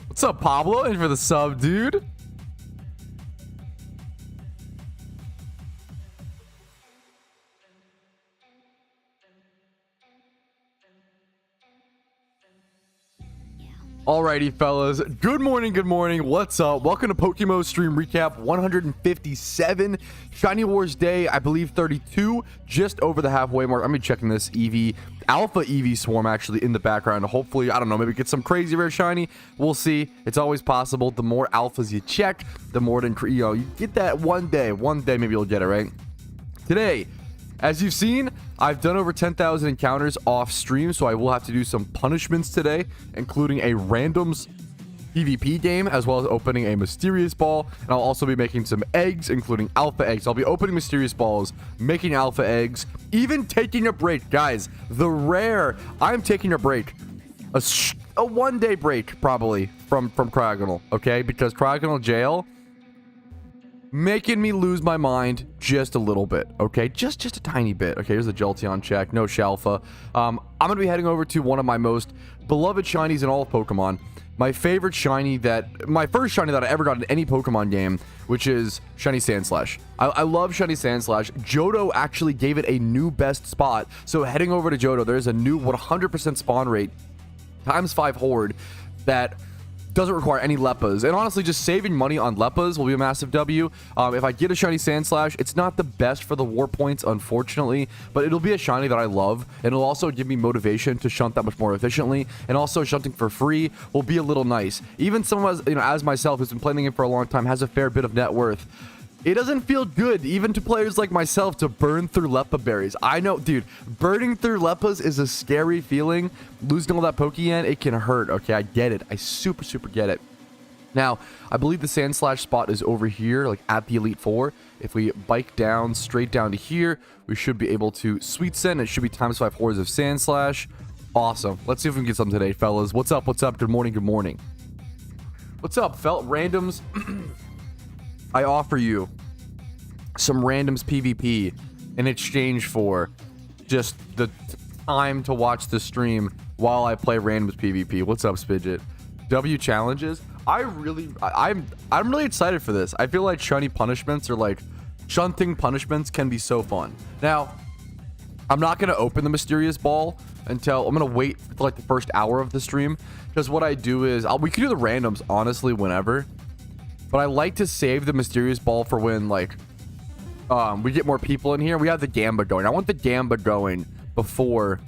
What's up, Pablo? In for the sub, dude. Alrighty, fellas. Good morning, good morning. What's up? Welcome to PokeMMO Stream Recap 157. Shiny Wars Day, I believe 32, just over the halfway mark. I'm gonna be checking this EV, Alpha EV Swarm actually in the background. Hopefully, I don't know, maybe get some crazy rare shiny. We'll see. It's always possible. The more alphas you check, the more you get that one day. One day, maybe you'll get it, right? Today, as you've seen, I've done over 10,000 encounters off stream, so I will have to do some punishments today, including a randoms PvP game, as well as opening a mysterious ball. And I'll also be making some eggs, including alpha eggs. I'll be opening mysterious balls, making alpha eggs, even taking a break. Guys, the rare, I'm taking a break. A one-day break, probably, from Cryogonal, okay? Because Cryogonal jail making me lose my mind just a little bit, okay? Just a tiny bit. Okay, here's the Jolteon check. No Shalfa. I'm gonna be heading over to one of my most beloved shinies in all of Pokemon. My favorite shiny my first shiny that I ever got in any Pokemon game, which is Shiny Sandslash. I love Shiny Sandslash. Johto actually gave it a new best spot. So heading over to Johto, there's a new 100% spawn rate ×5 horde that doesn't require any Leppas, and honestly just saving money on Leppas will be a massive W. If I get a shiny Sandslash, it's not the best for the war points, unfortunately, but it'll be a shiny that I love, and it'll also give me motivation to shunt that much more efficiently, and also shunting for free will be a little nice. Even someone as myself, who's been playing the game for a long time, has a fair bit of net worth. It doesn't feel good, even to players like myself, to burn through Leppa berries. I know, dude, burning through Leppas is a scary feeling. Losing all that Pokeyen, it can hurt, okay? I get it. I super get it. Now, I believe the Sandslash spot is over here, like at the Elite Four. If we bike down, straight down to here, we should be able to Sweet Send. It should be ×5 hordes of Sandslash. Awesome. Let's see if we can get something today, fellas. What's up? What's up? Good morning. Good morning. What's up, felt randoms? I offer you some randoms PvP in exchange for just the time to watch the stream while I play randoms PvP. What's up, Spidget? W challenges. I'm really excited for this. I feel like shiny punishments, or like shunting punishments, can be so fun. Now, I'm not gonna open the mysterious ball until I'm gonna wait for like the first hour of the stream, because what I do is we can do the randoms honestly whenever. But I like to save the mysterious ball for when, like, we get more people in here. We have the Gamba going. I want the Gamba going before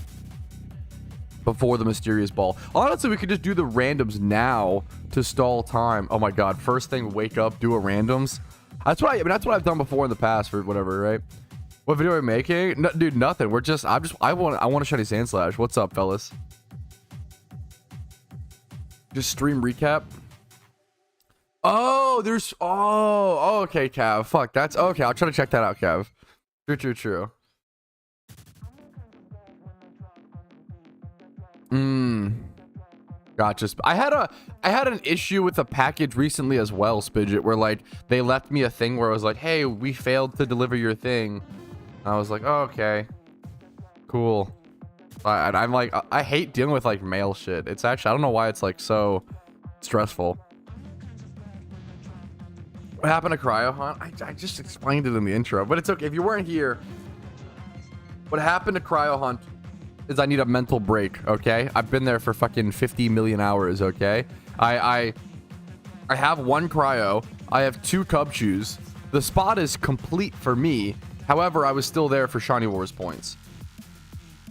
the mysterious ball. Honestly, we could just do the randoms now to stall time. Oh my god! First thing, wake up, do a randoms. That's what that's what I've done before in the past for whatever, right? What video are we making? No, dude, nothing. I want a shiny Sandslash. What's up, fellas? Just stream recap. Oh, okay, Cav. Fuck, that's okay. I'll try to check that out, Cav. True. Gotcha. I had an issue with a package recently as well, Spidget, where like they left me a thing where I was like, hey, we failed to deliver your thing. And I was like, oh, okay, cool. I'm like, I hate dealing with like mail shit. It's actually, I don't know why it's like so stressful. What happened to Cryo Hunt? I just explained it in the intro, but it's okay. If you weren't here, what happened to Cryo Hunt is I need a mental break, okay? I've been there for fucking 50 million hours, okay? I have one Cryo. I have 2 Cubchoos. The spot is complete for me. However, I was still there for Shiny Wars points.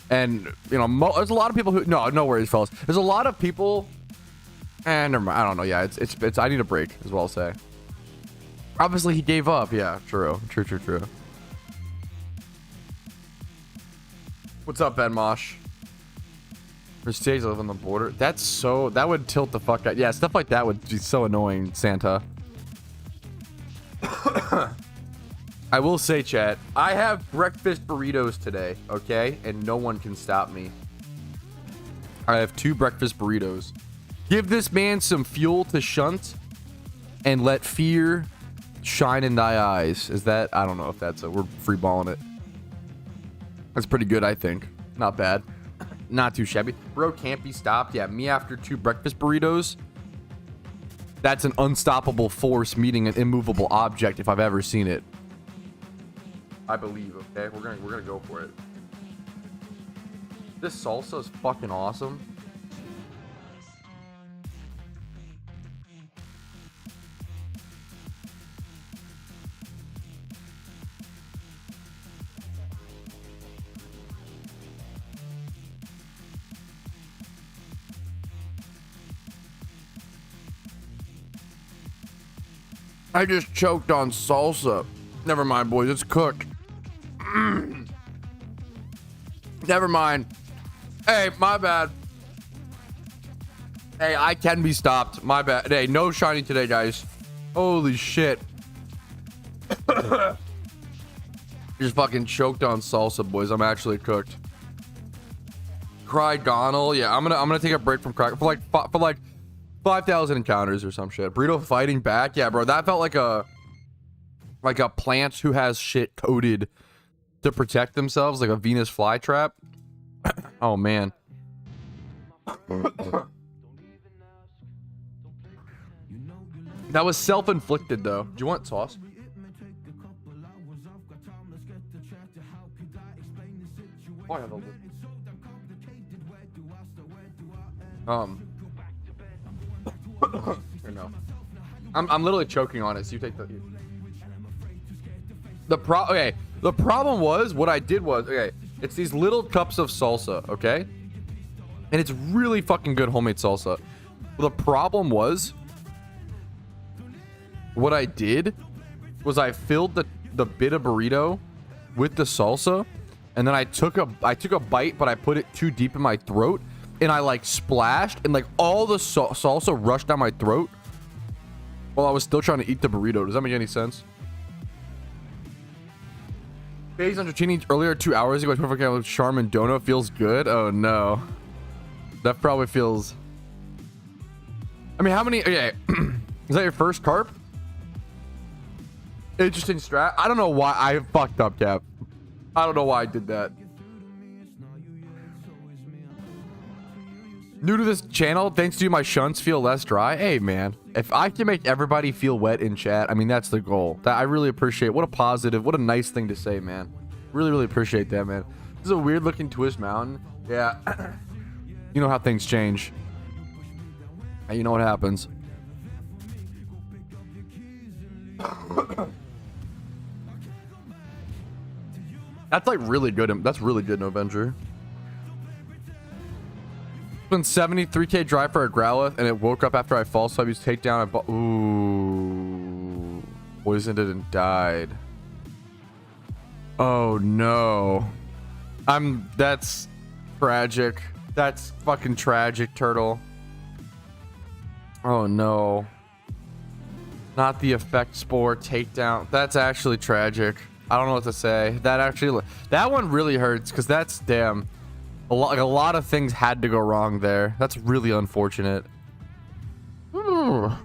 And, you know, there's a lot of people who... No worries, fellas. There's a lot of people... And never mind. I don't know. Yeah, it's I need a break, is what I'll say. Obviously, he gave up. Yeah, true. What's up, Ben Mosh? Prestige live on the border. That would tilt the fuck out. Yeah, stuff like that would be so annoying, Santa. I will say, chat, I have breakfast burritos today, okay? And no one can stop me. I have 2 breakfast burritos. Give this man some fuel to shunt and let fear shine in thy eyes. Is that? I don't know if that's we're free balling it. That's pretty good, I think. Not bad. not too shabby. Bro can't be stopped. Yeah, me after 2 breakfast burritos. That's an unstoppable force meeting an immovable object if I've ever seen it. I believe. Okay, we're gonna go for it. This salsa is fucking awesome. I just choked on salsa. Never mind, boys. It's cooked. Never mind. Hey, my bad. Hey, I can be stopped. My bad. Hey, no shiny today, guys. Holy shit. Just fucking choked on salsa, boys. I'm actually cooked. Cry Gonal. Yeah, I'm gonna take a break from crack for like 5,000 encounters or some shit. Burrito fighting back. Yeah, bro. That felt like a plant who has shit coded to protect themselves, like a Venus flytrap. Oh man. That was self-inflicted though. Do you want sauce? Oh, I have a list. No. I'm literally choking on it. So you take the okay. The problem was what I did was okay. It's these little cups of salsa, okay, and it's really fucking good homemade salsa. The problem was what I did was I filled the bit of burrito with the salsa, and then I took a bite, but I put it too deep in my throat, and I like splashed, and like all the salsa rushed down my throat while I was still trying to eat the burrito. Does that make any sense? Phase on Chini earlier 2 hours ago. With Charmin Dono feels good. Oh no, that probably feels. I mean, how many? Okay, is that your first carp? Interesting strat. I don't know why I fucked up, Cap. I don't know why I did that. New to this channel, thanks to you, my shunts feel less dry. Hey man, if I can make everybody feel wet in chat, I mean that's the goal. That I really appreciate. What a positive, what a nice thing to say, man. Really appreciate that, man. This is a weird looking twist mountain. Yeah. You know how things change. You know what happens. That's like really good. That's really good, Novenger. Been 73k drive for a Growlithe, and it woke up after I fall, so I used takedown. Ooh, poisoned it and died. Oh no, that's tragic. That's fucking tragic, Turtle. Oh no, not the effect spore takedown. That's actually tragic. I don't know what to say. That one really hurts because that's damn. A lot of things had to go wrong there. That's really unfortunate. How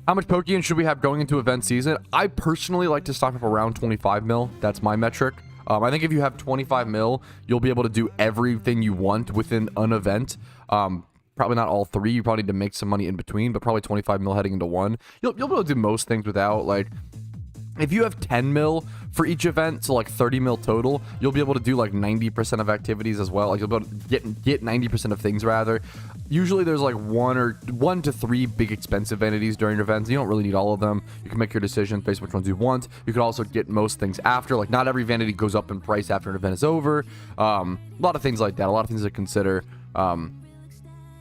much Pokeyen should we have going into event season? I personally like to stock up around 25 mil. That's my metric. I think if you have 25 mil, you'll be able to do everything you want within an event. Probably not all 3. You probably need to make some money in between, but probably 25 mil heading into 1. You'll be able to do most things without, like, if you have 10 mil for each event, so like 30 mil total, you'll be able to do like 90% of activities as well. Like you'll be able to get 90% of things rather. Usually there's like 1 to 3 big expensive entities during events. You don't really need all of them. You can make your decision based on which ones you want. You can also get most things after. Like not every vanity goes up in price after an event is over. A lot of things like that. A lot of things to consider.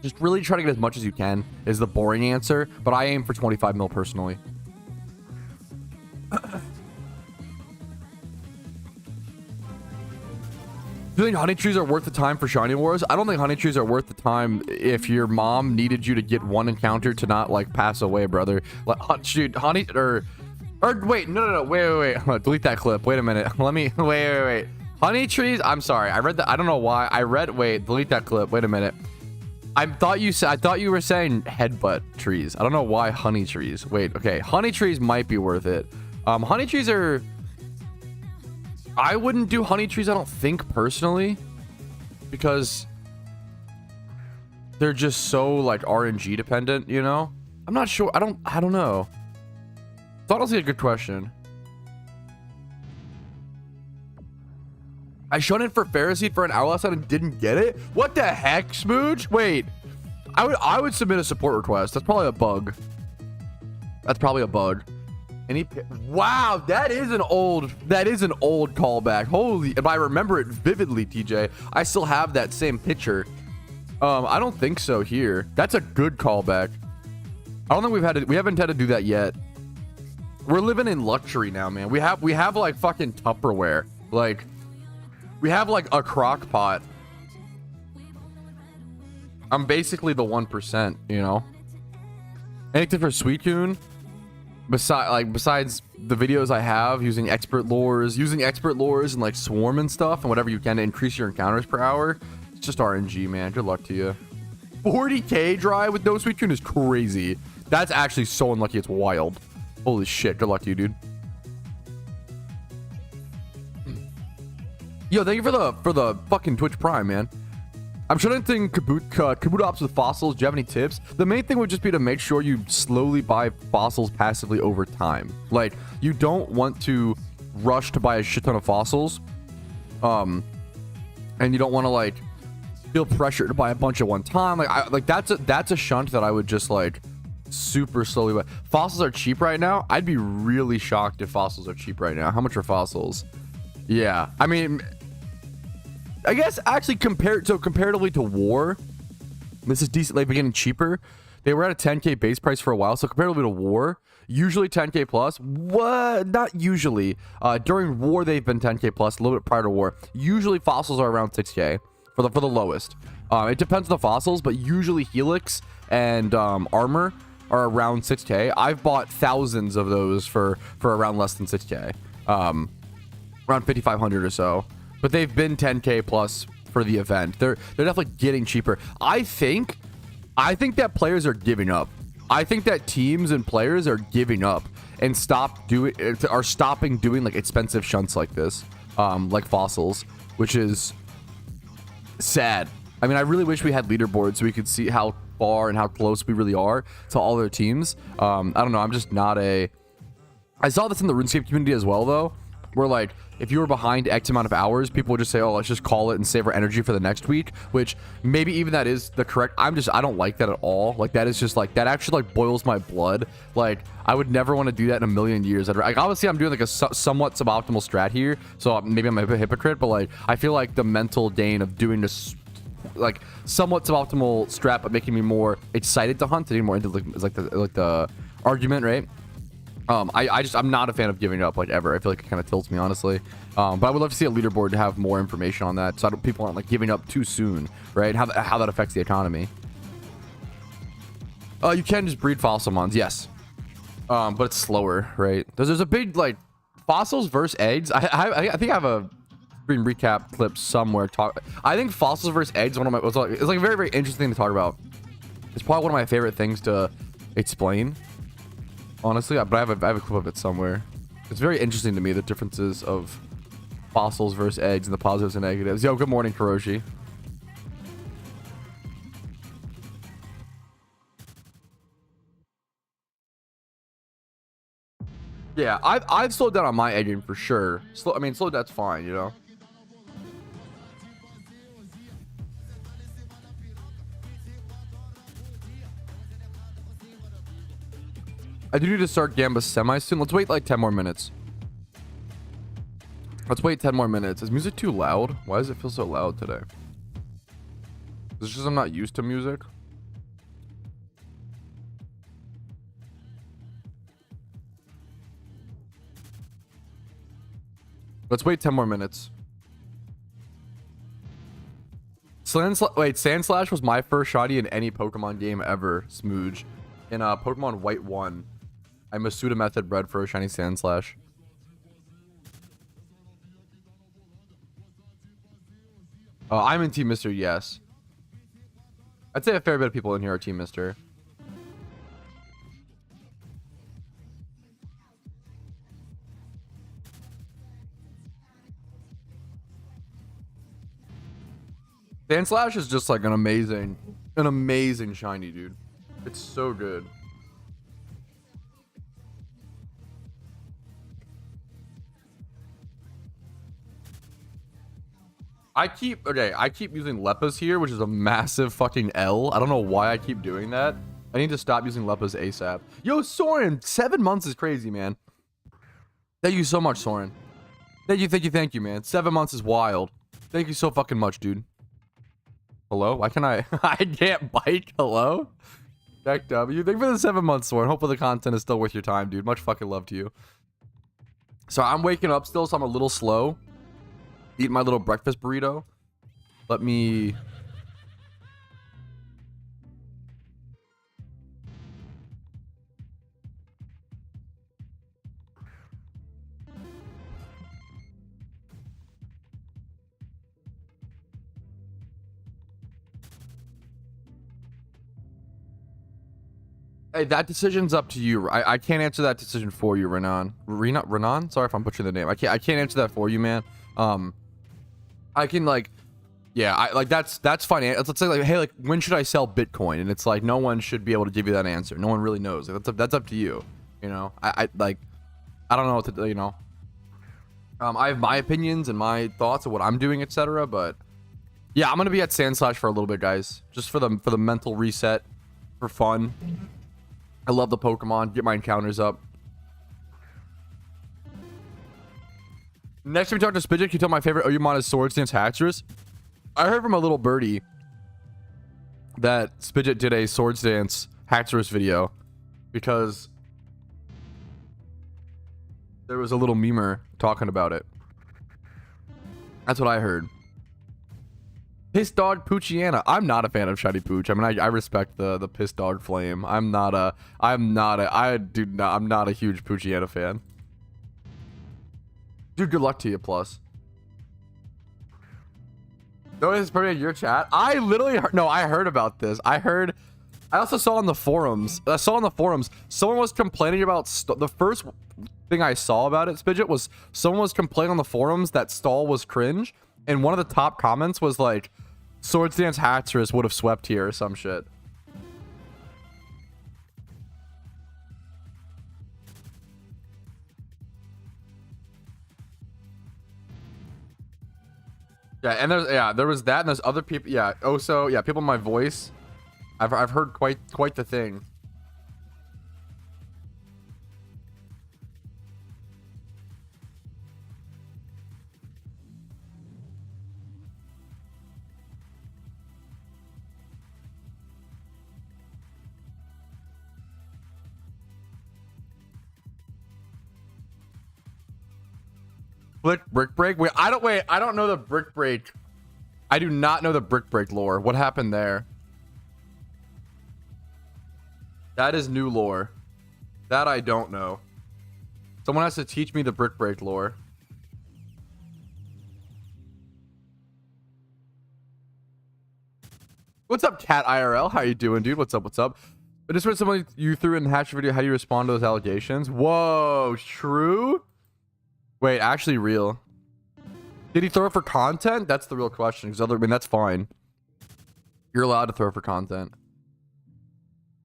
Just really try to get as much as you can is the boring answer. But I aim for 25 mil personally. Do you think honey trees are worth the time for shiny wars? I don't think honey trees are worth the time if your mom needed you to get one encounter to not like pass away, brother. Like, dude, honey or wait, no, wait. Delete that clip. Wait a minute. Let me wait. Honey trees. I'm sorry. I read that. I don't know why. Wait. Delete that clip. Wait a minute. I thought you were saying headbutt trees. I don't know why honey trees. Wait. Okay. Honey trees might be worth it. Honey trees are. I wouldn't do honey trees, I don't think, personally. because they're just so like RNG dependent, you know? I'm not sure. I don't know. It's honestly a good question. I showed it for Pharisee for an hour last night and didn't get it. What the heck, Smooch? Wait, I would submit a support request. That's probably a bug. That's probably a bug. Wow, that is an old callback. Holy, if I remember it vividly, TJ. I still have that same picture. I don't think so here. That's a good callback. I don't think we haven't had to do that yet. We're living in luxury now, man. We have like fucking Tupperware. Like, we have like a crock pot. I'm basically the 1%, you know? Anything for Sweetcoon? Besides the videos I have using expert lures and like swarm and stuff and whatever you can to increase your encounters per hour, it's just RNG, man. Good luck to you. 40k drive with no Sweetcoon is crazy. That's actually so unlucky. It's wild. Holy shit. Good luck to you, dude. Yo, thank you for the fucking Twitch Prime, man. I'm shutting Kaboot Ops with fossils. Do you have any tips? The main thing would just be to make sure you slowly buy fossils passively over time. Like, you don't want to rush to buy a shit ton of fossils. And you don't want to like feel pressure to buy a bunch at one time. Like that's a shunt that I would just like super slowly buy. Fossils are cheap right now. I'd be really shocked if fossils are cheap right now. How much are fossils? Yeah, I mean, I guess actually comparatively to war, this is decently getting cheaper. They were at a 10k base price for a while, so comparatively to war, usually 10k plus. What? Not usually. During war, they've been 10k plus. A little bit prior to war. Usually fossils are around 6k for the lowest. It depends on the fossils, but usually Helix and armor are around 6k. I've bought thousands of those for around less than 6k. Around 5,500 or so. But they've been 10k plus for the event. They're definitely getting cheaper. I think that players are giving up. I think that teams and players are giving up and are stopping doing like expensive shunts like this, like fossils, which is sad. I mean, I really wish we had leaderboards so we could see how far and how close we really are to all their teams. I don't know. I'm just not a. I saw this in the RuneScape community as well, though, where like if you were behind X amount of hours, people would just say, oh, let's just call it and save our energy for the next week, which maybe even that is the correct. I don't like that at all. Like, that is just like, that actually like boils my blood. Like, I would never want to do that in a million years. Like, obviously I'm doing like a somewhat suboptimal strat here, so maybe I'm a hypocrite, but like I feel like the mental gain of doing this like somewhat suboptimal strat but making me more excited to hunt anymore into like the argument, right? I'm not a fan of giving up like ever. I feel like it kind of tilts me, honestly. But I would love to see a leaderboard to have more information on that, so people aren't like giving up too soon, right? How that affects the economy. You can just breed fossil mons, yes, but it's slower, right? There's a big like fossils versus eggs. I think I have a screen recap clip somewhere. I think fossils versus eggs is it's like a very, very interesting thing to talk about. It's probably one of my favorite things to explain, honestly, but I have a clip of it somewhere. It's very interesting to me, the differences of fossils versus eggs and the positives and negatives. Yo, good morning, Kuroshi. Yeah, I've slowed down on my egging for sure. Slow that's fine, you know. I do need to start Gamba semi soon. Let's wait like 10 more minutes. Let's wait 10 more minutes. Is music too loud? Why does it feel so loud today? Is it just I'm not used to music? Let's wait 10 more minutes. Sand Slash was my first shotty in any Pokemon game ever, Smooge. In Pokemon White 1. I'm a pseudo method bred for a shiny Sand Slash. I'm in Team Mister, yes. I'd say a fair bit of people in here are Team Mister. Sandslash is just like an amazing shiny, dude. It's so good. I keep using Leppas here, which is a massive fucking L. I don't know why I keep doing that. I need to stop using Leppas ASAP. Yo, Soren, 7 months is crazy, man. Thank you so much, Soren. Thank you, man. 7 months is wild. Thank you so fucking much, dude. Hello? Why can I? I can't bike. Hello? Jack W. Thank you for the 7 months, Soren. Hopefully the content is still worth your time, dude. Much fucking love to you. So I'm waking up still, so I'm a little slow. Eating my little breakfast burrito. Let me... Hey, that decision's up to you. I can't answer that decision for you, Renan. Renan? Sorry if I'm butchering the name. I can't answer that for you, man. I can like, yeah, that's fine. Let's say like, hey, like when should I sell Bitcoin? And it's like no one should be able to give you that answer. No one really knows. Like, that's up to you. You know, I don't know what to do. You know, I have my opinions and my thoughts of what I'm doing, etc. But yeah, I'm gonna be at Sandslash for a little bit, guys, just for the mental reset, for fun. I love the Pokemon. Get my encounters up. Next time we talk to Spidget, can you tell my favorite Oyumon is Swords Dance Haxorus? I heard from a little birdie that Spidget did a Swords Dance Haxorus video because there was a little memer talking about it. That's what I heard. Piss Dog Poochiana. I'm not a fan of Shiny Pooch. I mean, I respect the Piss Dog flame. I'm not a huge Poochiana fan. Dude, good luck to you, plus. No, this is probably in your chat. I literally heard, no, I heard about this. I also saw on the forums. Someone was complaining about the first thing I saw about it, Spidget, was someone was complaining on the forums that stall was cringe, and one of the top comments was like, Swords Dance Haxorus would have swept here or some shit. Yeah, and there was that, and there's other people. Yeah, also, yeah, people in my voice. I've heard quite the thing. Brick break. Wait, I don't know the brick break. I do not know the brick break lore. What happened there? That is new lore. That I don't know. Someone has to teach me the brick break lore. What's up, Cat IRL? How you doing, dude? What's up? What's up? I just read someone you threw in the Hatcher video. How do you respond to those allegations? Whoa, true? Wait, actually real. Did he throw it for content? That's the real question. Because I mean, that's fine. You're allowed to throw it for content.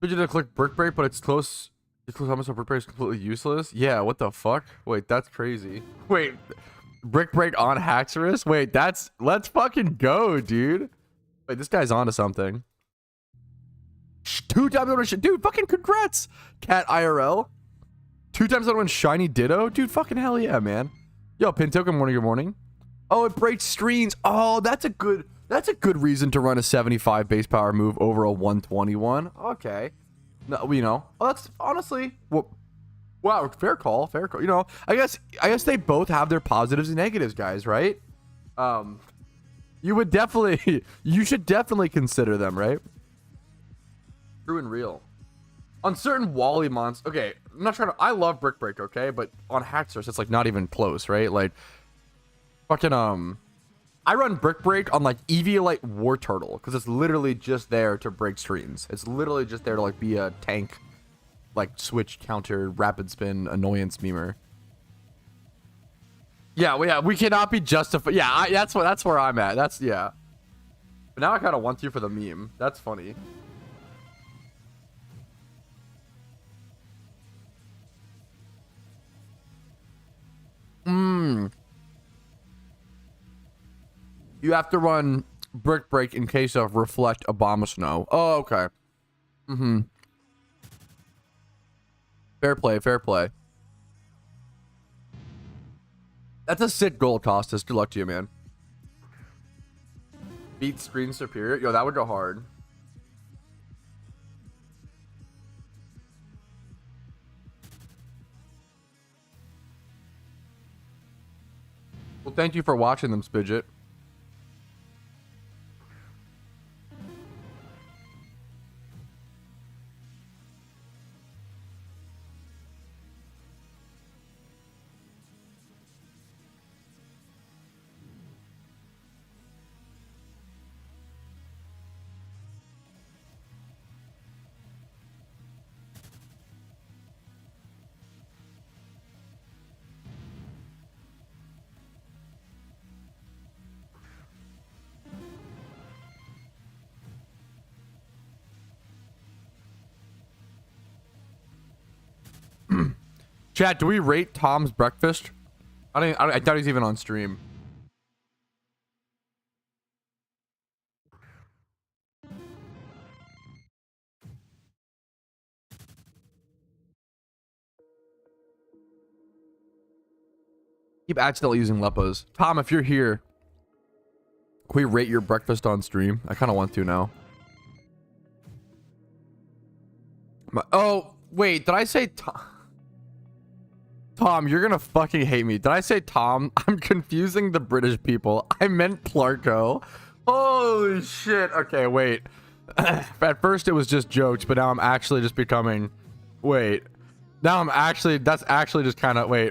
Did you click brick break, but it's close. It's close. How much brick break is completely useless? Yeah. What the fuck? Wait, that's crazy. Wait, brick break on Haxorus? Wait, let's fucking go, dude. Wait, this guy's onto something. 2 times on shit, dude. Fucking congrats, Cat IRL. 2 times on one shiny Ditto, dude. Fucking hell yeah, man. Yo, Pinto. Good morning. Good morning. Oh, it breaks screens. Oh, that's a good reason to run a 75 base power move over a 121. Okay. No, you know. Oh, that's honestly. Wow, fair call. Fair call. You know, I guess they both have their positives and negatives, guys. Right? You should definitely consider them, right? True and real. On certain Wally monsters, okay, I'm not trying to, I love Brick Break, okay, but on Haxorus, it's like not even close, right? Like, fucking, I run Brick Break on like Eviolite War Turtle, because it's literally just there to break screens. It's literally just there to like be a tank, like switch, counter, rapid spin, annoyance memer. Yeah, we cannot be justified. Yeah, that's where I'm at. Yeah. But now I kind of want you for the meme. That's funny. You have to run Brick Break in case of Reflect Abomasnow. Oh, okay. Fair play, fair play. That's a sick goal, Costas. Good luck to you, man. Beat Screen Superior. Yo, that would go hard. Well, thank you for watching them, Spidget. Chat, do we rate Tom's breakfast? I doubt he's even on stream. Keep accidentally using Lepos. Tom, if you're here, can we rate your breakfast on stream? I kind of want to now. Oh, wait, did I say Tom? Tom, you're gonna fucking hate me. Did I say Tom? I'm confusing the British people. I meant Clarko. Holy shit. Okay, wait. At first it was just jokes, but now I'm actually just becoming... Wait. Now I'm actually... That's actually just kind of... Wait.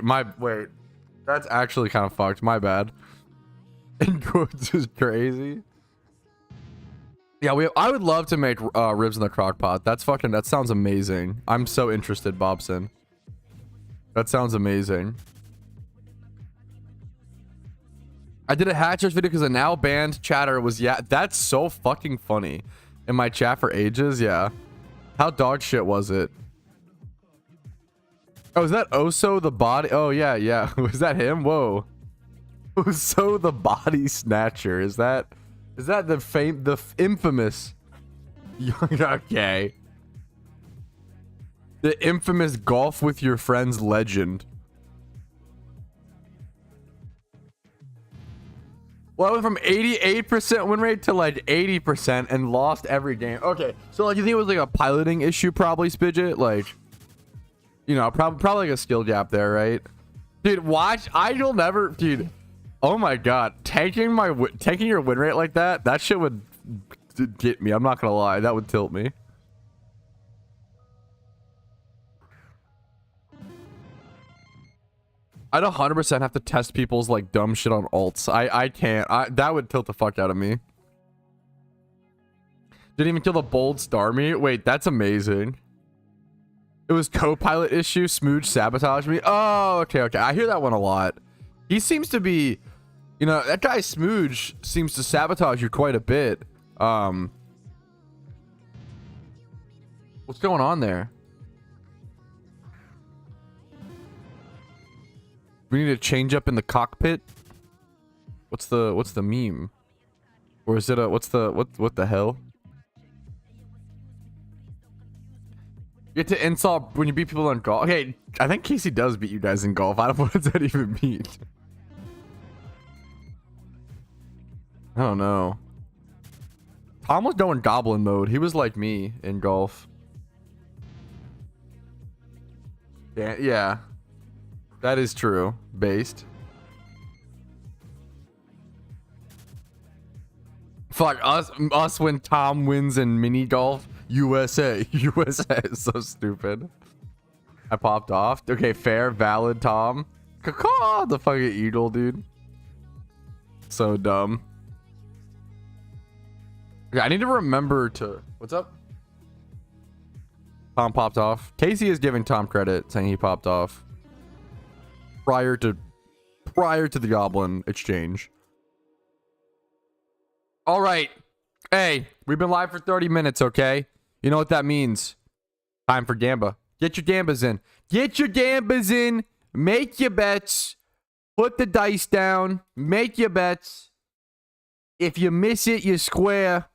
That's actually kind of fucked. My bad. In quotes is crazy. Yeah, I would love to make ribs in the crock pot. That's fucking... That sounds amazing. I'm so interested, Bobson. That sounds amazing. I did a Hatchers video because a now banned chatter was... Yeah, that's so fucking funny. In my chat for ages, yeah. How dog shit was it? Oh, is that Oso the body? Oh, yeah, yeah. Was that him? Whoa. Oso the body snatcher. Is that the infamous... Okay. The infamous golf with your friends legend. Well, I went from 88% win rate to like 80% and lost every game. Okay, so like you think it was like a piloting issue probably, Spidget? Like, you know, probably like a skill gap there, right? Dude, watch. You'll never... Dude, oh my god. Taking your win rate like that shit would get me. I'm not gonna lie. That would tilt me. I'd 100% have to test people's like dumb shit on alts. I can't. That would tilt the fuck out of me. Didn't even kill the bold star me. Wait, that's amazing. It was co-pilot issue. Smooch sabotaged me. Oh, okay. I hear that one a lot. He seems to be, you know, that guy Smooch seems to sabotage you quite a bit. What's going on there? We need to change up in the cockpit. What's the meme? Or is it a what the hell? You get to insult when you beat people in golf. Okay, I think Casey does beat you guys in golf. I don't know what does that even mean. I don't know. Tom was going goblin mode. He was like me in golf. Yeah. That is true. Based. Fuck us when Tom wins in mini golf. USA is so stupid. I popped off. Okay, fair, valid, Tom. Caw, the fucking eagle, dude. So dumb. Yeah, I need to remember to... What's up? Tom popped off. Casey is giving Tom credit, saying he popped off prior to the goblin exchange. All right, Hey, we've been live for 30 minutes, okay? You know what that means. Time for Gamba. Get your Gambas in. Get your Gambas in. Make your bets. Put the dice down. Make your bets. If you miss it, you square.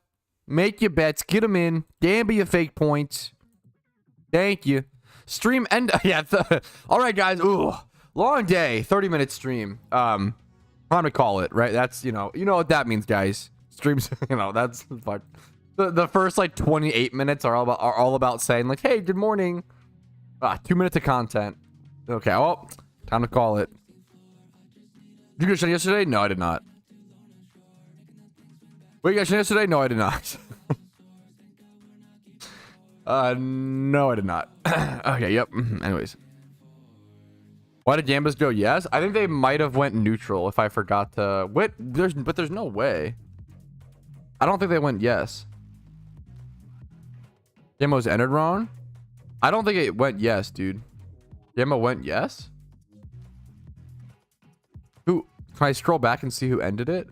Make your bets. Get them in. Gamba your fake points. Thank you. Stream end. Yeah. All right, guys. Ooh, long day. 30-minute stream. Time to call it, right? That's, you know what that means, guys. Streams, that's fuck. The first like 28 minutes are all about saying like, hey, good morning. 2 minutes of content. Okay, well, time to call it. Did you get shiny yesterday? No, I did not. Wait, you got shiny yesterday? No, I did not. No, I did not. Okay, yep. Anyways. Why did Gambas go yes? I think they might have went neutral if I forgot to... Wait, but there's no way. I don't think they went yes. Gamma's entered wrong? I don't think it went yes, dude. Gamma went yes? Who? Can I scroll back and see who ended it?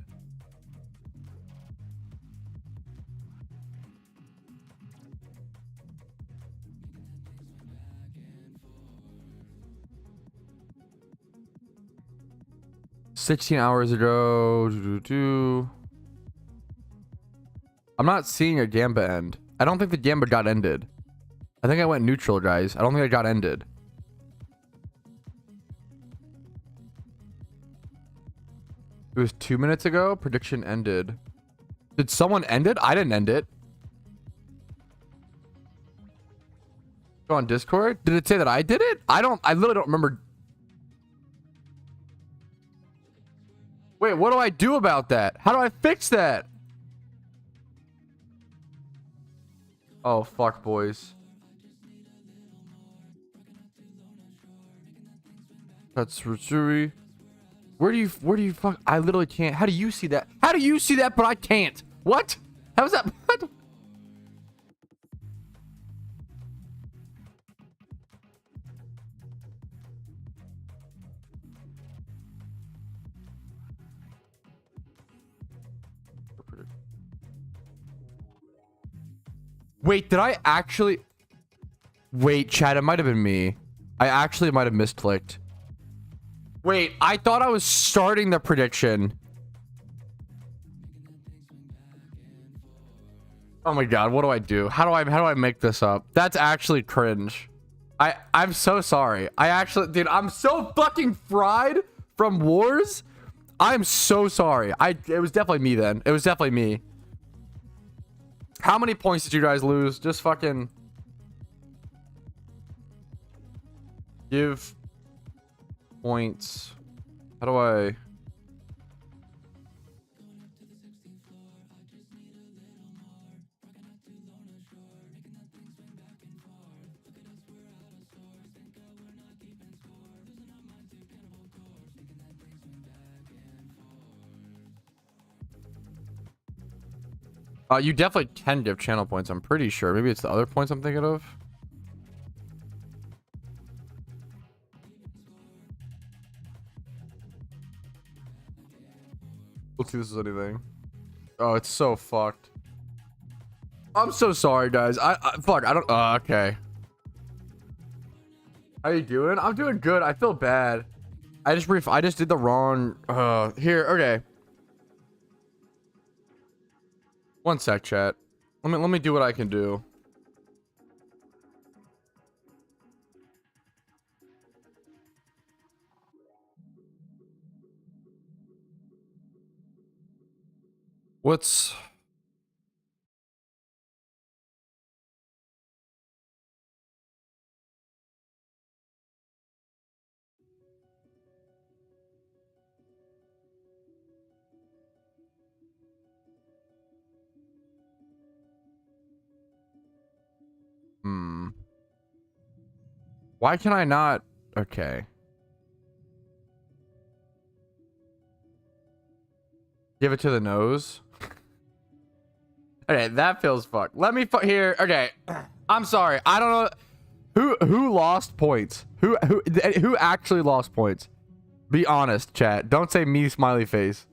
$16 hours ago. I'm not seeing a Gamba end. I don't think the Gamba got ended. I think I went neutral, guys. I don't think I got ended. It was 2 minutes ago. Prediction ended. Did someone end it? I didn't end it. Go on Discord. Did it say that I did it? I literally don't remember. Wait, what do I do about that? How do I fix that? Oh, fuck, boys. That's Ratsuri. Where do you fuck? I literally can't. How do you see that? How do you see that, but I can't? What? How's that? What? Wait, did I actually... Wait, chat, it might have been me. I actually might have misclicked. Wait, I thought I was starting the prediction. Oh my god, what do I do? How do I make this up? That's actually cringe. I'm so sorry. Dude, I'm so fucking fried from wars. I'm so sorry. It was definitely me then. It was definitely me. How many points did you guys lose? Just fucking give points. How do I... You definitely can give channel points, I'm pretty sure. Maybe it's the other points I'm thinking of. Let's see if this is anything. Oh, it's so fucked. I'm so sorry, guys. Fuck, I don't... okay. How you doing? I'm doing good. I feel bad. I just did the wrong... here, okay. One sec, chat. Let me do what I can do. What's... Why can I not... Okay. Give it to the nose. Okay, that feels fucked. Let me here. Okay. I'm sorry. I don't know who lost points. Who actually lost points? Be honest, chat. Don't say me smiley face.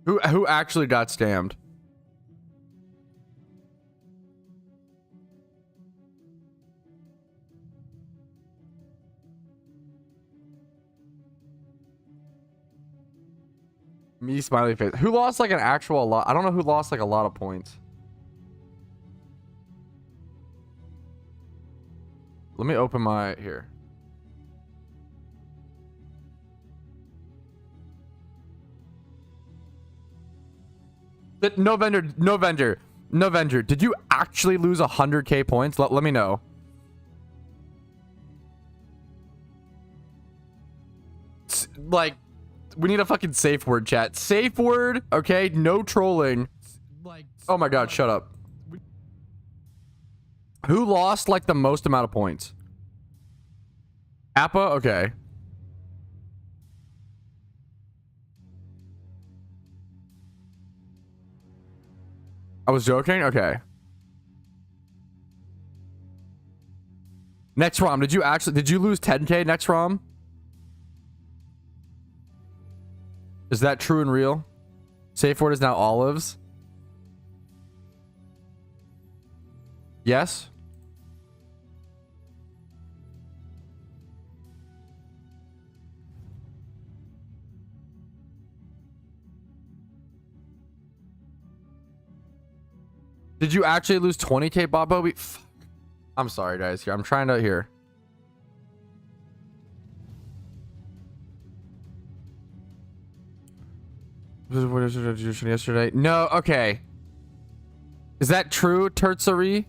Who actually got scammed? Me, smiley face. Who lost like an actual lot? I don't know who lost like a lot of points. Let me open my here. No vendor. Did you actually lose 100k points? Let me know. Like, we need a fucking safe word, chat. Safe word, okay? No trolling. Like, oh my god, shut up. Who lost like the most amount of points? Appa? Okay. I was joking? Okay. Next ROM, did you lose 10k next ROM? Is that true and real? Safe word is now olives. Yes? Did you actually lose 20k, Bob Bobby? I'm sorry, guys. Here, I'm trying to hear. What is it yesterday? No, okay. Is that true, Tertsari?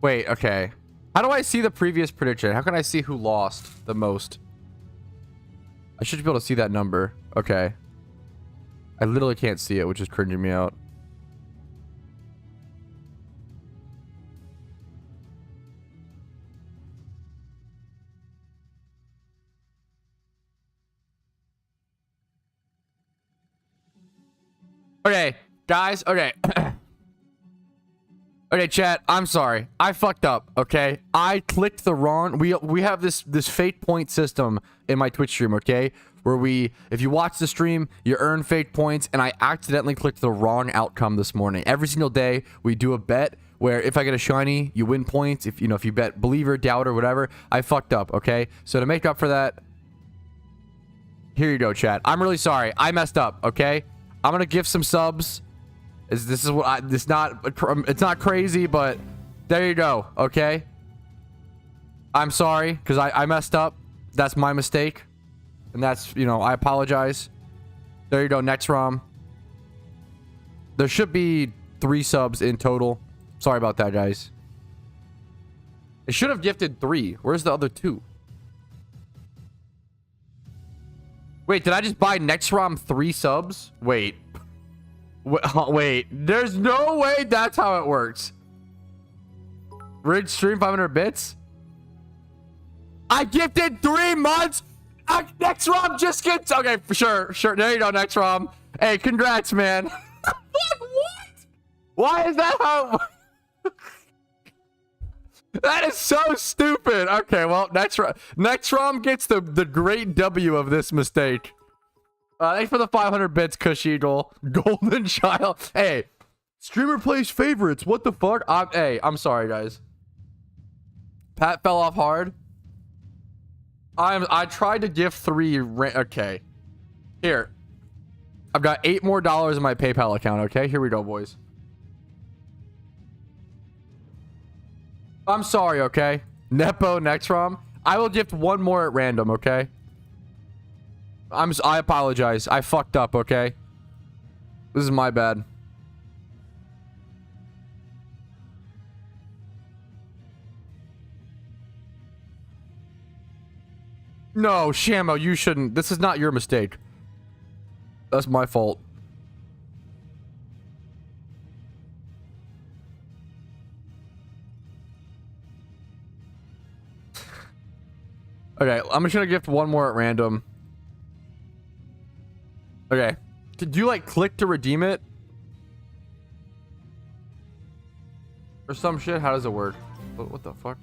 Wait, okay. How do I see the previous prediction? How can I see who lost the most? I should be able to see that number. Okay. I literally can't see it, which is cringing me out. Okay, guys, okay. Okay, chat, I'm sorry. I fucked up, okay? I clicked the wrong... We have this fate point system in my Twitch stream, okay? Where if you watch the stream, you earn fate points, and I accidentally clicked the wrong outcome this morning. Every single day, we do a bet where if I get a shiny, you win points. If you bet believer, doubter, whatever, I fucked up, okay? So to make up for that, here you go, chat. I'm really sorry. I messed up, okay? I'm gonna give some subs. This is what it's not crazy, but there you go, okay? I'm sorry because I messed up. That's my mistake, and that's, I apologize. There you go, next ROM. There should be 3 subs in total. Sorry about that, guys. It should have gifted 3. Where's the other 2? Wait, did I just buy next ROM 3 subs? Wait. Wait. There's no way that's how it works. Ridge stream 500 bits? I gifted 3 months? Next ROM just gets... Okay, sure. There you go, next ROM. Hey, congrats, man. What? Why is that how... That is so stupid. Okay, well, next ROM gets the great W of this mistake. Thanks for the 500 bits, Cush Eagle. Golden Child. Hey, streamer plays favorites. What the fuck? Hey, I'm sorry, guys. Pat fell off hard. I tried to give 3. Okay. Here. I've got $8 more in my PayPal account, okay? Here we go, boys. I'm sorry, okay? Nepo next ROM. I will gift 1 more at random, okay? I apologize. I fucked up, okay? This is my bad. No, Shamo, you shouldn't. This is not your mistake. That's my fault. Okay, I'm just gonna gift 1 more at random. Okay. Did you like click to redeem it? Or some shit? How does it work? What the fuck?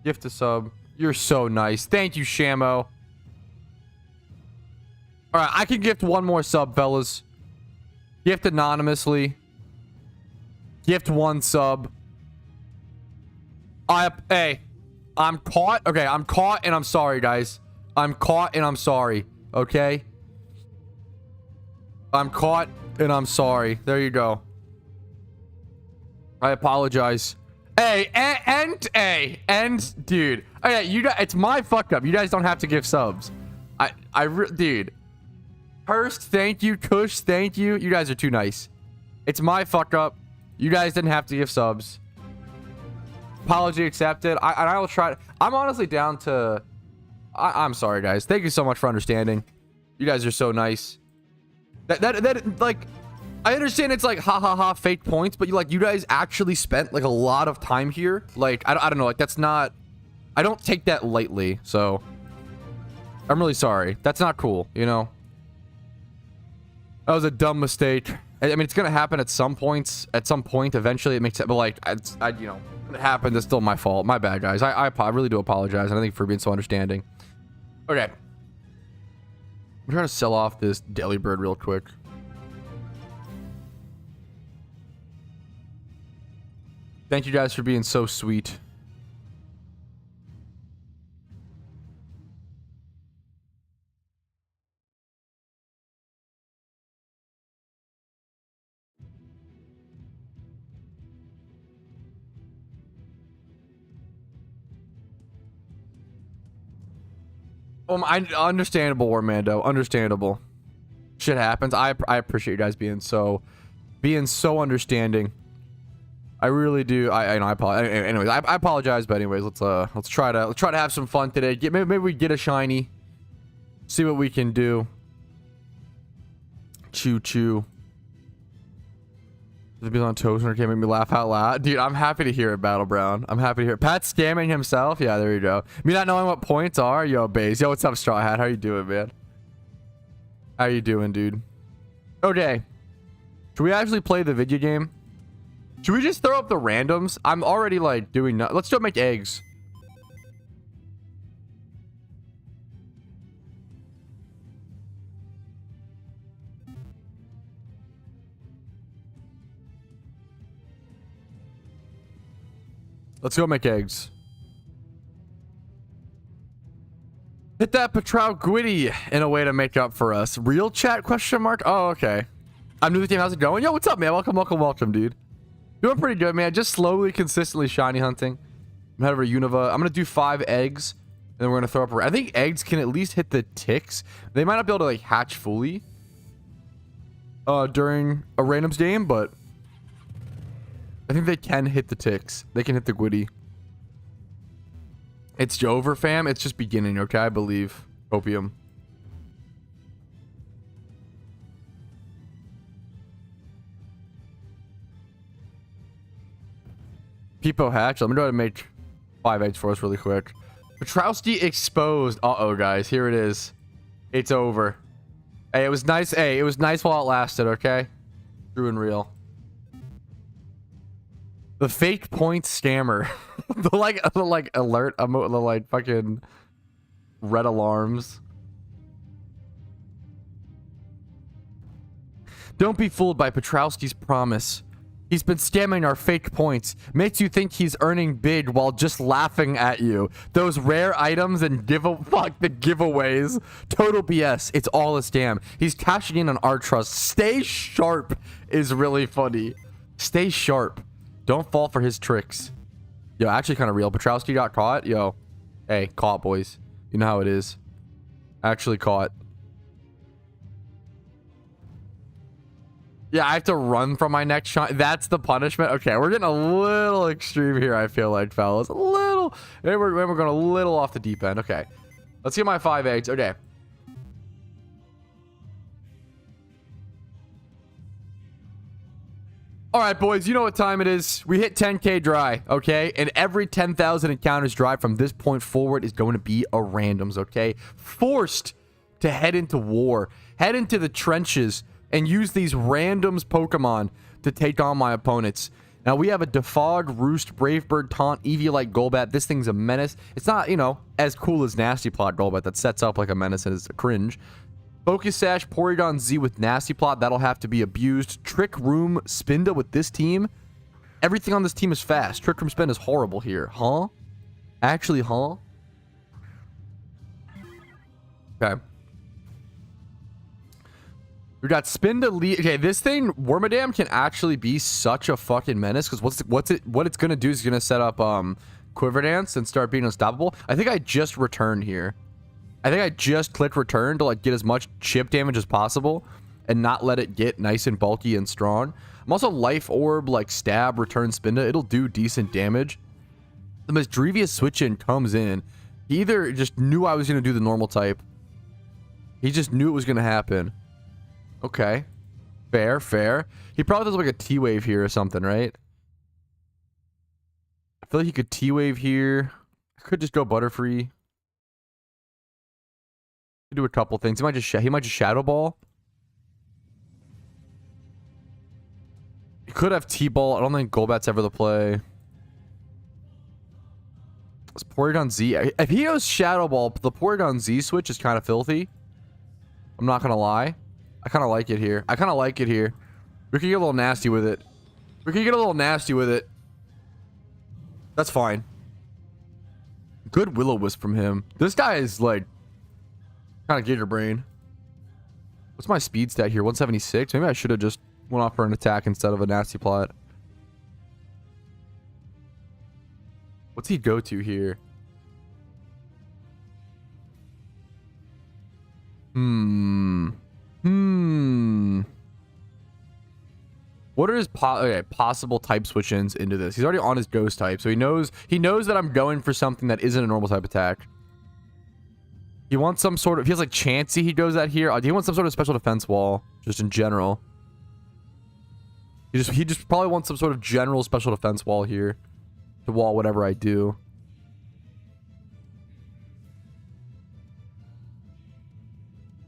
Gift a sub. You're so nice. Thank you, Shamo. Alright, I can gift 1 more sub, fellas. Gift anonymously. Gift 1 sub. Hey, I'm caught. Okay, I'm caught and I'm sorry, guys. I'm caught and I'm sorry. Okay? I'm caught and I'm sorry. There you go. I apologize. Hey, and dude. Okay, you guys, it's my fuck up. You guys don't have to give subs. Dude. Hurst, thank you. Kush, thank you. You guys are too nice. It's my fuck up. You guys didn't have to give subs. Apology accepted. I will try. I'm honestly down to. I'm sorry, guys. Thank you so much for understanding. You guys are so nice. That like, I understand it's like ha ha ha fake points, but you guys actually spent like a lot of time here. Like I don't know. Like that's not. I don't take that lightly. So I'm really sorry. That's not cool. You know. That was a dumb mistake. I mean, it's gonna happen at some points. At some point, eventually, it makes it. But like, you know, when it happened, it's still my fault. My bad, guys. I really do apologize, and I think for being so understanding. Okay, I'm trying to sell off this deli bird real quick. Thank you guys for being so sweet. Understandable, Armando. Understandable. Shit happens. I appreciate you guys being so understanding. I really do. I apologize. Anyways, I apologize. But anyways, let's try to have some fun today. Maybe we get a shiny. See what we can do. Choo choo. The be on Toaster can't make me laugh out loud. Dude, I'm happy to hear it, Battle Brown. I'm happy to hear it. Pat's scamming himself. Yeah, there you go. Me not knowing what points are. Yo, Baze. Yo, what's up, Straw Hat? How you doing, man? How you doing, dude? Okay. Should we actually play the video game? Should we just throw up the randoms? I'm already, like, doing... Let's go make eggs. Let's go make eggs. Hit that Patrouski in a way to make up for us. Real chat question mark? Oh, okay. I'm new to the team. How's it going? Yo, what's up, man? Welcome, dude. Doing pretty good, man. Just slowly, consistently shiny hunting. I'm headed over to Unova. I'm going to do 5 eggs. And then we're going to throw up... I think eggs can at least hit the ticks. They might not be able to, like, hatch fully. During a randoms game, but... I think they can hit the ticks. They can hit the Gwitty. It's Jover, fam. It's just beginning, okay? I believe. Opium. Peepo hatch. Let me go ahead and make 5 eggs for us really quick. Patrouski exposed. Uh-oh, guys. Here it is. It's over. Hey, it was nice. Hey, it was nice while it lasted, okay? True and real. The fake points scammer. the alert, the like fucking red alarms. Don't be fooled by Patrouski's promise. He's been scamming our fake points. Makes you think he's earning big while just laughing at you. Those rare items and the giveaways. Total BS. It's all a scam. He's cashing in on our trust. Stay sharp is really funny. Stay sharp. Don't fall for his tricks. Yo, actually kind of real. Patrouski got caught. Yo. Hey, caught, boys. You know how it is. Actually caught. Yeah, I have to run from my next shot. That's the punishment. Okay, we're getting a little extreme here, I feel like, fellas. A little. Maybe we're going a little off the deep end. Okay. Let's get my 5 eggs. Okay. All right, boys, you know what time it is. We hit 10K dry, okay? And every 10,000 encounters dry from this point forward is going to be a randoms, okay? Forced to head into war, head into the trenches, and use these randoms Pokemon to take on my opponents. Now, we have a Defog, Roost, Brave Bird, Taunt, Eviolite, Golbat. This thing's a menace. It's not, you know, as cool as Nasty Plot Golbat that sets up like a menace and is a cringe. Focus Sash, Porygon Z with Nasty Plot. That'll have to be abused. Trick Room, Spinda with this team. Everything on this team is fast. Trick Room Spin is horrible here. Huh? Actually, huh? Okay. We got Spinda lead. Okay, this thing, Wormadam, can actually be such a fucking menace because what it's gonna do is gonna set up Quiver Dance and start being unstoppable. I think I just returned here. I think I just clicked return to like get as much chip damage as possible and not let it get nice and bulky and strong. I'm also Life Orb, like stab, return Spinda. It'll do decent damage. The Misdreavus switch in comes in. He either just knew I was gonna do the normal type. He just knew it was gonna happen. Okay. Fair, fair. He probably does like a T-Wave here or something, right? I feel like he could T-Wave here. I could just go Butterfree. Could do a couple things. He might just Shadow Ball. He could have T-Ball. I don't think Golbat's ever the play. It's Porygon Z. If he goes Shadow Ball, the Porygon Z switch is kind of filthy. I'm not gonna lie. I kind of like it here. I kind of like it here. We could get a little nasty with it. We could get a little nasty with it. That's fine. Good Will-O-Wisp from him. This guy is like kind of Giga Brain. What's my speed stat here? 176? Maybe I should have just went off for an attack instead of a nasty plot. What's he go to here? What are his possible type switch-ins into this? He's already on his ghost type, so he knows that I'm going for something that isn't a normal type attack. He wants some sort of, he has like Chansey he goes at here. He wants some sort of special defense wall, just in general. He just probably wants some sort of general special defense wall here to wall whatever I do.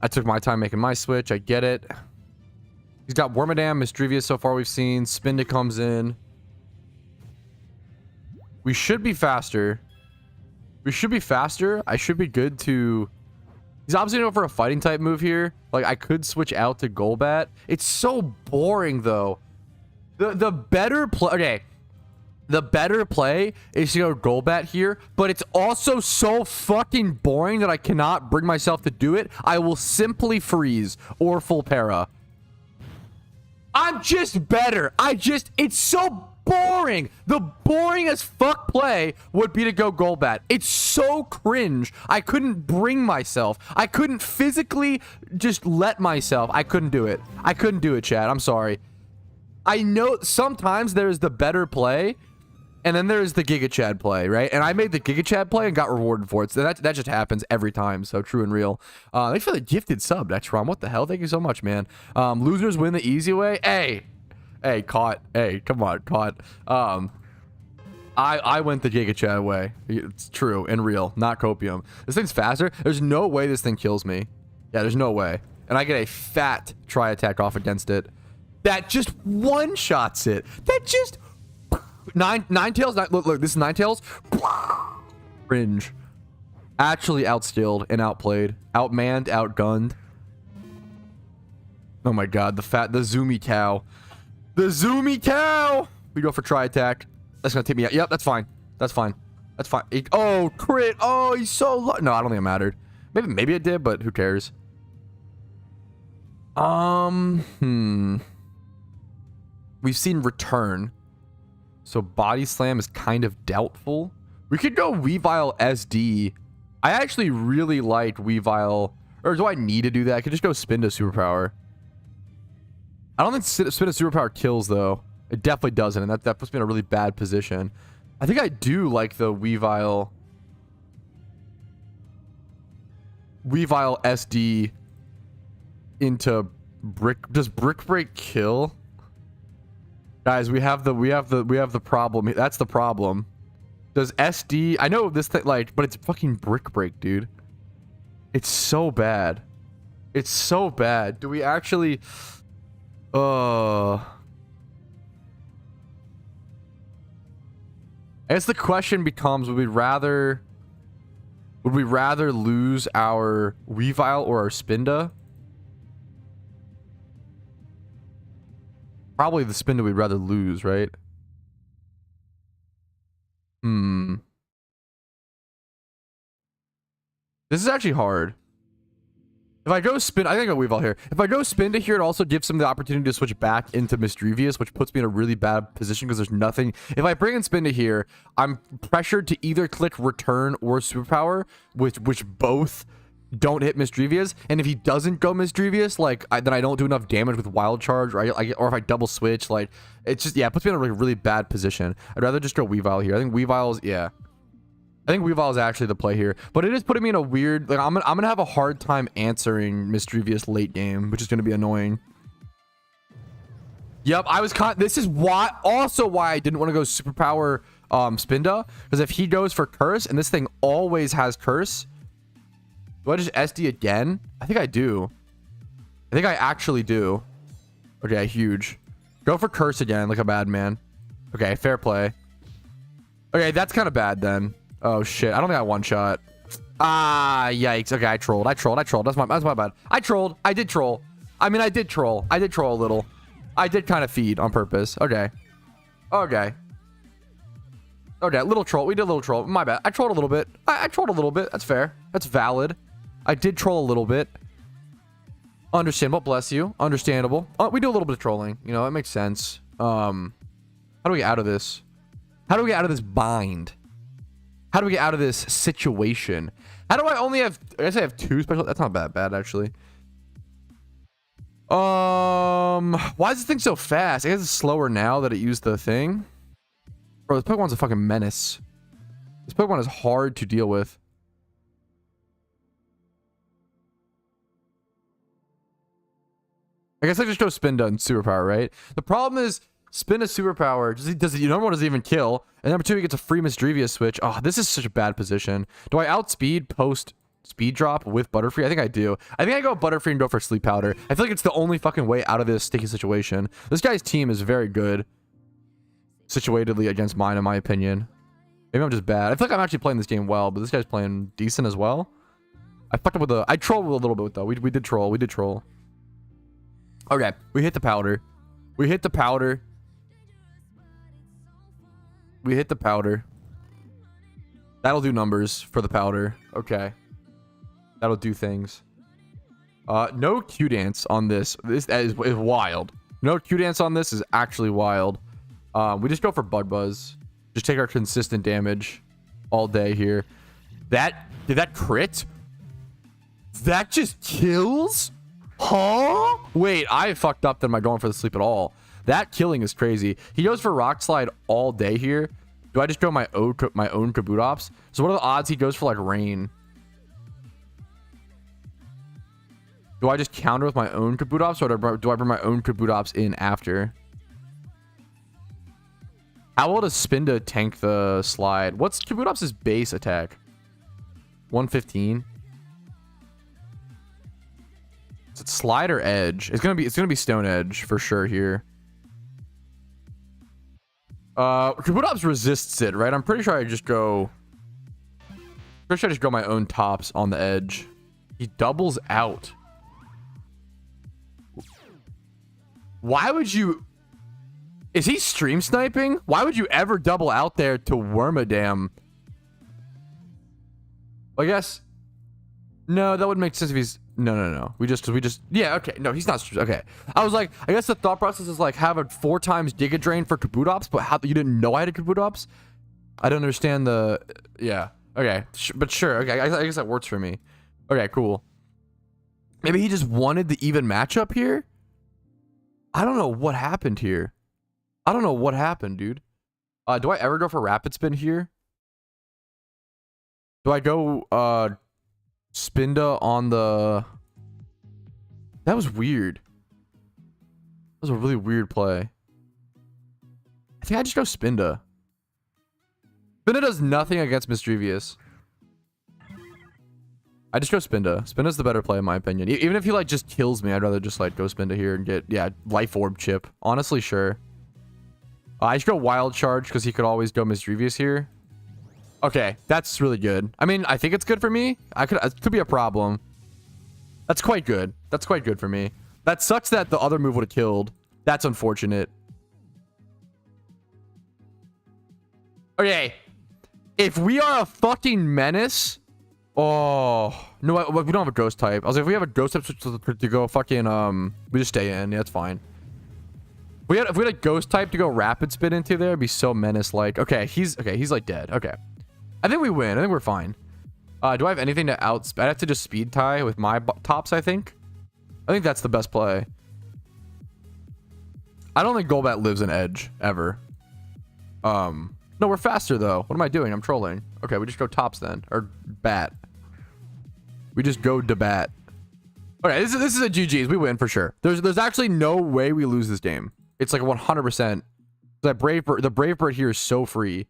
I took my time making my switch. I get it. He's got Wormadam, Misdreavus so far we've seen. Spinda comes in. We should be faster. We should be faster. I should be good to... He's obviously going for a fighting type move here. Like, I could switch out to Golbat. It's so boring, though. The better play... Okay. The better play is to go Golbat here, but it's also so fucking boring that I cannot bring myself to do it. I will simply freeze or full para. I'm just better. It's so boring. The boring as fuck play would be to go Golbat. It's so cringe. I couldn't bring myself. I couldn't physically just let myself. I couldn't do it. I couldn't do it, Chad. I'm sorry. I know sometimes there's the better play, and then there's the Giga Chad play, right? And I made the Giga Chad play and got rewarded for it. So that just happens every time. So true and real. Thanks for the gifted sub, Dextron. What the hell? Thank you so much, man. Losers win the easy way. Hey, caught. Hey, come on, caught. I went the Giga Chad way. It's true and real, not copium. This thing's faster. There's no way this thing kills me. Yeah, there's no way. And I get a fat try attack off against it. That just one-shots it. That just... Ninetales. Look, this is Ninetales. Cringe. Actually outskilled and outplayed. Outmanned, outgunned. Oh my god, the zoomy cow. The zoomy cow! We go for try attack. That's gonna take me out. Yep, that's fine. That's fine. That's fine. Oh, crit. Oh, he's so low. No, I don't think it mattered. Maybe it did, but who cares? We've seen return. So Body Slam is kind of doubtful. We could go Weavile SD. I actually really liked Weavile. Or do I need to do that? I could just go Spinda Superpower. I don't think Spinda Superpower kills, though. It definitely doesn't, and that puts me in a really bad position. I think I do like the Weavile SD into Brick. Does Brick Break kill? Guys, we have the problem. That's the problem. Does SD... I know this thing, like, but it's fucking Brick Break, dude. It's so bad. It's so bad. Do we actually... I guess the question becomes, would we rather lose our Weavile or our Spinda? Probably the Spinda we'd rather lose, right? This is actually hard. If I go spin, I think I'll weave all here. If I go spin to here, it also gives him the opportunity to switch back into Misdrevious, which puts me in a really bad position because there's nothing. If I bring in spin to here, I'm pressured to either click return or superpower, which both don't hit Misdrevious. And if he doesn't go Misdrevious, like then I don't do enough damage with wild charge, or if I double switch, like it's just, yeah, it puts me in a really bad position. I'd rather just go Weavile here. I think Weavile's, yeah. I think Weavile is actually the play here, but it is putting me in a weird, like I'm gonna have a hard time answering Misdrevious late game, which is gonna be annoying. Yep, this is why I didn't want to go superpower Spinda, because if he goes for curse and this thing always has curse, do I just SD again? I think I do. I think I actually do. Okay, huge. Go for curse again, like a madman. Okay, fair play. Okay, that's kind of bad then. Oh shit, I don't think I one shot. Ah, yikes. Okay, I trolled. That's my bad. I trolled. I did troll. I mean, I did troll a little. I did kind of feed on purpose. Okay, little troll. We did a little troll. My bad. I trolled a little bit. I trolled a little bit. That's fair. That's valid. I did troll a little bit. Understandable. Bless you. Understandable. We do a little bit of trolling. You know, it makes sense. How do we get out of this? How do we get out of this bind? How do we get out of this situation? How do I only have... I guess I have 2 special... That's not that bad, actually. Why is this thing so fast? I guess it's slower now that it used the thing. Bro, this Pokemon's a fucking menace. This Pokemon is hard to deal with. I guess I just go Spinda and Superpower, right? The problem is... Spin a superpower. Number 1 doesn't even kill. And number 2, he gets a free Misdrevious switch. Oh, this is such a bad position. Do I outspeed post speed drop with Butterfree? I think I do. I think I go Butterfree and go for Sleep Powder. I feel like it's the only fucking way out of this sticky situation. This guy's team is very good situatedly against mine, in my opinion. Maybe I'm just bad. I feel like I'm actually playing this game well, but this guy's playing decent as well. I fucked up with I trolled a little bit though. We did troll. We did troll. Okay, we hit the powder. We hit the powder. We hit the powder. That'll do numbers for the powder. Okay. That'll do things. No Q-Dance on this. This is wild. No Q-Dance on this is actually wild. We just go for Bug Buzz. Just take our consistent damage all day here. Did that crit? That just kills? Huh? Wait, I fucked up. Then am I going for the sleep at all? That killing is crazy. He goes for Rock Slide all day here. Do I just go my own Kabutops? So what are the odds he goes for like Rain? Do I just counter with my own Kabutops, or do I bring my own Kabutops in after? How will does Spinda tank the slide? What's Kabutops' base attack? 115. Is it slide or edge? It's gonna be Stone Edge for sure here. Kabutops resists it, right? I'm pretty sure I just go my own tops on the edge. He doubles out. Why would you... Is he stream sniping? Why would you ever double out there to Wormadam? I guess... No, that would make sense if he's... No. We just... Yeah, okay. No, he's not... Okay. I was like... I guess the thought process is like have a 4 times Giga Drain for Kabutops, but how... You didn't know I had a Kabutops? I don't understand the... Yeah. Okay. But sure. Okay. I guess that works for me. Okay, cool. Maybe he just wanted the even matchup here? I don't know what happened here. I don't know what happened, dude. Do I ever go for Rapid Spin here? Do I go... Spinda on the... That was weird. That was a really weird play. I think I just go Spinda. Spinda does nothing against Misdrevious. I just go Spinda. Spinda's the better play in my opinion. Even if he like just kills me, I'd rather just like go Spinda here and get, yeah, Life Orb chip. Honestly, sure. I just go Wild Charge because he could always go Misdrevious here. Okay, that's really good. I mean, I think it's good for me. It could be a problem. That's quite good. That's quite good for me. That sucks that the other move would have killed That's unfortunate. Okay. If we are a fucking menace... Oh. No, we don't have a ghost type. I was like, if we have a ghost type to go fucking... We just stay in. Yeah, that's fine. If we had a ghost type to go rapid spin into there, it'd be so menace-like. Okay, he's like dead. Okay. I think we win. I think we're fine. Do I have anything to outspeed? I'd have to just speed tie with my tops, I think. I think that's the best play. I don't think Golbat lives in edge, ever. No, we're faster, though. What am I doing? I'm trolling. Okay, we just go tops then. Or bat. We just go to bat. Okay, this is a GG's. We win for sure. There's actually no way we lose this game. It's like 100%. The Brave Bird here is so free.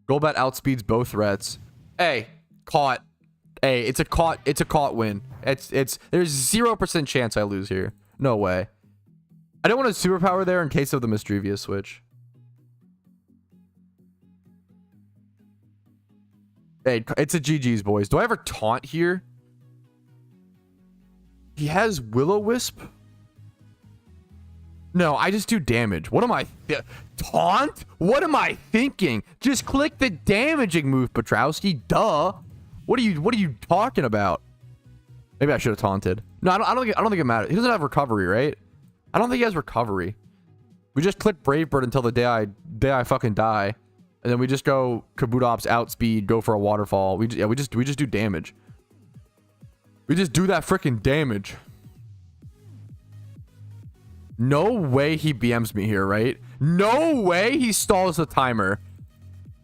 Golbat outspeeds both threats. Hey, caught. Hey, it's a caught win. There's 0% chance I lose here. No way. I don't want a superpower there in case of the Misdreavia switch. Hey, it's a GG's, boys. Do I ever taunt here? He has Will-O-Wisp? No, I just do damage. What am I... Taunt? What am I thinking? Just click the damaging move, Patrouski. Duh. What are you talking about? Maybe I should have taunted. No, I don't think it matters. He doesn't have recovery, right? I don't think he has recovery. We just click Brave Bird until the day I fucking die. And then we just go Kabutops outspeed, go for a waterfall. We just do damage. We just do that freaking damage. No way he BMs me here, right? No way he stalls the timer.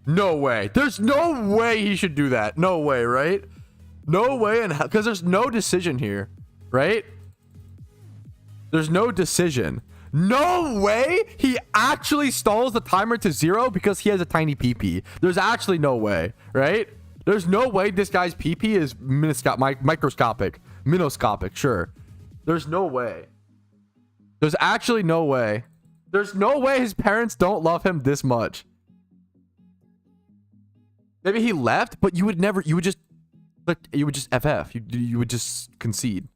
No way. There's no way he should do that. No way, right? No way, and because there's no decision here, right? There's no decision. No way he actually stalls the timer to 0 because he has a tiny PP. There's actually no way, right? There's no way this guy's PP is microscopic. Minoscopic, sure. There's no way. There's actually no way. There's no way his parents don't love him this much. Maybe he left, but you would just FF. You would just concede.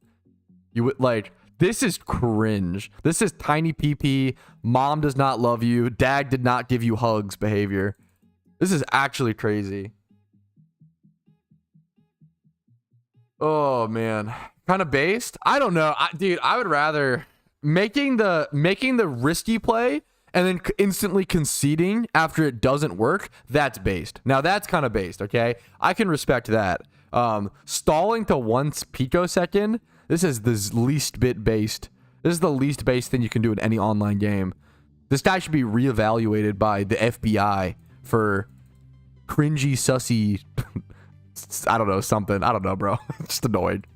You would like... This is cringe. This is tiny PP. Mom does not love you. Dad did not give you hugs behavior. This is actually crazy. Oh man, kind of based. I don't know, dude. I would rather making the risky play and then instantly conceding after it doesn't work. That's based. Now that's kind of based. Okay, I can respect that. Stalling to 1 picosecond. This is the least bit based. This is the least based thing you can do in any online game. This guy should be reevaluated by the FBI for cringy, sussy, I don't know, something. I don't know, bro. Just annoyed.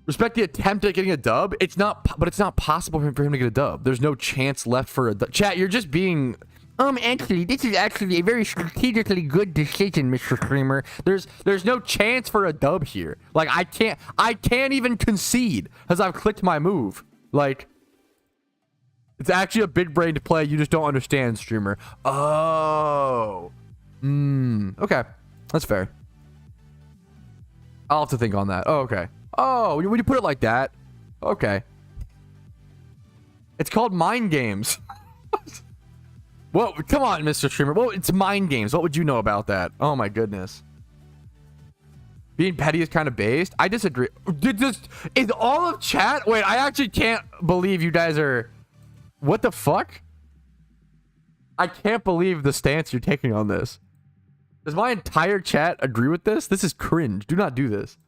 Respect the attempt at getting a dub. It's not possible for him to get a dub. There's no chance left for a dub. Chat, you're just being... actually, this is actually a very strategically good decision, Mr. Streamer. There's no chance for a dub here. Like, I can't even concede because I've clicked my move. Like, it's actually a big brained play. You just don't understand, streamer. Oh. Okay. That's fair. I'll have to think on that. Oh, okay. Oh, when you put it like that. Okay. It's called mind games. Well, come on, Mr. Streamer. Well, it's mind games. What would you know about that? Oh my goodness. Being petty is kind of based. I disagree. Is all of chat? Wait, I actually can't believe you guys are... What the fuck? I can't believe the stance you're taking on this. Does my entire chat agree with this? This is cringe. Do not do this.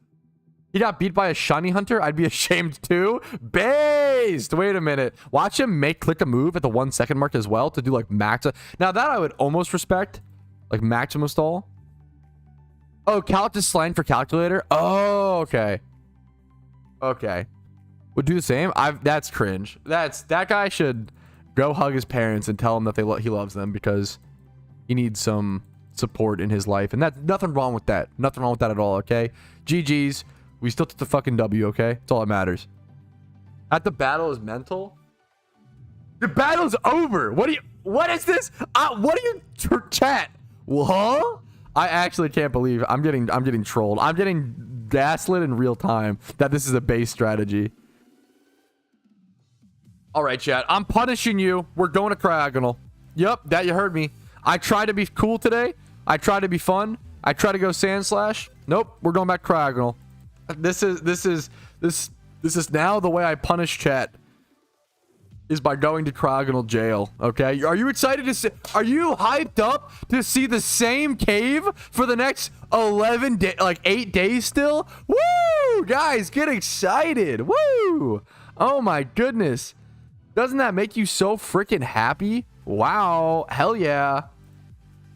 He got beat by a shiny hunter. I'd be ashamed too. Based. Wait a minute. Watch him click a move at the 1 second mark as well to do like max. Now that I would almost respect, like maximum stall. Oh, Cal is slang for calculator. Oh, okay. Okay. Would do the same. That's cringe. That guy should go hug his parents and tell him that he loves them because he needs some support in his life, and that's nothing wrong with that. Nothing wrong with that at all. Okay. GG's. We still took the fucking W, okay? That's all that matters. At the battle is mental. The battle's over. What is this? What are you chat? Huh? I actually can't believe I'm getting trolled. I'm getting gaslit in real time that this is a base strategy. All right, chat. I'm punishing you. We're going to Cryogonal. Yep, that you heard me. I tried to be cool today. I tried to be fun. I tried to go Sand Slash. Nope, we're going back Cryogonal. This is now the way I punish chat. Is by going to Cryogonal jail. Okay, are you excited to see? Are you hyped up to see the same cave for the next 11 days, like 8 days still? Woo, guys, get excited. Woo! Oh my goodness, doesn't that make you so freaking happy? Wow, hell yeah.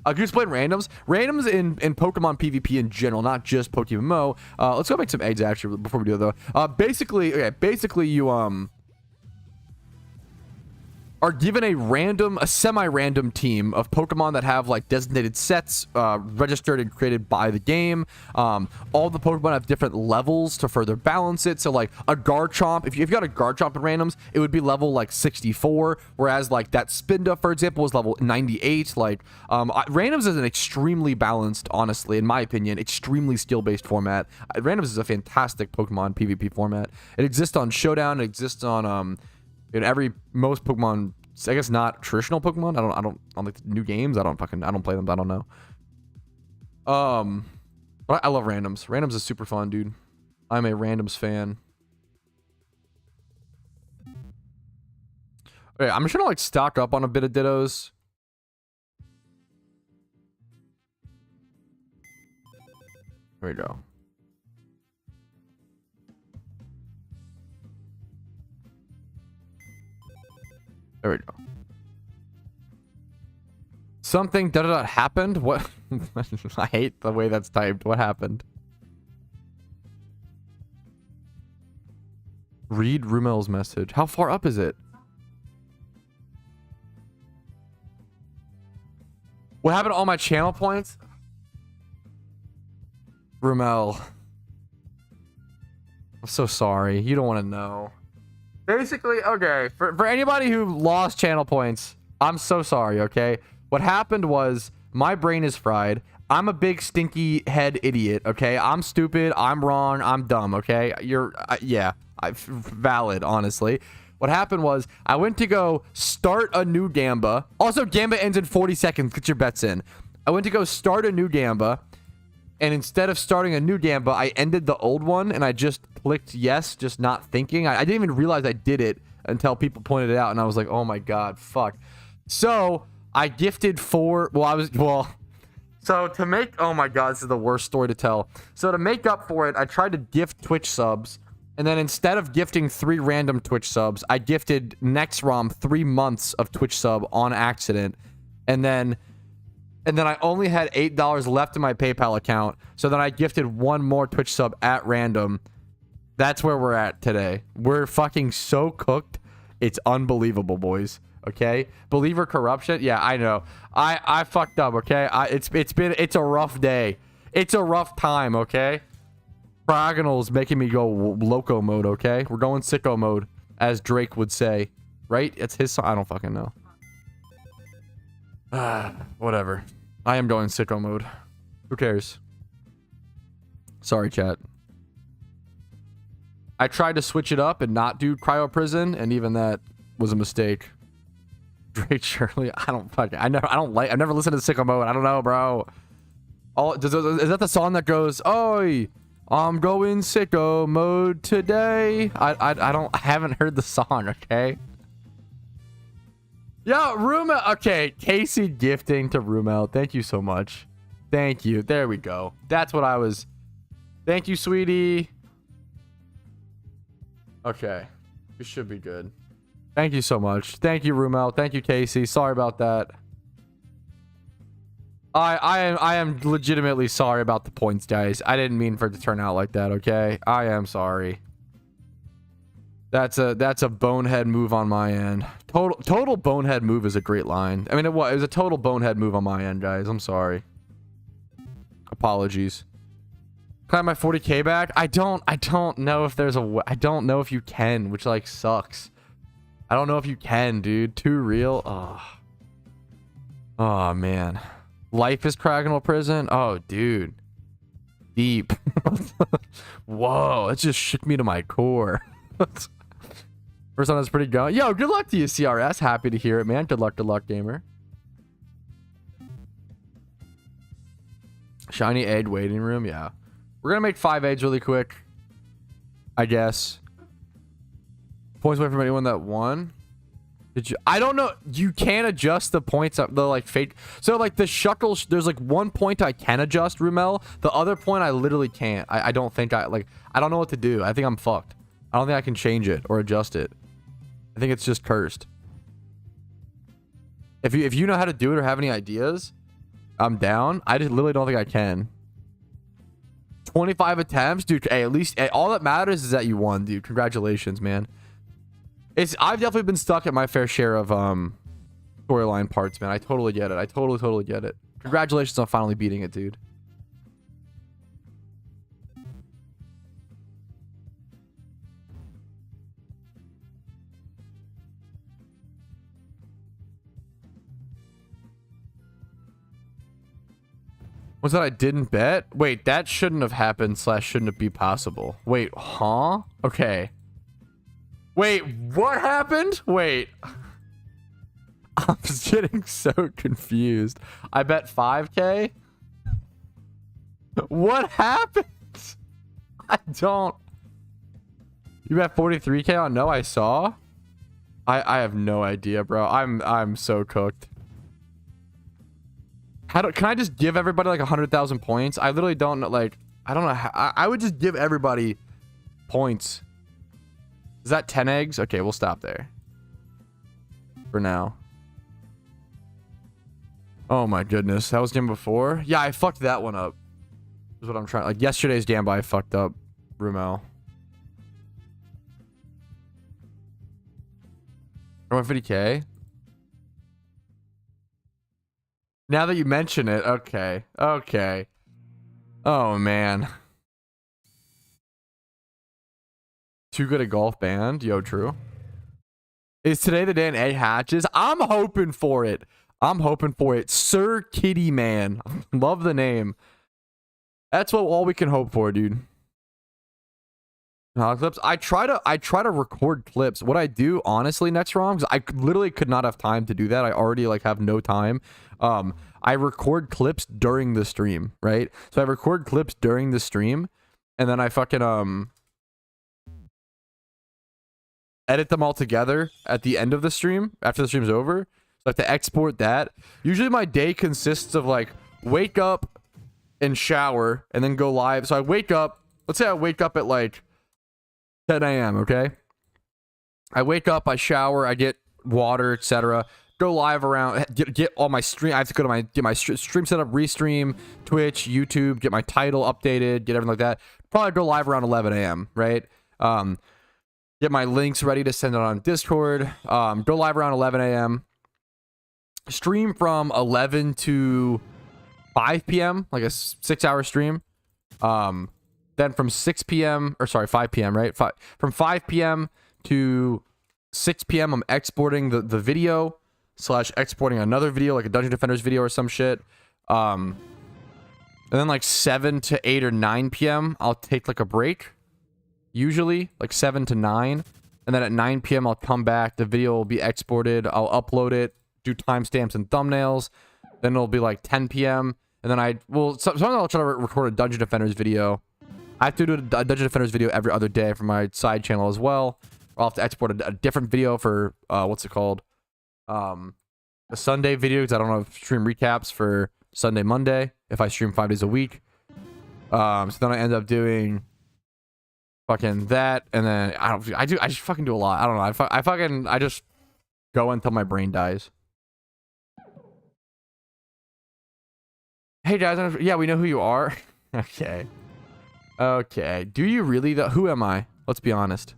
Can you explain randoms? Randoms in Pokemon PvP in general, not just PokeMMO. Let's go make some eggs actually before we do it though. Basically you are given a semi-random team of Pokemon that have like designated sets registered and created by the game. All the Pokemon have different levels to further balance it. So like a Garchomp, if you've got a Garchomp in randoms, it would be level like 64, whereas like that Spinda, for example, was level 98. Like randoms is an extremely balanced, honestly, in my opinion, extremely skill-based format. Randoms is a fantastic Pokemon PvP format. It exists on Showdown. It exists on in most Pokemon, I guess not traditional Pokemon. I don't like new games. I don't play them. I don't know. But I love randoms. Randoms is super fun, dude. I'm a randoms fan. Okay, I'm just gonna like stock up on a bit of Dittos. There we go. There we go. Something happened? What? I hate the way that's typed. What happened? Read Rumel's message. How far up is it? What happened to all my channel points? Rumel. I'm so sorry. You don't want to know. Basically, okay, for anybody who lost channel points, I'm so sorry, okay? What happened was my brain is fried. I'm a big stinky head idiot, okay? I'm stupid, I'm wrong, I'm dumb, okay? Valid, honestly. What happened was I went to go start a new Gamba. Also, Gamba ends in 40 seconds. Get your bets in. I went to go start a new Gamba. And instead of starting a new Gamba, I ended the old one and I just clicked yes, just not thinking. I didn't even realize I did it until people pointed it out and I was like, oh my God, fuck. So I gifted so to make, oh my God, this is the worst story to tell. So to make up for it, I tried to gift Twitch subs. And then instead of gifting 3 random Twitch subs, I gifted NextROM 3 months of Twitch sub on accident. And then I only had $8 left in my PayPal account. So then I gifted 1 more Twitch sub at random. That's where we're at today. We're fucking so cooked. It's unbelievable, boys. Okay? Believer corruption? Yeah, I know. I fucked up, okay? It's a rough day. It's a rough time, okay? Cryogonal's making me go loco mode, okay? We're going sicko mode, as Drake would say. Right? It's his song. I don't fucking know. Whatever. I am going sicko mode. Who cares? Sorry, chat. I tried to switch it up and not do cryo prison, and even that was a mistake. Drake Shirley, I've never listened to sicko mode. I don't know, bro. Is that the song that goes, "Oi, I'm going sicko mode today"? I haven't heard the song, okay? Yo, Rumel. Okay, Casey gifting to Rumel. Thank you so much. Thank you. There we go. That's what I was. Thank you, sweetie. Okay. We should be good. Thank you so much. Thank you, Rumel. Thank you, Casey. Sorry about that. I am legitimately sorry about the points, guys. I didn't mean for it to turn out like that, okay? I am sorry. That's a bonehead move on my end. Total bonehead move is a great line. I mean, it was a total bonehead move on my end, guys. I'm sorry. Apologies. Can I have my 40K back? I don't know if there's a I don't know if you can, which like sucks. I don't know if you can, dude. Too real. Oh man. Life is Cryogonal prison. Oh, dude. Deep. Whoa, it just shook me to my core. First one is pretty good. Yo, good luck to you, CRS. Happy to hear it, man. Good luck, gamer. Shiny egg waiting room. Yeah. We're going to make 5 eggs really quick, I guess. Points away from anyone that won. Did you? I don't know. You can't adjust the points up. The like fake. So like the shuckle. There's like 1 point I can adjust, Rumel. The other point I literally can't. I don't think I like. I don't know what to do. I think I'm fucked. I don't think I can change it or adjust it. I think it's just cursed. If you know how to do it or have any ideas, I'm down. I just literally don't think I can. 25 attempts, dude. Hey, at least all that matters is that you won, dude. Congratulations, man. I've definitely been stuck at my fair share of storyline parts, man. I totally get it. I totally get it. Congratulations on finally beating it, dude. Was that I didn't bet? Wait, that shouldn't have happened / shouldn't it be possible? Wait, huh? Okay. Wait, what happened? Wait. I'm just getting so confused. I bet 5K? What happened? I don't. You bet 43K on no, I saw? I have no idea, bro. I'm so cooked. Can I just give everybody like 100,000 points? I literally don't know. Like, I don't know how. I would just give everybody points. Is that 10 eggs? Okay, we'll stop there for now. Oh my goodness. That was game before? Yeah, I fucked that one up. Is what I'm trying. Like yesterday's Gamba, I fucked up. Rumel. 150K? Now that you mention it, okay. Okay. Oh, man. Too good a golf band? Yo, true. Is today the day an egg hatches? I'm hoping for it. I'm hoping for it. Sir Kitty Man. Love the name. That's all we can hope for, dude. Clips. I try to record clips. What I do, honestly, next wrong, because I literally could not have time to do that. I already like have no time. I record clips during the stream, right? So I record clips during the stream, and then I fucking edit them all together at the end of the stream after the stream's over. So I have to export that. Usually my day consists of like wake up and shower and then go live. So I wake up. Let's say I wake up at like 10 a.m. Okay. I wake up, I shower, I get water, etc. Go live around, get all my stream. I have to go to get my stream set up, restream, Twitch, YouTube, get my title updated, get everything like that. Probably go live around 11 a.m. Right? Get my links ready to send it on Discord. Go live around 11 a.m. Stream from 11 to 5 p.m. like a 6-hour stream. Then from 6 p.m. or sorry, 5 p.m. right? From 5 p.m. to 6 p.m. I'm exporting the video / exporting another video like a Dungeon Defenders video or some shit. And then like 7 to 8 or 9 p.m. I'll take like a break. Usually like 7 to 9. And then at 9 p.m. I'll come back. The video will be exported. I'll upload it, do timestamps and thumbnails. Then it'll be like 10 p.m. And then sometimes I'll try to record a Dungeon Defenders video. I have to do a Dungeon Defenders video every other day for my side channel as well. I'll have to export a different video for, what's it called? A Sunday video, because I don't have stream recaps for Sunday, Monday, if I stream 5 days a week. So then I end up doing fucking that, and then I just fucking do a lot. I don't know. I just go until my brain dies. Hey guys, yeah, we know who you are. Okay. Okay. Do you really though? Who am I? Let's be honest.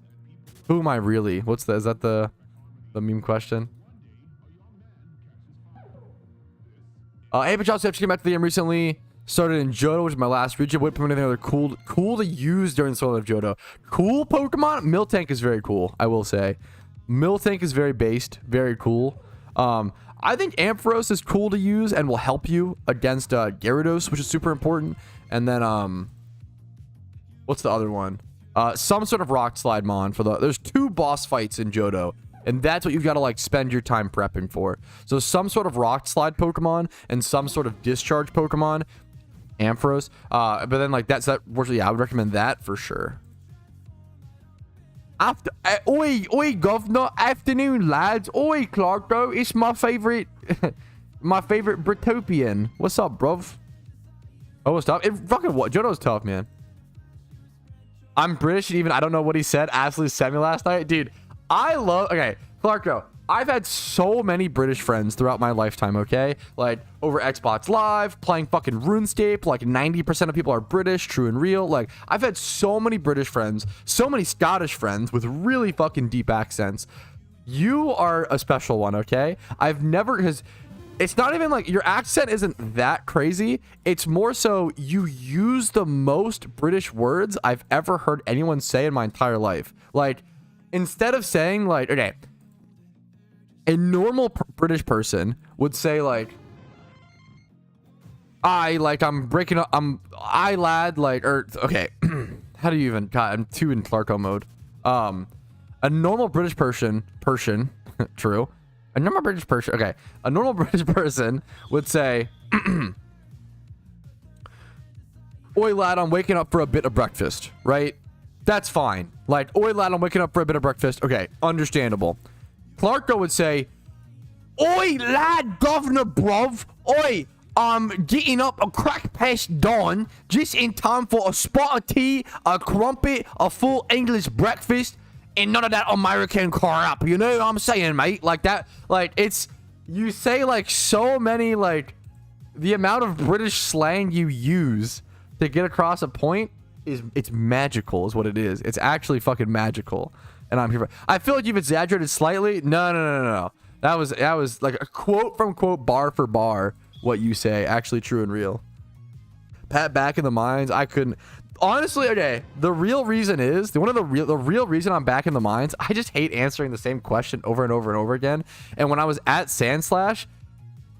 Who am I really? Is that the meme question? Hey, Patrouski, just came back to the game recently. Started in Johto, which is my last region. What Pokemon are cool to use during the start of Johto? Cool Pokemon? Miltank is very cool, I will say. Miltank is very based, very cool. I think Ampharos is cool to use and will help you against Gyarados, which is super important. And then what's the other one? some sort of rock slide mon for there's 2 boss fights in Johto, and that's what you've got to like spend your time prepping for. So some sort of rock slide Pokemon and some sort of discharge Pokemon, Ampharos. But then like yeah, I would recommend that for sure. Oi governor, afternoon lads. Oi Clark though, it's my favorite my favorite Britopian. What's up, bruv? Oh, what's up? It fucking what? Johto's tough, man. I'm British, and even I don't know what he said. Absolutely sent me last night, dude. Okay, Clarko, I've had so many British friends throughout my lifetime, okay? Like, over Xbox Live, playing fucking RuneScape, like 90% of people are British, true and real. Like, I've had so many British friends, so many Scottish friends with really fucking deep accents. You are a special one, okay? I've never, because it's not even like your accent isn't that crazy. It's more so you use the most British words I've ever heard anyone say in my entire life. Like, instead of saying like, okay, a normal British person would say like, I'm breaking up, lad, like, or okay, how do you even, God, I'm too in Clarko mode. A normal British person, true. A normal British person, okay. A normal British person would say, oi lad, I'm waking up for a bit of breakfast, right? That's fine. Like, oi lad, I'm waking up for a bit of breakfast. Okay, understandable. Clarko would say, oi lad, governor bruv. Oi, I'm getting up a crack past dawn, just in time for a spot of tea, a crumpet, a full English breakfast, and none of that American crap. You know what I'm saying, mate? Like that, like it's, you say like so many, like the amount of British slang you use to get across a point it's magical is what it is. It's actually fucking magical. And I'm here for, I feel like you've exaggerated slightly. No. That was like a quote from quote, bar for bar, what you say, actually true and real. Pat back in the mines, I couldn't. Honestly, okay, the real reason is the real reason I'm back in the mines. I just hate answering the same question over and over and over again. And when I was at Sandslash,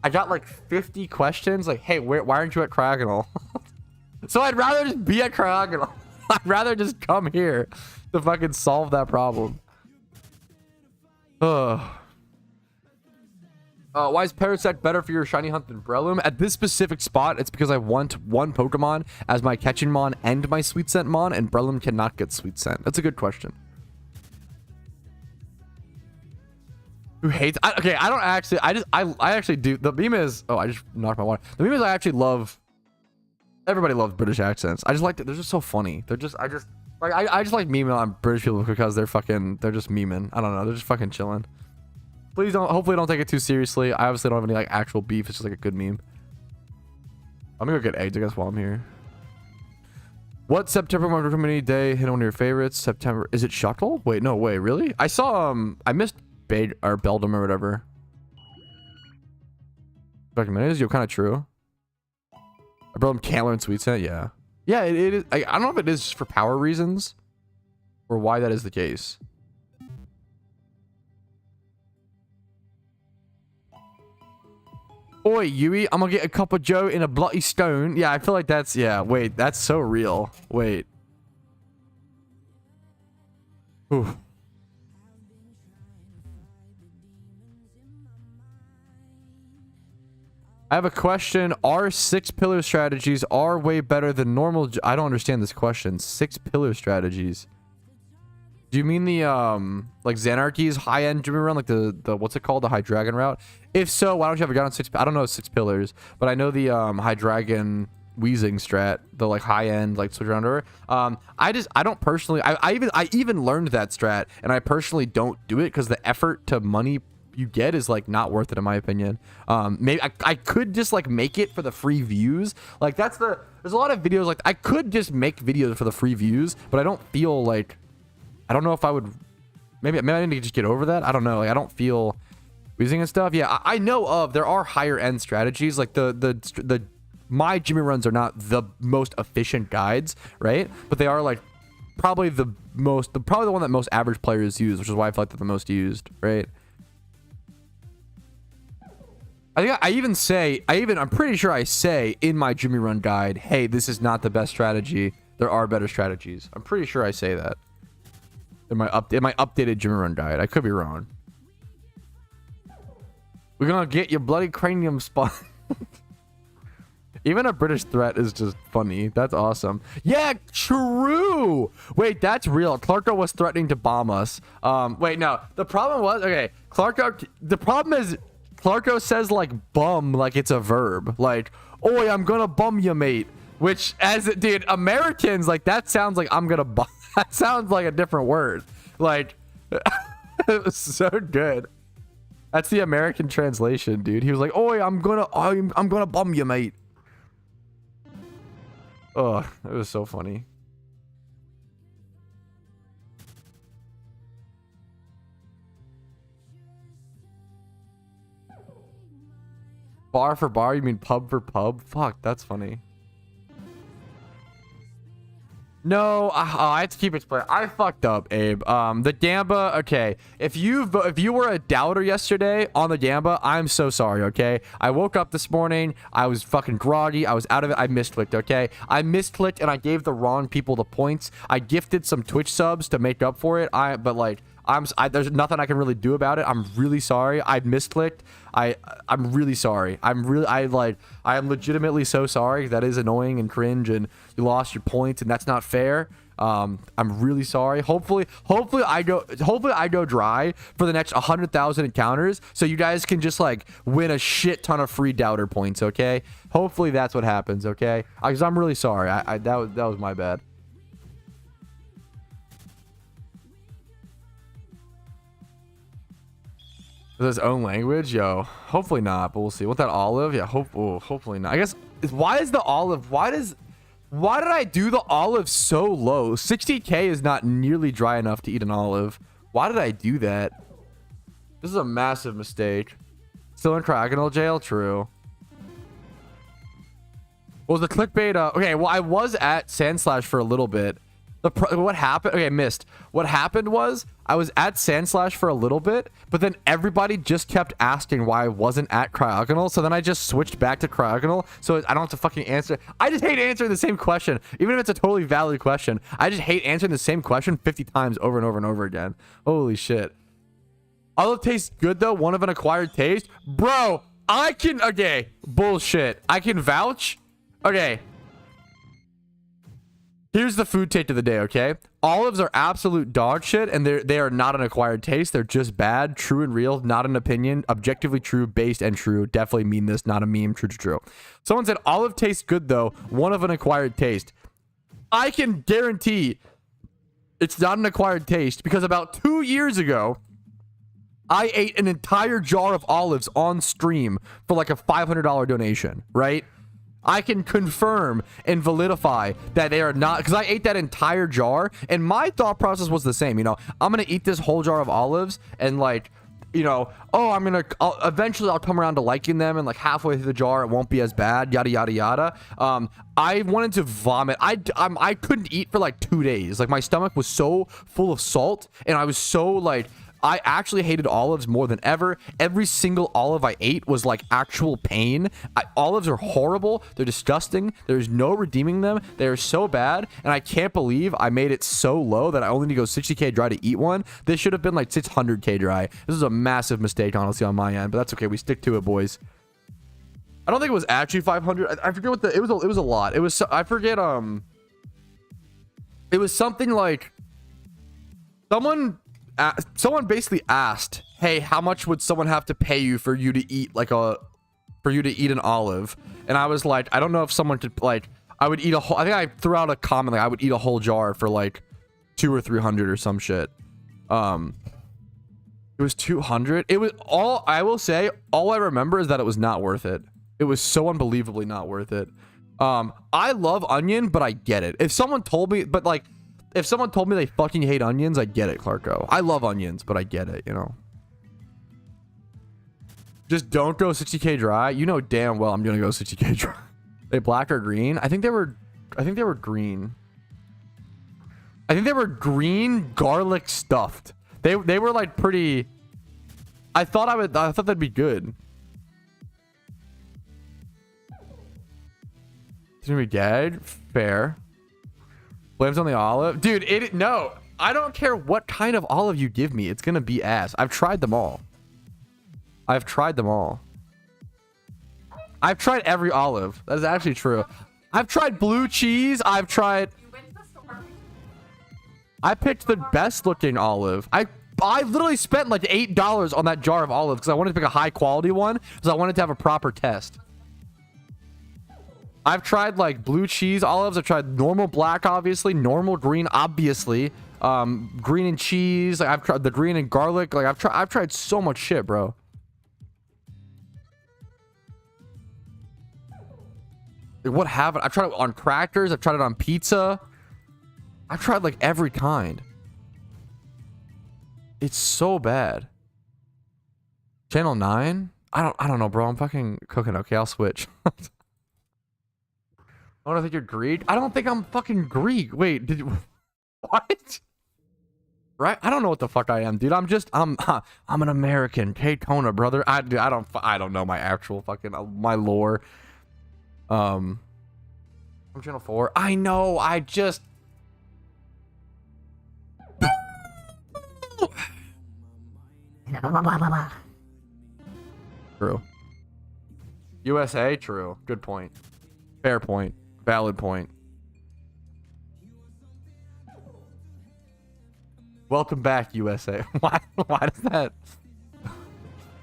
I got like 50 questions like, hey, why aren't you at Cryogonal? So I'd rather just be at Cryogonal. I'd rather just come here to fucking solve that problem. Why is Parasect better for your shiny hunt than Breloom? At this specific spot, it's because I want one Pokemon as my catching mon and my sweet scent mon, and Breloom cannot get sweet scent. That's a good question. Who hates? Okay, I don't actually. I actually do. The meme is. Oh, I just knocked my water. The meme is I actually love. Everybody loves British accents. I just like that. They're just so funny. They're just. I just like memeing on British people because they're fucking. They're just memeing. I don't know. They're just fucking chilling. Please don't, hopefully don't take it too seriously. I obviously don't have any like actual beef. It's just like a good meme. I'm gonna go get eggs, I guess, while I'm here. What September Market Community Day hit one of your favorites? September, is it Shuckle? Wait, no way, really? I saw, I missed Beldum or whatever. Is you kind of true. Beldum can't learn Sweet Scent, yeah. Yeah, it is. I don't know if it is for power reasons or why that is the case. Oi, Yui, I'm gonna get a cup of Joe in a bloody stone. Yeah, I feel like that's, yeah, wait, that's so real. Wait. Ooh. I have a question. Are 6 pillar strategies are way better than normal? I don't understand this question. 6 pillar strategies. Do you mean the like Xanarchy's high-end Jimmy run, like the what's it called, the High Dragon route? If so, why don't you have a guy on 6? I don't know 6 pillars, but I know the High Dragon Wheezing strat, the like high-end like switch around over. I don't personally. I even learned that strat, and I personally don't do it because the effort to money you get is like not worth it in my opinion. Maybe I could just like make it for the free views. Like there's a lot of videos like I could just make videos for the free views, but I don't feel like. I don't know if I would. Maybe I need to just get over that. I don't know. Like I don't feel wheezing and stuff. Yeah, I know of. There are higher end strategies. Like my Jimmy runs are not the most efficient guides, right? But they are like probably the one that most average players use, which is why I feel like they're the most used, right? I think I'm pretty sure I say in my Jimmy run guide, hey, this is not the best strategy There are better strategies. I'm pretty sure I say that in my updated gym run guide. I could be wrong. We're gonna get your bloody cranium spot. Even a British threat is just funny. That's awesome. Yeah, true. Wait, that's real. Clarko was threatening to bomb us. Wait, no. The problem was, okay, the problem is Clarko says like bum like it's a verb. Like, oi, I'm gonna bum you, mate. Which, dude, Americans, like, that sounds like I'm gonna bum. That sounds like a different word. Like, it was so good. That's the American translation, dude. He was like, oi, I'm gonna bum you, mate. Oh, it was so funny. Bar for bar? You mean pub for pub? Fuck, that's funny. No, I have to keep explaining. I fucked up, Abe. The Gamba, okay. If you were a doubter yesterday on the Gamba, I'm so sorry, okay? I woke up this morning. I was fucking groggy. I was out of it. I misclicked, okay? I misclicked and I gave the wrong people the points. I gifted some Twitch subs to make up for it. But like, there's nothing I can really do about it. I'm really sorry. I misclicked. I'm really sorry. I am legitimately so sorry. That is annoying and cringe, and you lost your points, and that's not fair. I'm really sorry. Hopefully I go dry for the next 100,000 encounters, so you guys can just like win a shit ton of free doubter points. Okay. Hopefully that's what happens. Okay. Because I'm really sorry. That was my bad. His own language, yo. Hopefully not, but we'll see. What, that olive? Yeah, hopefully not. I guess, why is the olive, why did I do the olive so low? 60k is not nearly dry enough to eat an olive. Why did I do that? This is a massive mistake. Still in cryogonal jail? True. Well, the clickbait, okay, well, I was at Sandslash for a little bit. What happened? Okay, I missed. What happened was I was at Sandslash for a little bit, but then everybody just kept asking why I wasn't at cryogonal. So then I just switched back to cryogonal, so I don't have to fucking answer. I just hate answering the same question, even if it's a totally valid question. I just hate answering the same question 50 times over and over and over again. Holy shit. Olive tastes good though. One of an acquired taste, bro. Okay, bullshit. I can vouch. Okay. Here's the food take of the day, okay? Olives are absolute dog shit, and they are not an acquired taste. They're just bad, true and real, not an opinion, objectively true, based and true. Definitely mean this, not a meme, true. Someone said olive tastes good though, one of an acquired taste. I can guarantee it's not an acquired taste because about 2 years ago, I ate an entire jar of olives on stream for like a $500 donation, right? I can confirm and validify that they are not, because I ate that entire jar and my thought process was the same. You know, I'm going to eat this whole jar of olives and like, you know, oh, eventually I'll come around to liking them, and like halfway through the jar, it won't be as bad, yada, yada, yada. I wanted to vomit. I couldn't eat for like 2 days. Like my stomach was so full of salt and I was so like, I actually hated olives more than ever. Every single olive I ate was like actual pain. Olives are horrible. They're disgusting. There's no redeeming them. They're so bad. And I can't believe I made it so low that I only need to go 60k dry to eat one. This should have been like 600k dry. This is a massive mistake, honestly, on my end. But that's okay. We stick to it, boys. I don't think it was actually 500. I forget what it was a lot. It was, I forget, it was something like someone basically asked, hey, how much would someone have to pay you for you to eat like an olive? And I was like, I don't know if someone could, like, I would eat a whole, I think I threw out a comment like I would eat a whole jar for like 200 or 300 or some shit. It was 200. It was all, I will say, all I remember is that it was not worth it. It was so unbelievably not worth it. I love onion, but I get it. If someone told me, if someone told me they fucking hate onions, I get it, Clarko. I love onions, but I get it, you know. Just don't go 60k dry. You know damn well I'm gonna go 60k dry. They black or green? I think they were green. I think they were green garlic stuffed. They were like pretty. I thought that'd be good. It's gonna be gagged. Fair. Blames on the olive, dude. No, I don't care what kind of olive you give me. It's gonna be ass. I've tried them all. I've tried them all. I've tried every olive. That is actually true. I've tried blue cheese. I've tried. I picked the best looking olive. I literally spent like $8 on that jar of olives because I wanted to pick a high quality one because I wanted to have a proper test. I've tried like blue cheese olives. I've tried normal black, obviously, normal green, obviously, green and cheese. Like I've tried the green and garlic. Like I've tried so much shit, bro. Like, what haven't I've tried it on crackers? I've tried it on pizza. I've tried like every kind. It's so bad. Channel 9? I don't know, bro. I'm fucking cooking. Okay, I'll switch. I don't think you're Greek. I don't think I'm fucking Greek. Wait, did you what? Right? I don't know what the fuck I am, dude. I'm an American. Daytona, brother. I don't know my actual fucking my lore. I'm channel 4. I know. I just True. USA, true. Good point. Fair point. Valid point. Welcome back, USA. Why does that?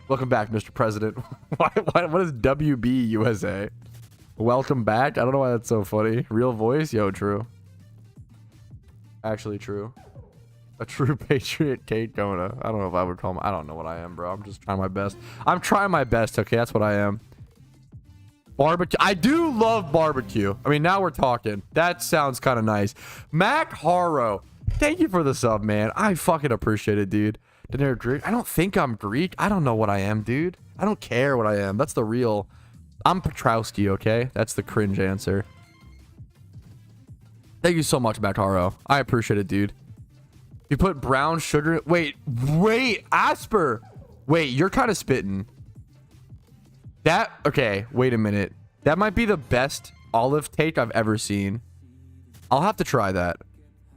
Welcome back, Mr. President. What is WB USA? Welcome back? I don't know why that's so funny. Real voice? Yo, true. Actually true. A true patriot, Kate Kona. I don't know if I would call him. I don't know what I am, bro. I'm just trying my best. I'm trying my best, okay? That's what I am. Barbecue. I do love barbecue. I mean, now we're talking. That sounds kind of nice. Mac Haro. Thank you for the sub, man. I fucking appreciate it, dude. Dinner Greek. I don't think I'm Greek. I don't know what I am, dude. I don't care what I am. That's the real. I'm Patrouski, okay? That's the cringe answer. Thank you so much, Mac Haro. I appreciate it, dude. You put brown sugar. Wait, Asper. Wait, you're kind of spitting. That, okay, wait a minute. That might be the best olive take I've ever seen. I'll have to try that.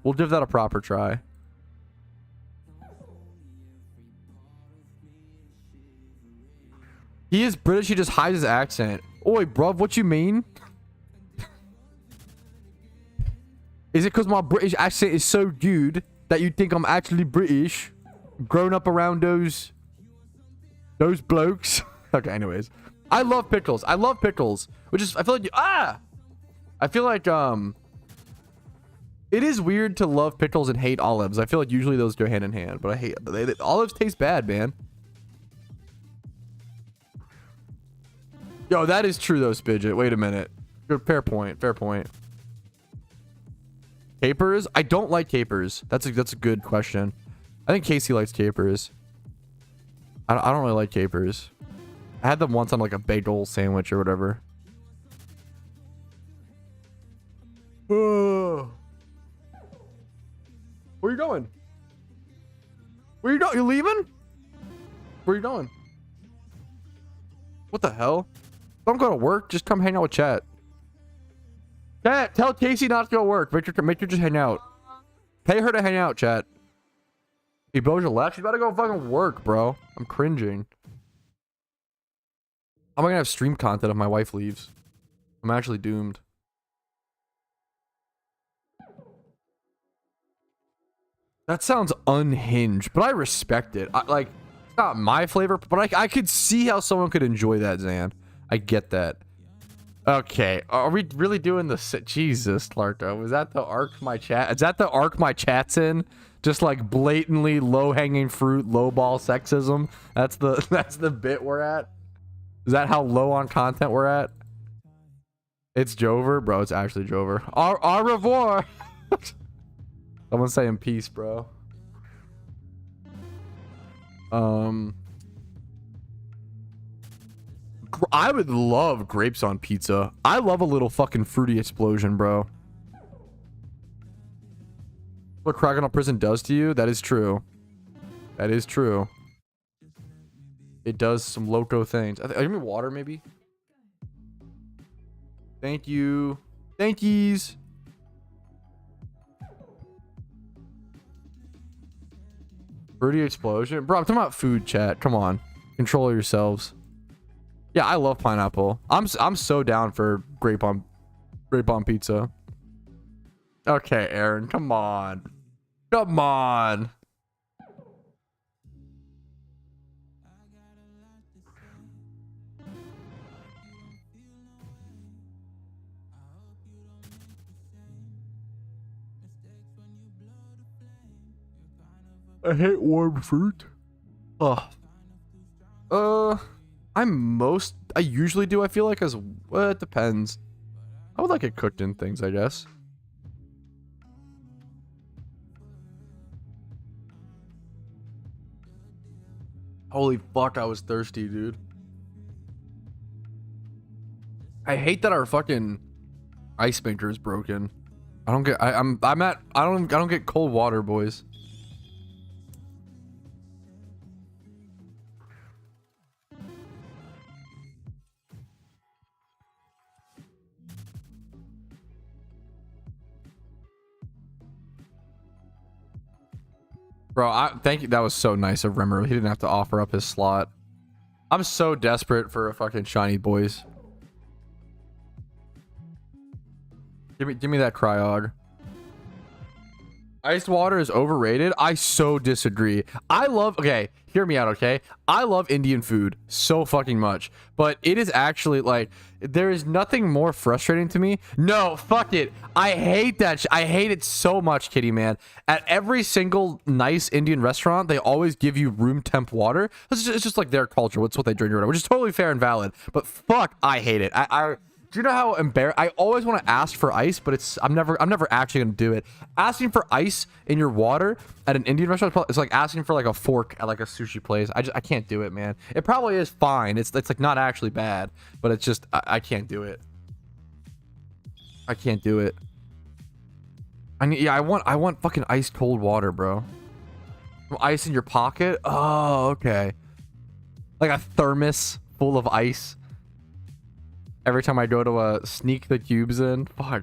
We'll give that a proper try. He is British, he just hides his accent. Oi, bruv, what you mean? Is it because my British accent is so good that you think I'm actually British? Grown up around those blokes? Okay, anyways. I love pickles. I love pickles. Which is, I feel like, I feel like, it is weird to love pickles and hate olives. I feel like usually those go hand in hand, but I hate, olives taste bad, man. Yo, that is true though, Spidget. Wait a minute. Good, fair point. Fair point. Capers? I don't like capers. That's a good question. I think Casey likes capers. I don't really like capers. I had them once on like a bagel sandwich or whatever. Where you going? Where you going? You leaving? Where you going? What the hell? Don't go to work. Just come hang out with chat. Chat, tell Casey not to go to work. Make her just hang out. Pay her to hang out, chat. Eboja left. She's about to go fucking work, bro. I'm cringing. How am I gonna have stream content if my wife leaves? I'm actually doomed. That sounds unhinged, but I respect it. Like, it's not my flavor, but I could see how someone could enjoy that, Zan. I get that. Okay, are we really doing the Jesus, Larko? Is that the arc my chat? Is that the arc my chat's in? Just like blatantly low-hanging fruit, low-ball sexism. That's the bit we're at. Is that how low on content we're at? It's Jover, bro. It's actually Jover. Au revoir. Someone's saying peace, bro. I would love grapes on pizza. I love a little fucking fruity explosion, bro. What Crocodile Prison does to you? That is true. That is true. It does some loco things. Give me water, maybe. Thank you. Thankies. Fruity explosion, bro. I'm talking about food, chat. Come on, control yourselves. Yeah, I love pineapple. I'm so down for grape on pizza. Okay, Aaron, come on, come on. I hate warm fruit. Oh. I usually do, I feel like, as well, it depends. I would like it cooked in things, I guess. Holy fuck, I was thirsty, dude. I hate that our fucking ice maker is broken. I don't get I don't get cold water, boys. Bro, thank you. That was so nice of Rimmer. He didn't have to offer up his slot. I'm so desperate for a fucking shiny, boys. Give me that Cryog. Iced water is overrated. I so disagree. Okay, hear me out, okay? I love Indian food so fucking much, but it is actually like, there is nothing more frustrating to me. No, fuck it. I hate that. I hate it so much, kitty man. At every single nice Indian restaurant, they always give you room temp water. It's just like their culture. It's what they drink or whatever, which is totally fair and valid. But fuck, I hate it. Do you know how embarrassing? I always want to ask for ice, but I'm never actually gonna do it. Asking for ice in your water at an Indian restaurant is like asking for like a fork at like a sushi place. I can't do it, man. It probably is fine. It's like not actually bad, but it's just I can't do it. I can't do it. I want fucking ice cold water, bro. Ice in your pocket? Oh, okay. Like a thermos full of ice. Every time I go to sneak the cubes in. Fuck.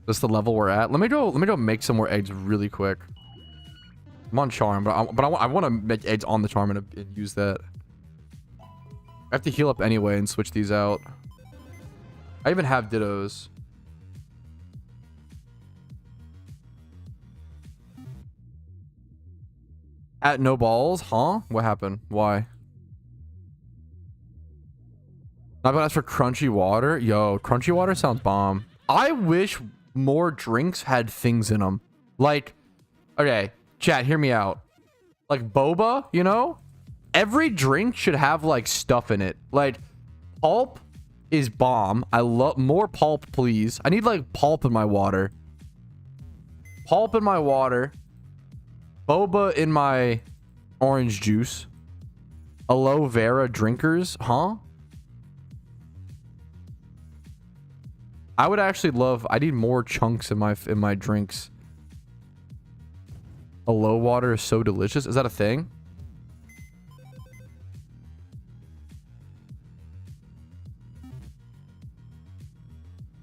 That's the level we're at. Let me go make some more eggs really quick. I'm on charm, but I want to make eggs on the charm and use that. I have to heal up anyway and switch these out. I even have dittos. At no balls? Huh? What happened? Why? Not bad. As for crunchy water, yo, crunchy water sounds bomb. I wish more drinks had things in them. Like, okay, chat, hear me out. Like boba, you know? Every drink should have like stuff in it. Like pulp is bomb. I love more pulp, please. I need like pulp in my water. Pulp in my water. Boba in my orange juice. Aloe vera drinkers, huh? I would actually love. I need more chunks in my drinks. Aloe water is so delicious. Is that a thing?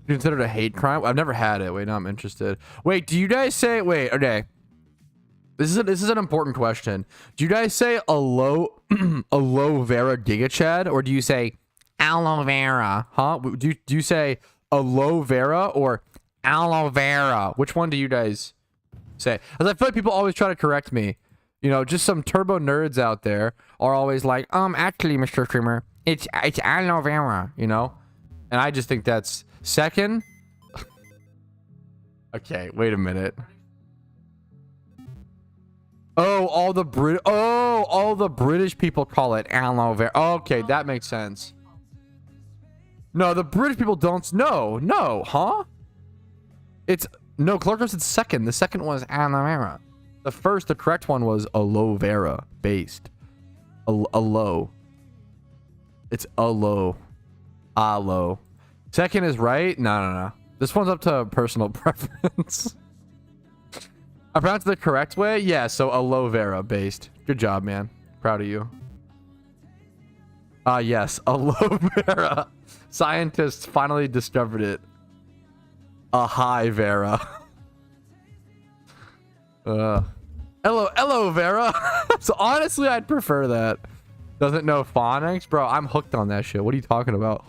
You consider it a hate crime? I've never had it. Wait, now I'm interested. Wait, do you guys say? Wait, okay. This is an important question. Do you guys say aloe vera giga chad, or do you say aloe vera? Huh? Do you say aloe vera or aloe vera? Which one do you guys say? As I feel like people always try to correct me. You know, just some turbo nerds out there are always like, actually, Mr. Streamer, it's aloe vera, you know? And I just think that's second. Okay, wait a minute. Oh, all the British people call it aloe vera. Okay, that makes sense. No, the British people don't. No, huh? It's no. Clark said second. The second was aloe vera. The correct one was aloe vera based. Aloe. It's aloe. Aloe. Second is right. No. This one's up to personal preference. I pronounced it the correct way? Yeah, so aloe vera based. Good job, man. Proud of you. Yes, aloe vera. Scientists finally discovered it. A high vera. Hello, Vera. So honestly, I'd prefer that. Doesn't know phonics, bro. I'm hooked on that shit. What are you talking about?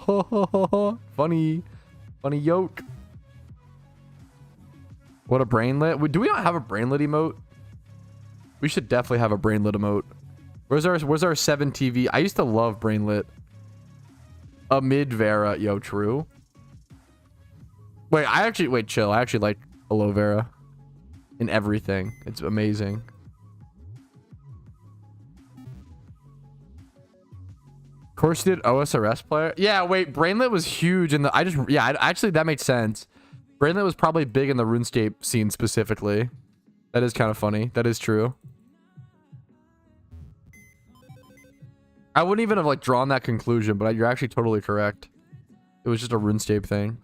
Funny yoke. What a brainlet. Do we not have a brainlet emote? We should definitely have a brainlet emote. Where's our 7 TV? I used to love brainlet. Amid Vera. Yo, true. Wait, chill. I actually like hello Vera in everything. It's amazing. Of course you did OSRS player. Yeah, wait, brainlet was huge in the actually that makes sense. Brainlet was probably big in the RuneScape scene specifically. That is kind of funny. That is true. I wouldn't even have like drawn that conclusion, but you're actually totally correct. It was just a RuneScape thing.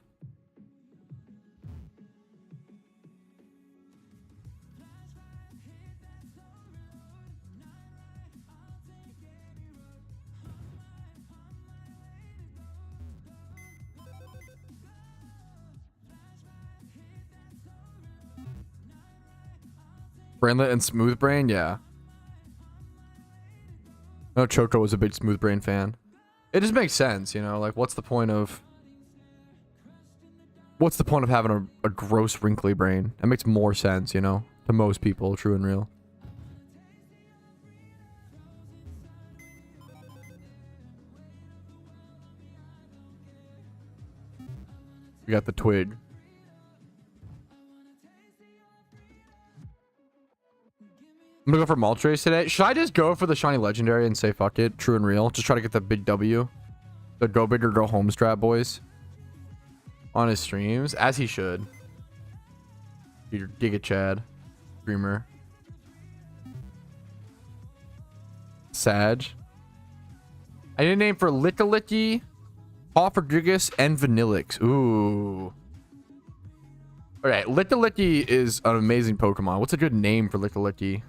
Brainlet and Smooth Brain, yeah. No, Choco was a big Smooth Brain fan. It just makes sense, you know. Like, what's the point of having a gross wrinkly brain? It makes more sense, you know, to most people, true and real. We got the twig. I'm gonna go for Moltres today. Should I just go for the shiny legendary and say fuck it, true and real? Just try to get the big W. The go big or go home strat, boys. On his streams, as he should. Your Giga Chad streamer. Sag. I need a name for Lickalicky, Hoffergigas, and Vanillix. Ooh. Alright, Lickalicky is an amazing Pokemon. What's a good name for Lickalicky?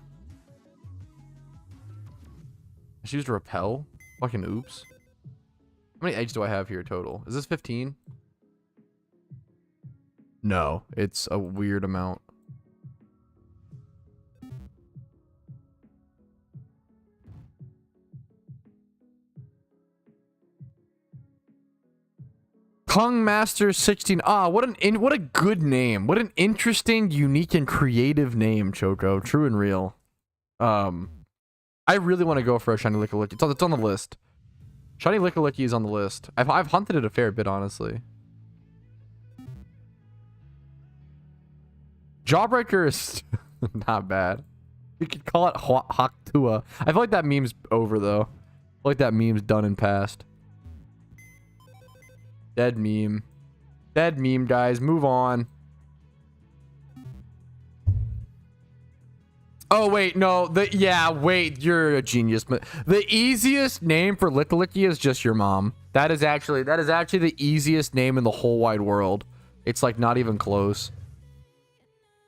She used Repel? Fucking oops. How many eggs do I have here total? Is this 15? No, it's a weird amount. Kung Master 16. Ah, what a good name. What an interesting, unique, and creative name, Choco. True and real. I really want to go for a shiny Lickalicky. It's on the list. Shiny Lickalicky is on the list. I've hunted it a fair bit, honestly. Jawbreaker is not bad. You could call it Haktua. I feel like that meme's over, though. I feel like that meme's done and past. Dead meme. Dead meme, guys. Move on. Oh, wait. No. Wait. You're a genius. The easiest name for Lickalicky is just your mom. That is actually the easiest name in the whole wide world. It's like not even close.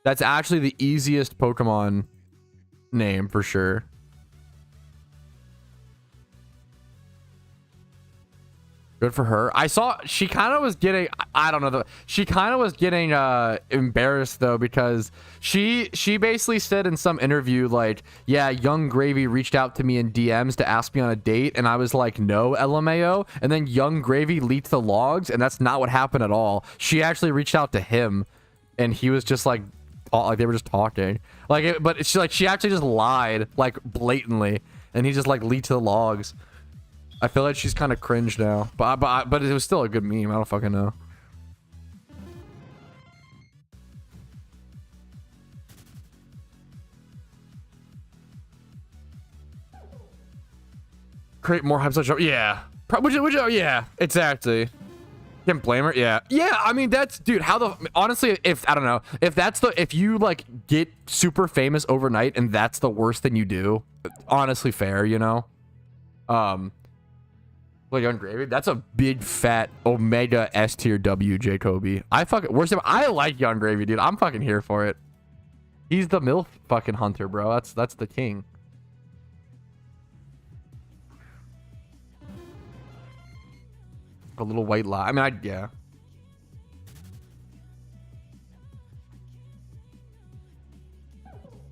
That's actually the easiest Pokemon name for sure. Good for her. I saw she kind of was getting, I don't know, she kind of was getting embarrassed though, because she basically said in some interview like, yeah, Young Gravy reached out to me in DMs to ask me on a date, and I was like, no, LMAO. And then Young Gravy leaked the logs, and that's not what happened at all. She actually reached out to him, and he was just like they were just talking, but she actually just lied like blatantly, and he just like leaked the logs. I feel like she's kind of cringe now, but it was still a good meme. I don't fucking know. Create more hype such. Yeah, yeah, exactly. Can't blame her. Yeah. I mean, that's, dude, honestly, if you like get super famous overnight and that's the worst thing you do, honestly, fair, you know. Like Young Gravy, that's a big fat Omega S tier W, Jacoby. I like Young Gravy, dude. I'm fucking here for it. He's the MILF fucking hunter, bro. That's the king. A little white lie. I mean, yeah.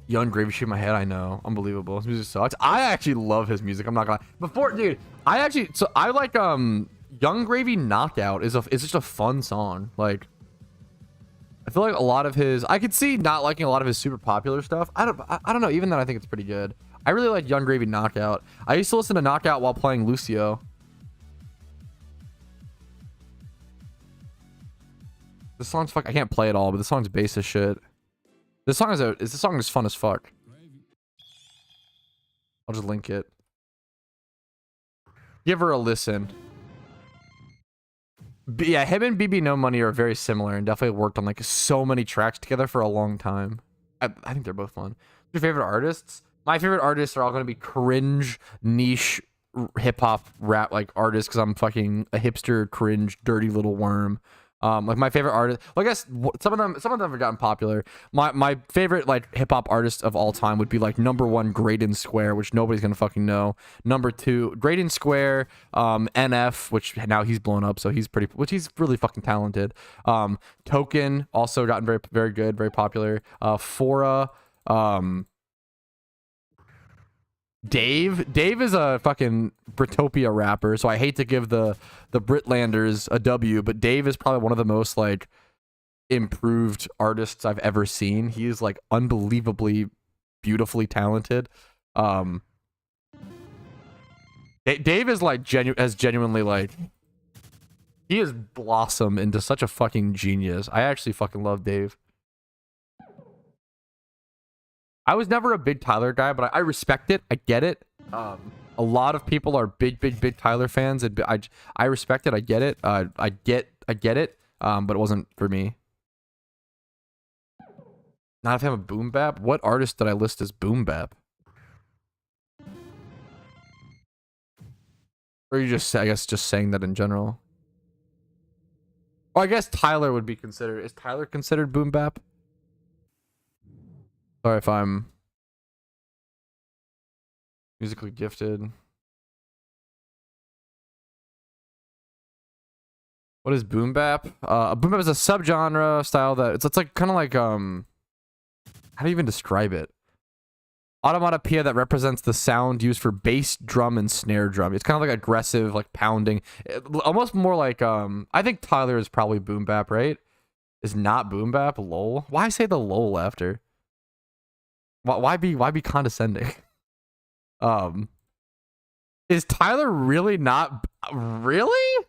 Young Gravy shit in my head. I know, unbelievable. His music sucks. I actually love his music. I'm not gonna lie. Before, dude, I like Young Gravy Knockout is just a fun song. Like, I feel like a lot of his, I could see not liking a lot of his super popular stuff. I don't know. Even then, I think it's pretty good. I really like Young Gravy Knockout. I used to listen to Knockout while playing Lucio. This song's fuck. I can't play it all, but the song's bass as shit. This song is fun as fuck. I'll just link it. Give her a listen. Yeah, him and BB No Money are very similar and definitely worked on like so many tracks together for a long time. I think they're both fun. Your favorite artists? My favorite artists are all going to be cringe, niche, hip hop, rap like artists because I'm fucking a hipster, cringe, dirty little worm. Like my favorite artist, well, I guess some of them have gotten popular. My favorite like hip hop artist of all time would be like #1 Graydon Square, which nobody's gonna fucking know. #2 Graydon Square, NF, which now he's blown up, so he's really fucking talented. Token also gotten very good, very popular. Fora, Dave is a fucking Britopia rapper, so I hate to give the Britlanders a W, but Dave is probably one of the most like improved artists I've ever seen. He is like unbelievably beautifully talented. Dave is like genuinely like, he has blossomed into such a fucking genius. I actually fucking love Dave. I was never a big Tyler guy, but I respect it. I get it. A lot of people are big Tyler fans, and I respect it. I get it. I get it. But it wasn't for me. Not a fan of boom bap. What artist did I list as boom bap? Or you just, I guess, just saying that in general. Oh, I guess Tyler would be considered. Is Tyler considered boom bap? Sorry if I'm musically gifted. What is boom bap? Boom bap is a subgenre style that it's like kind of like how do you even describe it? Automatopoeia that represents the sound used for bass drum and snare drum. It's kind of like aggressive, like pounding, almost more like I think Tyler is probably boom bap, right? Is not boom bap. Lol. Why say the lol after? Why be condescending? Is Tyler really not really?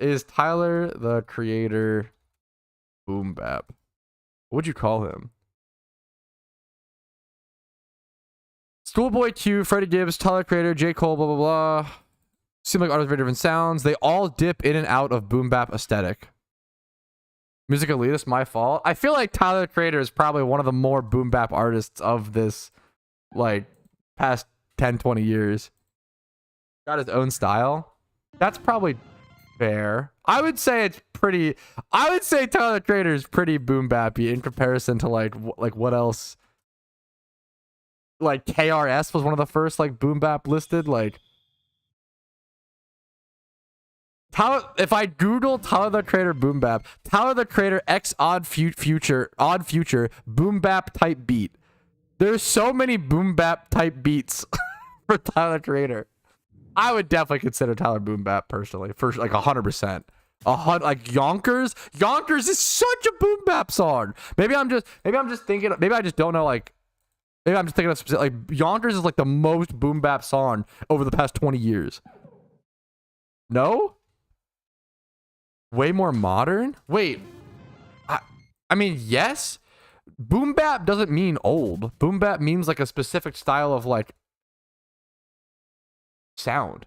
Is Tyler the creator boom bap? What would you call him? Schoolboy Q, Freddie Gibbs, Tyler Creator, J. Cole, blah blah blah. Seem like artists with very different sounds. They all dip in and out of boom bap aesthetic. Music elitist, my fault. I feel like Tyler Creator is probably one of the more boom bap artists of this, like, past 10, 20 years. Got his own style. That's probably fair. I would say Tyler Creator is pretty boom bappy in comparison to like what else? Like KRS was one of the first like boom bap listed. Like, if I Google Tyler the Creator boom bap, Tyler the Creator X odd future boom bap type beat. There's so many boom bap type beats for Tyler Creator. I would definitely consider Tyler boom bap personally, for like 100%. Like Yonkers is such a boom bap song. Maybe I'm just thinking. Maybe I just don't know. Like, maybe I'm just thinking of specific. Like Yonkers is like the most boom bap song over the past 20 years. No. Way more modern? Wait. I mean, yes. Boom bap doesn't mean old. Boom bap means like a specific style of like sound.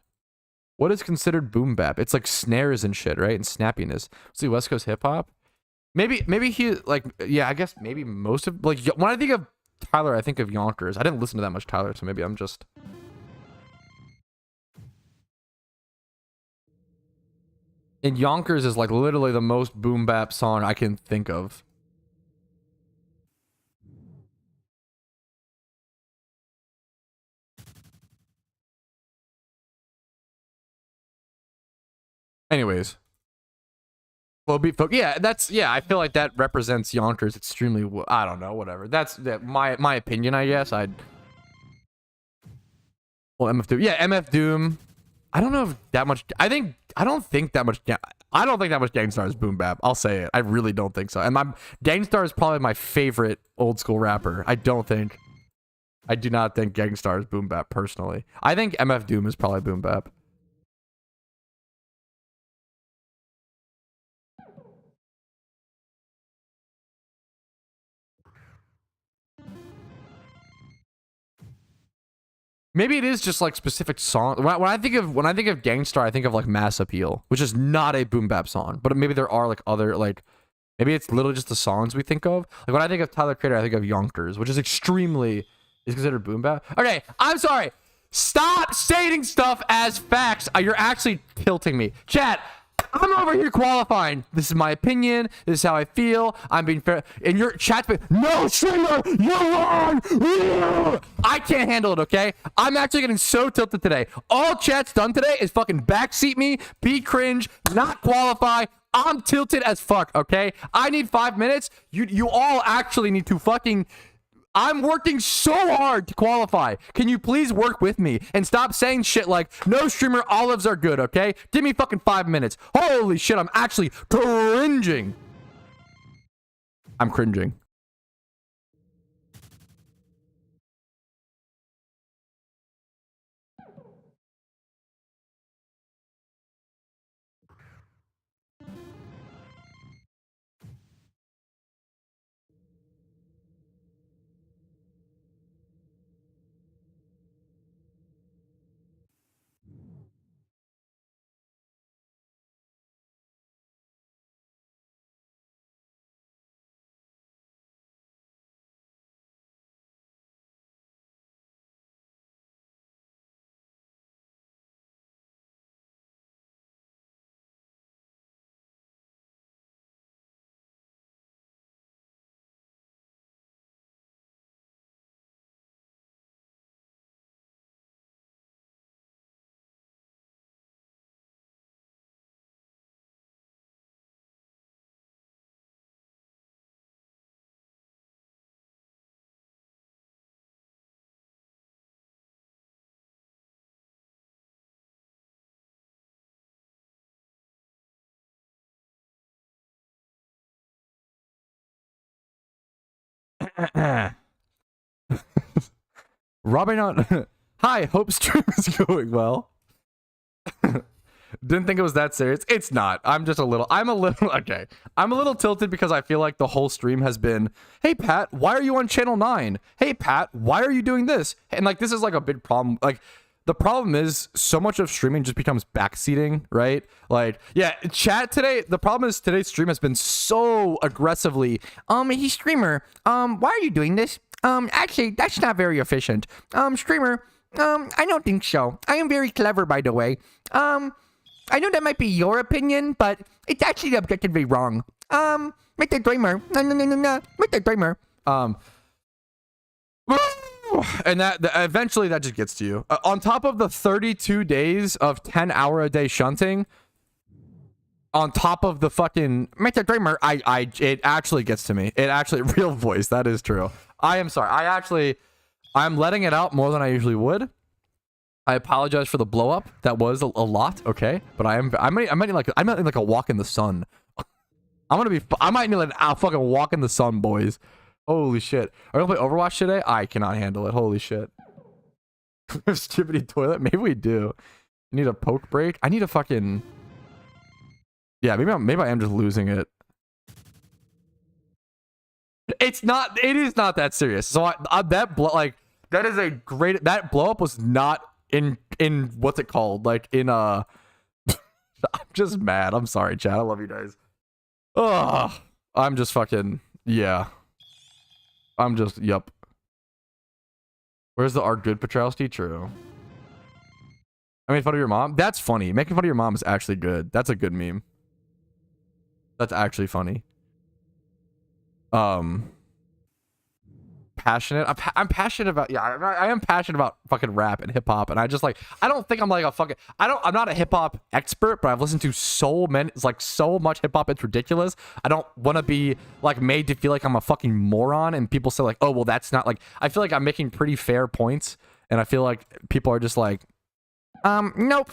What is considered boom bap? It's like snares and shit, right? And snappiness. See, West Coast hip hop. Maybe he like, yeah, I guess maybe most of, like, when I think of Tyler, I think of Yonkers. I didn't listen to that much Tyler, so maybe I'm just. And Yonkers is like literally the most boom bap song I can think of. Anyways, Yeah, that's yeah. I feel like that represents Yonkers extremely. I don't know, whatever. That's my opinion, I guess. Well, MF Doom. Yeah, MF Doom. I don't know if that much. I don't think that much. I don't think that much Gangstar is boom bap. I'll say it. I really don't think so. And Gangstar is probably my favorite old school rapper. I do not think Gangstar is boom bap personally. I think MF Doom is probably boom bap. Maybe it is just like specific song. When I think of Gangstar, I think of like Mass Appeal, which is not a boom bap song. But maybe there are like other like, maybe it's literally just the songs we think of. Like when I think of Tyler Creator, I think of Yonkers, which is considered boom bap. Okay, I'm sorry. Stop stating stuff as facts. You're actually tilting me, chat. I'm over here qualifying. This is my opinion. This is how I feel. I'm being fair. And your chat's been, no, streamer, you're wrong. I can't handle it, okay? I'm actually getting so tilted today. All chat's done today is fucking backseat me, be cringe, not qualify. I'm tilted as fuck, okay? I need 5 minutes. You all actually need to fucking... I'm working so hard to qualify. Can you please work with me and stop saying shit like, no streamer olives are good, okay? Give me fucking 5 minutes. Holy shit, I'm actually cringing. I'm cringing. Robbing on. Hi, hope stream is going well. Didn't think it was that serious. It's not. I'm a little okay. I'm a little tilted because I feel like the whole stream has been, hey Pat, why are you on channel 9? Hey Pat, why are you doing this? And like this is like a big problem. Like the problem is so much of streaming just becomes backseating, right? Like, yeah, chat today, the problem is today's stream has been so aggressively, hey streamer, why are you doing this? Actually, that's not very efficient. Streamer, I don't think so. I am very clever, by the way. I know that might be your opinion, but it's actually objectively wrong. Mr. Dreamer, no, Mr. Dreamer. And that eventually that just gets to you. On top of the 32 days of 10-hour-a-day shunting, on top of the fucking Mr. Dreamer, it actually gets to me. It actually, real voice, that is true. I am sorry. I'm letting it out more than I usually would. I apologize for the blow up. That was a lot, okay? But I might need like a walk in the sun. I might need like a fucking walk in the sun, boys. Holy shit. Are we gonna play Overwatch today? I cannot handle it. Holy shit. Stupid toilet? Maybe we do. Need a poke break? I need a fucking... Yeah, maybe I am just losing it. It is not that serious. So that is a great... That blow up was not in what's it called? Like in I'm just mad. I'm sorry, chat. I love you guys. Ugh. I'm just fucking... Yeah. I'm just... Yup. Where's the art good Patrouski? True. I made fun of your mom? That's funny. Making fun of your mom is actually good. That's a good meme. That's actually funny. Pat passionate. I'm passionate about, yeah, I am passionate about fucking rap and hip hop, and I just like, I don't think I'm like a fucking, I'm not a hip hop expert, but I've listened to so many, it's like so much hip hop, it's ridiculous. I don't want to be like made to feel like I'm a fucking moron, and people say like, oh well, that's not like, I feel like I'm making pretty fair points, and I feel like people are just like, nope.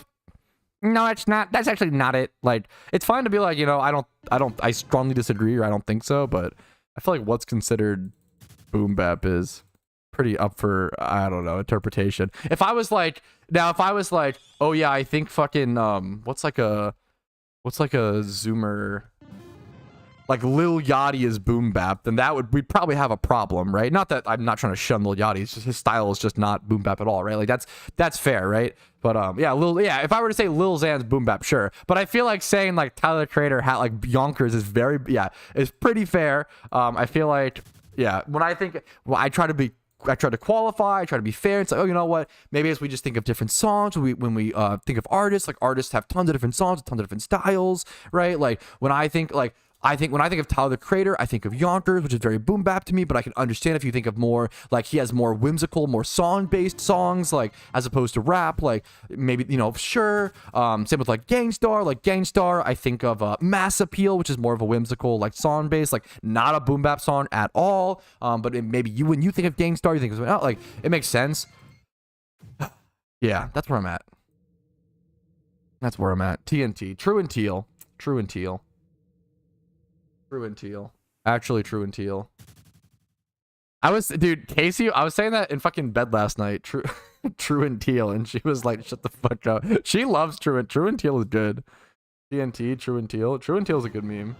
No, it's not. That's actually not it. Like, it's fine to be like, you know, I strongly disagree, or I don't think so, but I feel like what's considered boom bap is pretty up for, I don't know, interpretation. If I was like, oh yeah, I think fucking, what's like a Zoomer, like Lil Yachty is boom bap, then we'd probably have a problem, right? Not that I'm not trying to shun Lil Yachty, it's just his style is just not boom bap at all, right? Like that's fair, right? But yeah, if I were to say Lil Xan's boom bap, sure. But I feel like saying like Tyler the Creator like Yonkers is is pretty fair. I feel like, yeah, when I think, well, I try to qualify, I try to be fair. It's like, oh, you know what? Maybe as we just think of different songs, when we think of artists, like artists have tons of different songs, tons of different styles, right? Like when I think of Tyler the Creator, I think of Yonkers, which is very boom bap to me, but I can understand if you think of more, like he has more whimsical, more song-based songs, like as opposed to rap, like maybe, you know, sure. Same with like Gangstar, I think of Mass Appeal, which is more of a whimsical, like song-based, like not a boom bap song at all. But maybe when you think of Gangstar, you think of something else, like it makes sense. Yeah, that's where I'm at. TNT, True and Teal. Actually, True and Teal. Dude, Casey, I was saying that in fucking bed last night. True and Teal, and she was like, shut the fuck up. She loves True and Teal is good. TNT, True and Teal. True and Teal is a good meme.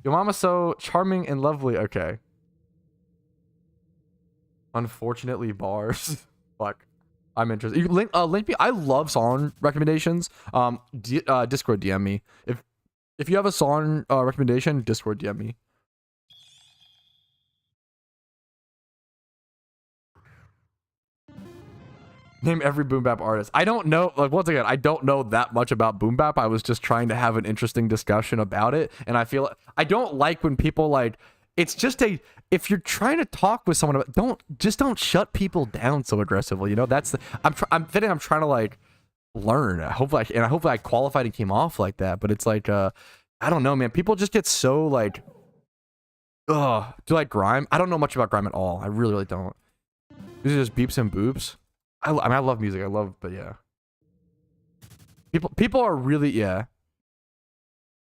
Your mama's so charming and lovely. Okay. Unfortunately, bars. Fuck. I'm interested. You link me. I love song recommendations. Discord DM me. If you have a song recommendation, Discord DM me. Name every boom bap artist. I don't know. Like, once again, I don't know that much about boom bap. I was just trying to have an interesting discussion about it, and I feel I don't like when people like. It's just if you're trying to talk with someone about, don't shut people down so aggressively. You know, that's the. I'm trying to like learn. Hopefully I qualified and came off like that. But it's like I don't know, man. People just get so like, do you like grime? I don't know much about grime at all. I really, really don't. These are just beeps and boops. I mean, I love music. But yeah. People are really, yeah.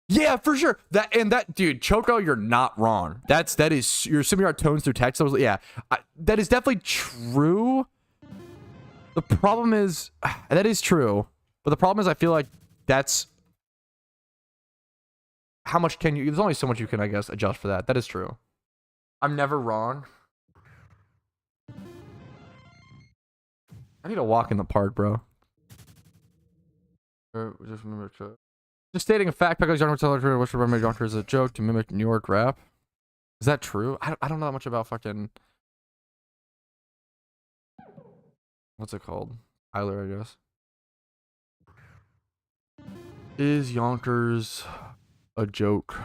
Yeah, for sure. Dude, Choco, you're not wrong. You're assuming our tones through text. Yeah, that is definitely true. The problem is, that is true. But the problem is, I feel like that's, how much can you, there's only so much you can, I guess, adjust for that. That is true. I'm never wrong. I need to walk in the park, bro. Just stating a fact, Pekka's Yonkers Teller which remember Yonkers is a joke to mimic New York rap. Is that true? I don't know that much about fucking, what's it called? Tyler, I guess. Is Yonkers a joke?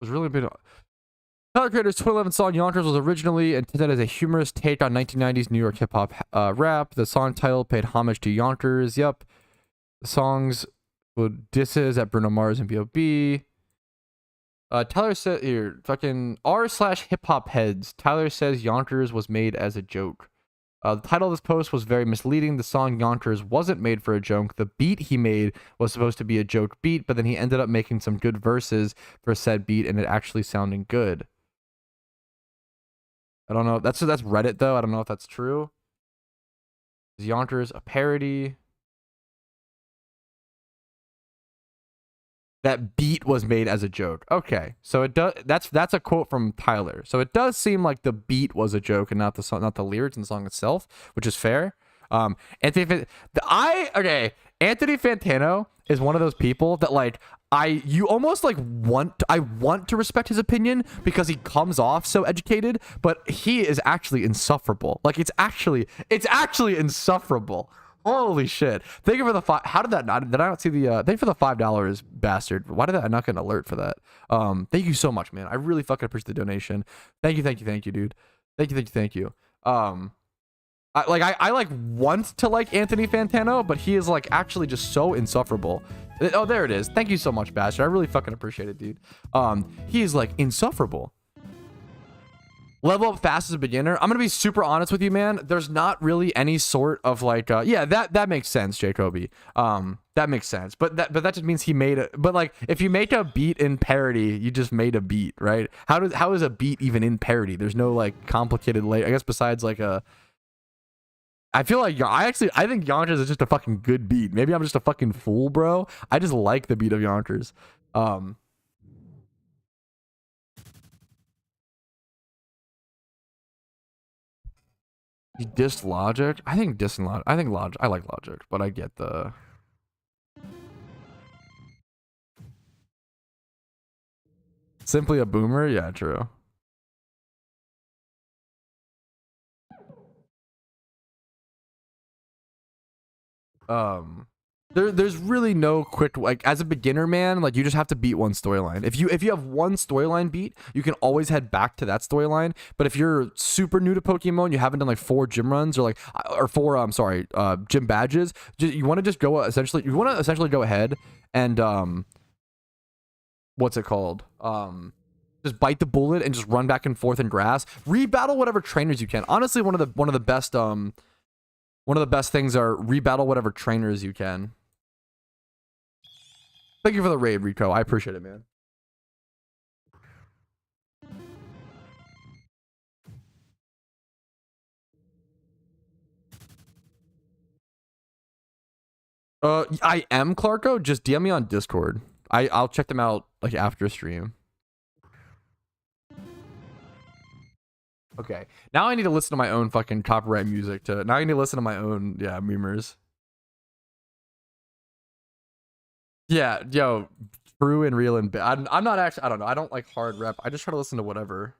Was really big. Tyler Creator's 2011 song Yonkers was originally intended as a humorous take on 1990s New York hip hop rap. The song title paid homage to Yonkers. Yep. The songs would disses at Bruno Mars and B.O.B. Tyler said here, fucking r/hip hop heads. Tyler says Yonkers was made as a joke. The title of this post was very misleading. The song Yonkers wasn't made for a joke. The beat he made was supposed to be a joke beat, but then he ended up making some good verses for said beat and it actually sounding good. I don't know. That's Reddit though. I don't know if that's true. Is Yonkers a parody? That beat was made as a joke. Okay, so it does. That's a quote from Tyler. So it does seem like the beat was a joke and not the song, not the lyrics in the song itself, which is fair. Anthony Fantano is one of those people that like you almost like I want to respect his opinion because he comes off so educated, but he is actually insufferable. Like it's actually insufferable. Holy shit. Thank you for the how did I not see the thank you for the $5, bastard. Why did I not get an alert for that? Thank you so much, man. I really fucking appreciate the donation. Thank you, dude. Thank you. I like want to like Anthony Fantano, but he is like actually just so insufferable. Oh, there it is. Thank you so much, bastard. I really fucking appreciate it, dude. He is like insufferable. Level up fast as a beginner. I'm gonna be super honest with you, man. There's not really any sort of like yeah, that makes sense, Jacoby. That makes sense. But that just means he made it. But like if you make a beat in parody, you just made a beat, right? How is a beat even in parody? There's no like complicated layer, I guess, besides like a I feel like I think Yonkers is just a fucking good beat. Maybe I'm just a fucking fool, bro. I just like the beat of Yonkers. You dissed Logic? I think dissing Logic. I like Logic, but I get the simply a boomer. Yeah, true. There's really no quick, like as a beginner, man, like you just have to beat one storyline. If you have one storyline beat, you can always head back to that storyline. But if you're super new to Pokemon and you haven't done like 4 gym runs or like gym badges, you want to just go essentially go ahead and what's it called? Just bite the bullet and just run back and forth in grass. Rebattle whatever trainers you can. Honestly, one of the best things are rebattle whatever trainers you can. Thank you for the raid, Rico. I appreciate it, man. I am Clarko. Just DM me on Discord. I'll check them out like after stream. Okay. Now I need to listen to my own fucking copyright music now I need to listen to my own memers. Yeah, yo, true and real and I'm not actually, I don't know. I don't like hard rap. I just try to listen to whatever.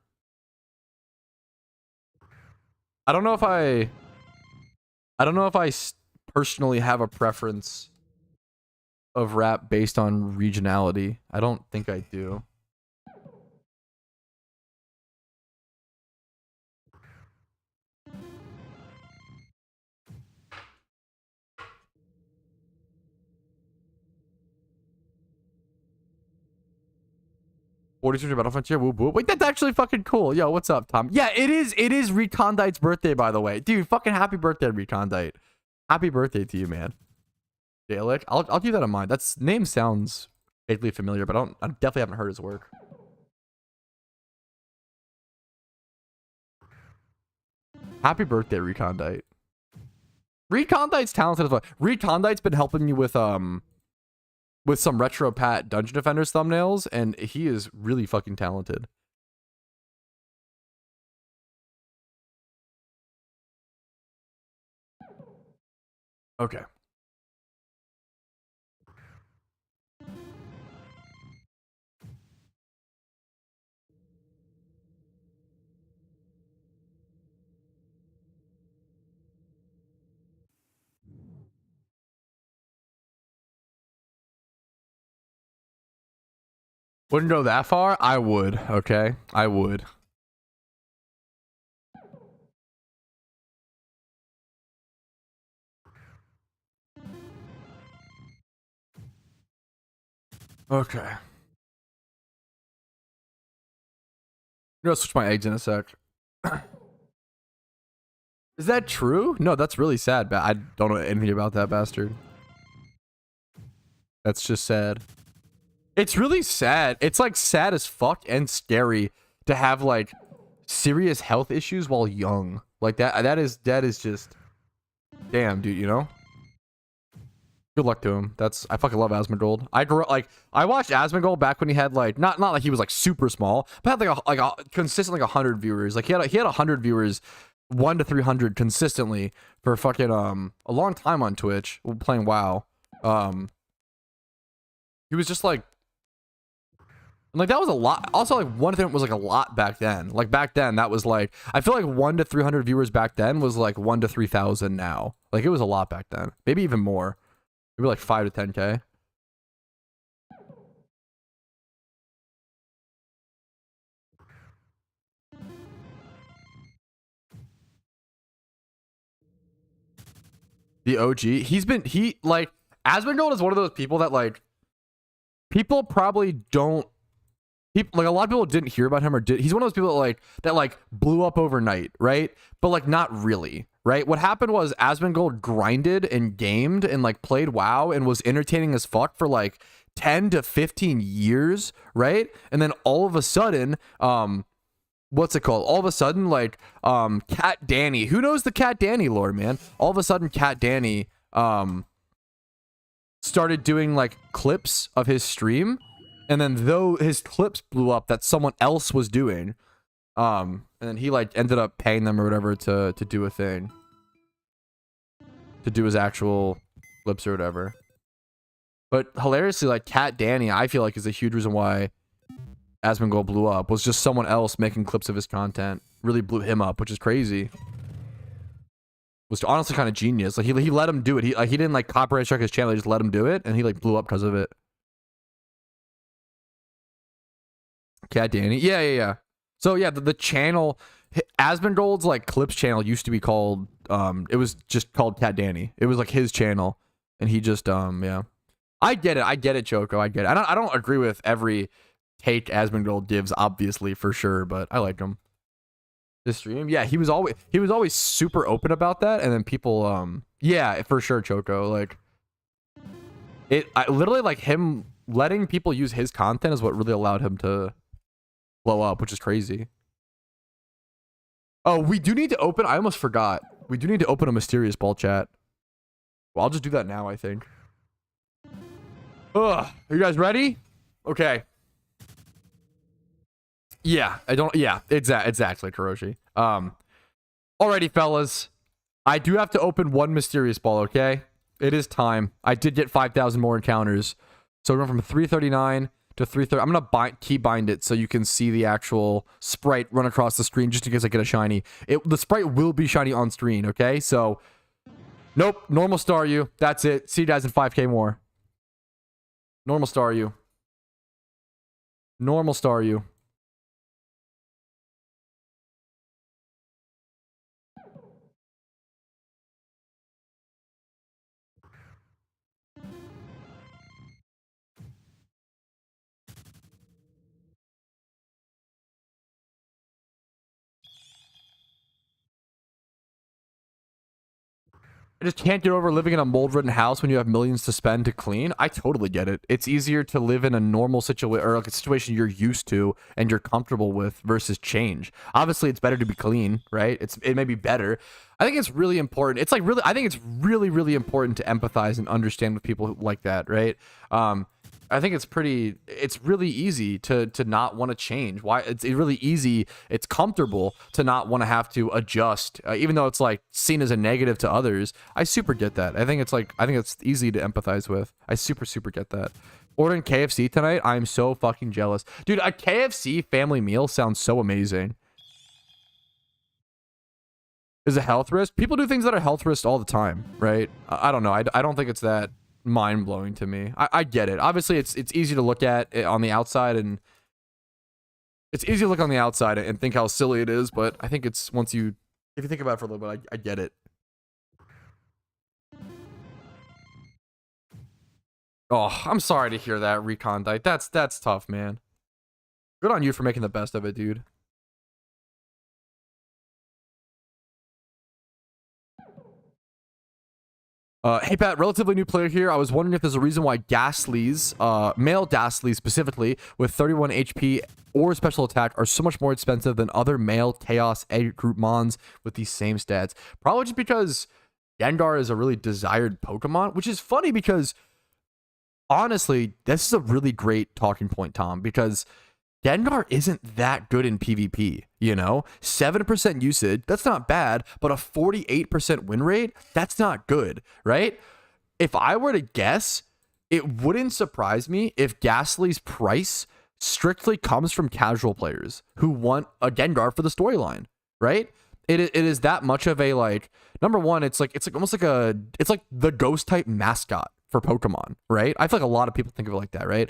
I don't know if I personally have a preference of rap based on regionality. I don't think I do. Battle Frontier. Whoop whoop. Wait, that's actually fucking cool. Yo, what's up, Tom? Yeah, it is Recondite's birthday, by the way. Dude, fucking happy birthday, Recondite. Happy birthday to you, man. Dalek. I'll keep that in mind. That's name sounds vaguely familiar, but I definitely haven't heard his work. Happy birthday, Recondite. Recondite's talented as well. Recondite's been helping me with some retro Pat Dungeon Defenders thumbnails, and he is really fucking talented. Okay. Wouldn't go that far? I would, okay? I would. Okay. I'm gonna switch my eggs in a sec. Is that true? No, that's really sad. I don't know anything about that bastard. That's just sad. It's really sad. It's like sad as fuck and scary to have like serious health issues while young. Like that is just damn, dude, you know? Good luck to him. I fucking love Asmongold. I grew up I watched Asmongold back when he had like not like he was like super small, but had like a consistently 100 viewers. Like he had 100 viewers, 1 to 300 consistently for fucking a long time on Twitch playing WoW. He was just like And like that was a lot. Also, like 1 to 300 was like a lot back then. Like back then, that was like, I feel like 1 to 300 viewers back then was like 1 to 3,000 now. Like it was a lot back then. Maybe even more. Maybe like 5 to 10K. The OG. Like, Asmongold is one of those people that like, people probably don't, like a lot of people didn't hear about him or did. He's one of those people that like blew up overnight, right? But like not really, right? What happened was Asmongold grinded and gamed and like played WoW and was entertaining as fuck for like 10 to 15 years, right? And then all of a sudden, what's it called? All of a sudden, like, Cat Danny. Who knows the Cat Danny lore, man? All of a sudden, Cat Danny, started doing, like, clips of his stream. And then, though his clips blew up that someone else was doing, and then he, like, ended up paying them or whatever to do a thing. To do his actual clips or whatever. But hilariously, like, Cat Danny, I feel like, is a huge reason why Asmongold blew up. Was just someone else making clips of his content. Really blew him up, which is crazy. Was honestly kind of genius. Like he let him do it. He didn't like copyright strike his channel. He just let him do it, and he like blew up because of it. Cat Danny, yeah. So yeah, the channel, Asmongold's like clips channel used to be called. It was just called Cat Danny. It was like his channel, and he just yeah. I get it, Choco. I get it. I don't agree with every take Asmongold gives, obviously, for sure, but I like him. This stream, yeah, he was always super open about that, and then people, yeah, for sure, Choco, like, literally, like, him letting people use his content is what really allowed him to blow up, which is crazy. Oh, we do need to open, I almost forgot, we do need to open a mysterious ball chat. Well, I'll just do that now, I think. Ugh, are you guys ready? Okay. Yeah, exactly, Kuroshi. Alrighty, fellas. I do have to open one mysterious ball, okay? It is time. I did get 5,000 more encounters. So we're going from 339 to 330. I'm going to key bind it so you can see the actual sprite run across the screen just in case I get a shiny. The sprite will be shiny on screen, okay? So, nope, normal star you. That's it. See you guys in 5K more. Normal star you. Normal star you. I just can't get over living in a mold-ridden house when you have millions to spend to clean. I totally get it. It's easier to live in a normal situation or like a situation you're used to and you're comfortable with versus change. Obviously, it's better to be clean, right? It may be better. I think it's really important. It's like really, I think it's really, really important to empathize and understand with people like that, right? I think it's really easy to not want to change. Why? It's really easy. It's comfortable to not want to have to adjust, even though it's like seen as a negative to others. I super get that. I think it's easy to empathize with. I super get that. Ordering KFC tonight. I'm so fucking jealous, dude. A KFC family meal sounds so amazing. Is a health risk? People do things that are health risks all the time, right? I don't know. I don't think it's that mind-blowing to me. I get it. Obviously, it's easy to look at it on the outside, and it's easy to look on the outside and think how silly it is, but I think it's if you think about it for a little bit, I get it. Oh, I'm sorry to hear that, Recondite. That's tough, man. Good on you for making the best of it, dude. Hey Pat, relatively new player here. I was wondering if there's a reason why Ghastlies, male Ghastlies specifically, with 31 HP or special attack are so much more expensive than other male Chaos Egg Group Mons with these same stats. Probably just because Gengar is a really desired Pokemon, which is funny because, honestly, this is a really great talking point, Tom, because Gengar isn't that good in PvP, you know? 7% usage, that's not bad, but a 48% win rate, that's not good, right? If I were to guess, it wouldn't surprise me if Ghastly's price strictly comes from casual players who want a Gengar for the storyline, right? It is that much of a, like, number one, it's like almost like it's like the ghost type mascot for Pokemon, right? I feel like a lot of people think of it like that, right?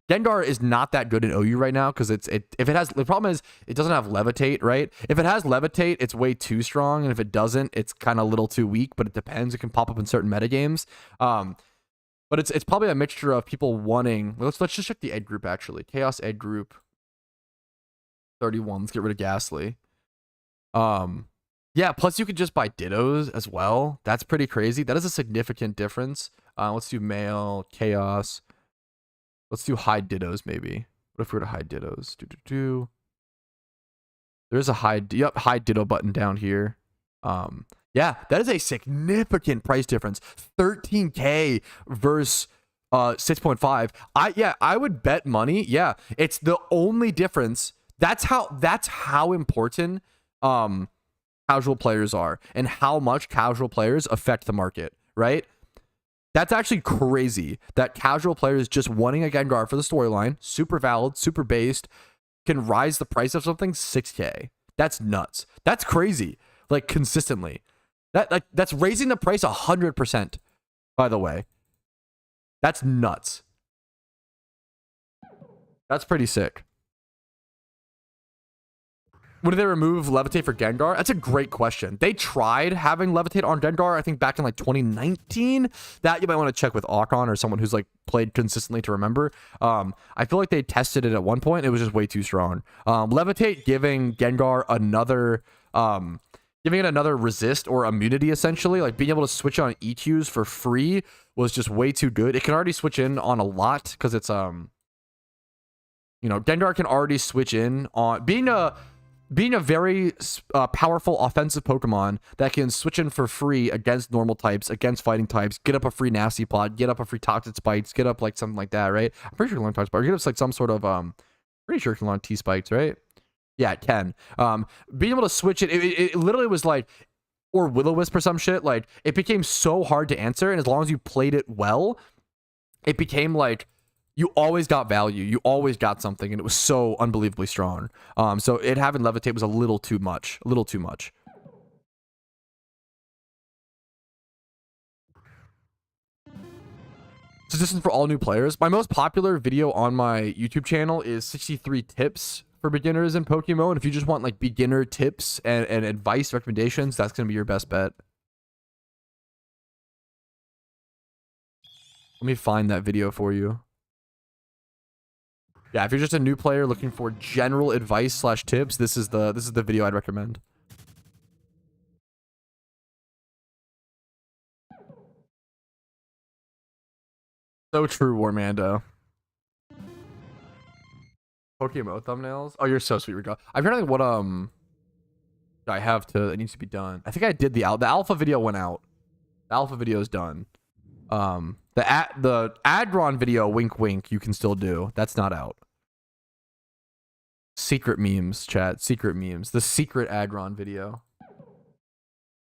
Gengar is not that good in OU right now because if it has, the problem is it doesn't have Levitate, right? If it has Levitate, it's way too strong, and if it doesn't, it's kind of a little too weak. But it depends; it can pop up in certain metagames. But it's probably a mixture of people wanting. Let's just check the egg group actually. Chaos egg group 31. Let's get rid of Ghastly. Yeah, plus you could just buy Dittos as well. That's pretty crazy. That is a significant difference. Let's do male Chaos. Let's do hide Dittos maybe. What if we were to hide Dittos? There's a hide Ditto button down here. Yeah, that is a significant price difference. 13K versus 6.5. I would bet money. Yeah, it's the only difference. That's how important casual players are and how much casual players affect the market, right? That's actually crazy that casual players just wanting a Gengar for the storyline, super valid, super based, can rise the price of something 6K. That's nuts. That's crazy. Like, consistently. That's raising the price 100%, by the way. That's nuts. That's pretty sick. Would they remove Levitate for Gengar? That's a great question. They tried having Levitate on Gengar, I think back in like 2019. That you might want to check with Akon or someone who's like played consistently to remember. I feel like they tested it at one point. It was just way too strong. Levitate giving Gengar another giving it another resist or immunity, essentially, like being able to switch on EQs for free was just way too good. It can already switch in on a lot because it's Gengar can already switch in on being a very powerful offensive Pokemon that can switch in for free against normal types, against fighting types, get up a free Nasty Plot, get up a free Toxic Spikes, get up like something like that, right? I'm pretty sure it can learn Toxic Spikes, or get up like some sort of pretty sure it can learn T-Spikes, right? Yeah, it can. Being able to switch it literally was like, or Will-O-Wisp or some shit, like it became so hard to answer, and as long as you played it well, it became like you always got value, you always got something, and it was so unbelievably strong. So it having Levitate was a little too much. Suggestions for all new players. My most popular video on my YouTube channel is 63 tips for beginners in Pokemon. If you just want like beginner tips and advice, recommendations, that's going to be your best bet. Let me find that video for you. Yeah, if you're just a new player looking for general advice / tips, this is the video I'd recommend. So true, Warmando. PokeMMO thumbnails. Oh, you're so sweet, Rico. I'm trying to think what I have that needs to be done. I think I did the alpha video went out. The alpha video is done. The Adron video, wink wink, you can still do. That's not out. Secret memes, chat. Secret memes. The secret Adron video.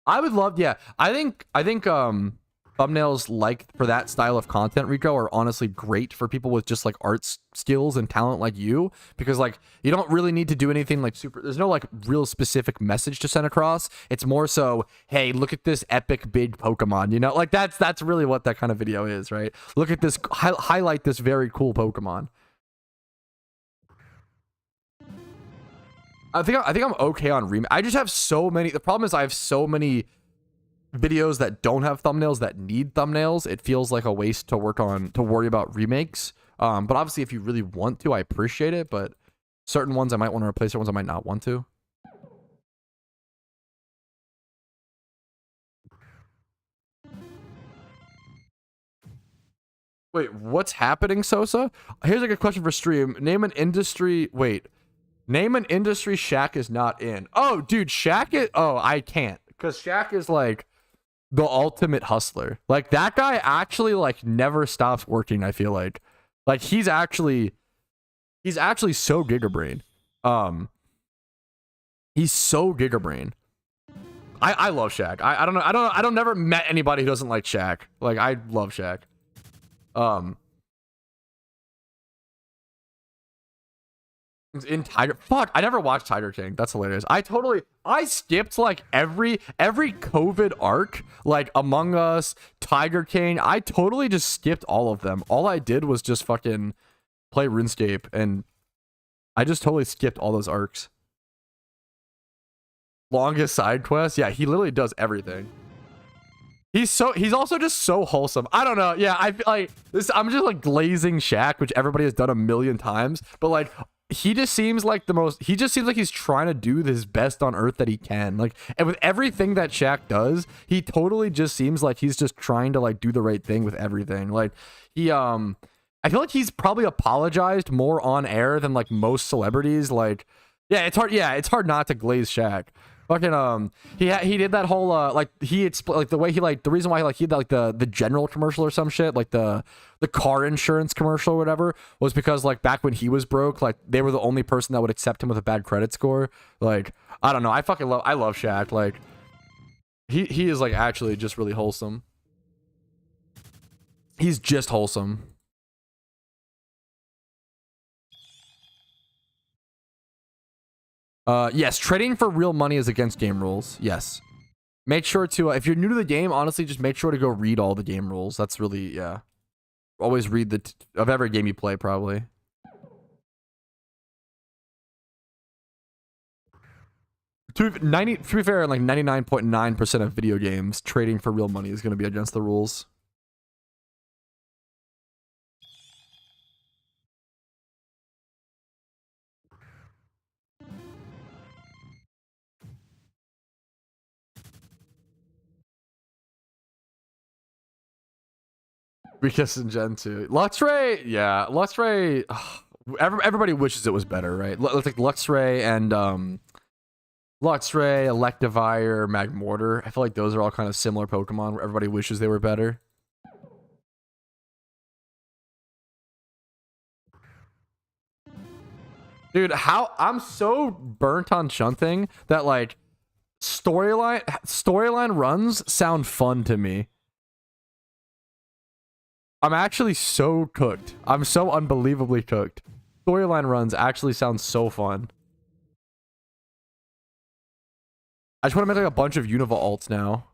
I would love, yeah. I think thumbnails like for that style of content, Rico, are honestly great for people with just like art skills and talent like you, because like you don't really need to do anything like super, there's no like real specific message to send across. It's more so, hey, look at this epic big Pokemon, you know, like that's really what that kind of video is, right? Look at this, highlight this very cool Pokemon. I think I'm okay on remake. I just have so many. The problem is I have so many videos that don't have thumbnails that need thumbnails. It feels like a waste to worry about remakes. But obviously, if you really want to, I appreciate it. But certain ones I might want to replace, certain ones I might not want to. Wait, what's happening, Sosa? Here's a good question for stream. Name an industry. Wait. Name an industry Shaq is not in. Oh, dude, Shaq is... Oh, I can't. Because Shaq is, like, the ultimate hustler. Like, that guy actually, like, never stops working, I feel like. Like, he's actually so Gigabrain. He's so Gigabrain. I love Shaq. I don't know. I don't never met anybody who doesn't like Shaq. Like, I love Shaq. In Tiger, fuck, I never watched Tiger King. That's hilarious. I skipped like every COVID arc, like Among Us, Tiger King. I totally just skipped all of them. All I did was just fucking play RuneScape, and I just totally skipped all those arcs. Longest side quest, yeah, he literally does everything. He's also just so wholesome. I don't know. Yeah, I feel like this. I'm just like glazing Shaq, which everybody has done a million times, but like he just seems like he just seems like he's trying to do his best on earth that he can. Like, and with everything that Shaq does, he totally just seems like he's just trying to like do the right thing with everything. Like he I feel like he's probably apologized more on air than like most celebrities. Like, yeah, it's hard not to glaze Shaq. Fucking he did that whole like he had like the way he like the reason why he did like the general commercial or some shit, like the car insurance commercial or whatever, was because like back when he was broke, like they were the only person that would accept him with a bad credit score. Like, I don't know, I love Shaq. Like he is like actually just really wholesome. He's just wholesome. Yes, trading for real money is against game rules. Yes. Make sure to, if you're new to the game, honestly, just make sure to go read all the game rules. That's really, yeah. Always read of every game you play, probably. To be fair, like 99.9% of video games, trading for real money is going to be against the rules. Because in Gen 2. Luxray, yeah. Luxray, everybody wishes it was better, right? It's like Luxray and, Luxray, Electivire, Magmortar. I feel like those are all kind of similar Pokemon where everybody wishes they were better. Dude, I'm so burnt on shunting that like storyline runs sound fun to me. I'm actually so cooked. I'm so unbelievably cooked. Storyline runs actually sound so fun. I just want to make like a bunch of Unova alts now.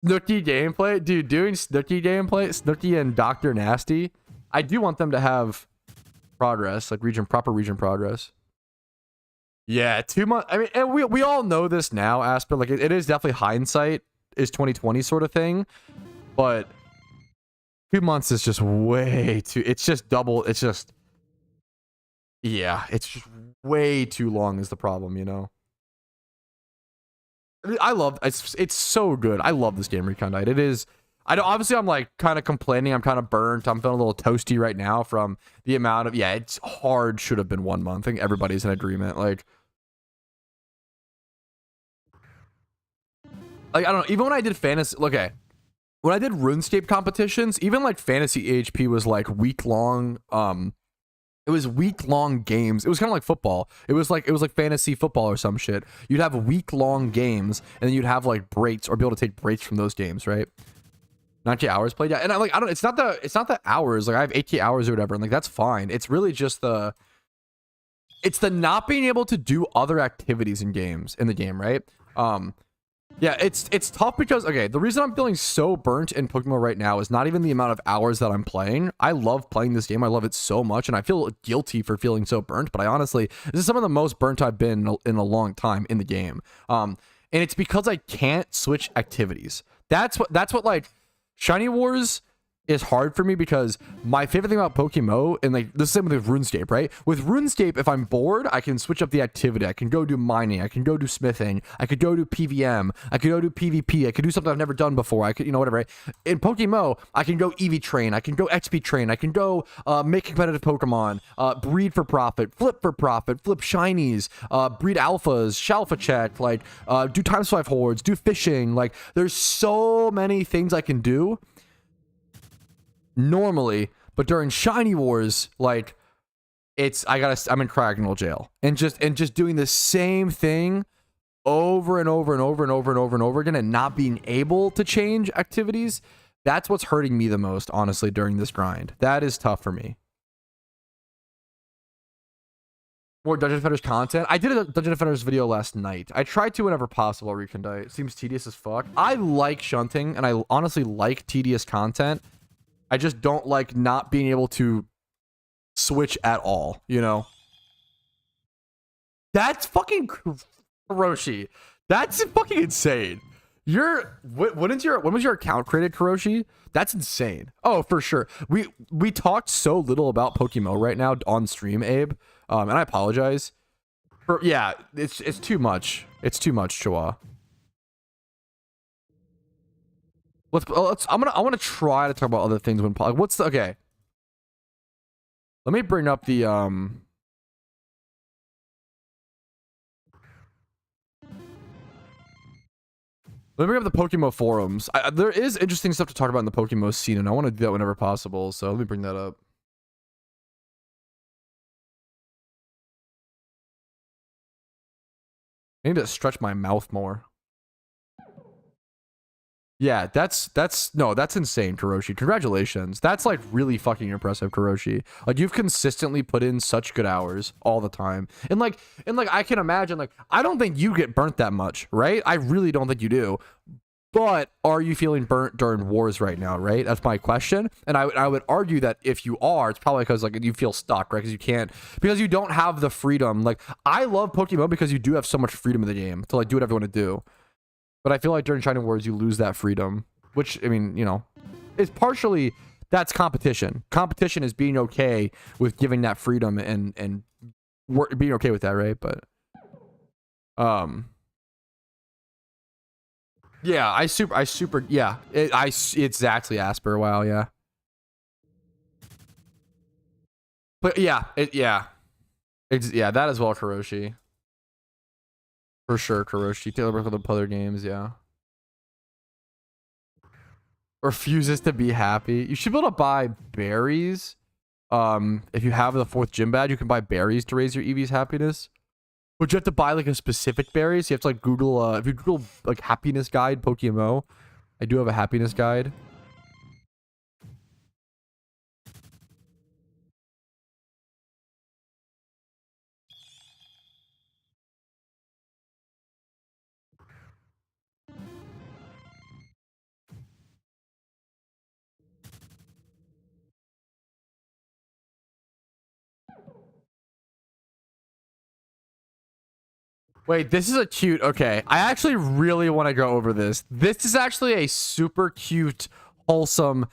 Snooki gameplay? Dude, doing Snooki gameplay, Snooki and Dr. Nasty, I do want them to have progress, like proper region progress. Yeah, 2 months. I mean, and we all know this now, Asper. Like, it is definitely hindsight is 2020 sort of thing, but 2 months is just way too. It's just double. It's just, yeah, it's just way too long is the problem, you know. I love it's so good. I love this game, Recondite. It is. I don't, obviously I'm like kind of complaining. I'm kind of burnt. I'm feeling a little toasty right now from the amount of, yeah, it's hard. Should have been 1 month. I think everybody's in agreement. Like I don't know. Even when I did fantasy, okay, when I did RuneScape competitions, even like fantasy AHP was like week long. It was week-long games. It was kind of like football. It was like fantasy football or some shit. You'd have week-long games, and then you'd have like breaks or be able to take breaks from those games, right? 9K hours played, yeah. And I don't. It's not the hours. Like I have 8K hours or whatever, and like that's fine. It's really just it's the not being able to do other activities in the game, right? Yeah, it's tough because, okay, the reason I'm feeling so burnt in Pokemon right now is not even the amount of hours that I'm playing. I love playing this game. I love it so much, and I feel guilty for feeling so burnt, but this is some of the most burnt I've been in a long time in the game. And it's because I can't switch activities. That's what like Shiny Wars is hard for me, because my favorite thing about PokeMMO, and like the same with RuneScape, right? With RuneScape, if I'm bored, I can switch up the activity. I can go do mining. I can go do smithing. I could go do PVM. I could go do PvP. I could do something I've never done before. I could, whatever. Right? In PokeMMO, I can go EV train. I can go XP train. I can go make competitive Pokemon, breed for profit, flip shinies, breed alphas, Shalfa check, like do ×5 hordes, do fishing. Like there's so many things I can do normally, but during Shiny Wars, like I'm in Cragnal jail, and just doing the same thing over and over and over and over and over and over again, and not being able to change activities. That's what's hurting me the most, honestly, during this grind. That is tough for me. More Dungeon Defenders content. I did a Dungeon Defenders video last night. I tried to whenever possible, Recondite. It seems tedious as fuck. I like shunting, and I honestly like tedious content. I just don't like not being able to switch at all, you know? That's fucking Kuroshi. That's fucking insane. When was your account created, Kuroshi? That's insane. Oh, for sure. We talked so little about PokeMMO right now on stream, Abe. And I apologize. Yeah, it's too much. It's too much, Chua. I want to try to talk about other things when what's the okay. Let me bring up the Let me bring up the PokeMMO forums. There is interesting stuff to talk about in the PokeMMO scene, and I want to do that whenever possible. So let me bring that up. I need to stretch my mouth more. Yeah, that's insane, Kuroshi. Congratulations. That's like really fucking impressive, Kuroshi. Like you've consistently put in such good hours all the time. And like I can imagine, like, I don't think you get burnt that much, right? I really don't think you do. But are you feeling burnt during wars right now, right? That's my question. And I would argue that if you are, it's probably because like you feel stuck, right? Because you don't have the freedom. Like I love Pokemon because you do have so much freedom in the game to like do whatever you want to do. But I feel like during China Wars, you lose that freedom, which, I mean, you know, is partially, that's competition. Competition is being okay with giving that freedom and being okay with that, right? But, yeah, yeah, exactly, Asper, wow, yeah. But yeah, yeah, that as well, Kuroshi. For sure, Kuroshi. Taylor Brook with the other games, yeah. Refuses to be happy. You should be able to buy berries. If you have the 4th gym badge, you can buy berries to raise your EV's happiness. Would you have to buy like a specific berry? So you have to like Google, if you Google like happiness guide, PokeMMO. I do have a happiness guide. Wait, this is a cute, okay. I actually really want to go over this. This is actually a super cute, wholesome,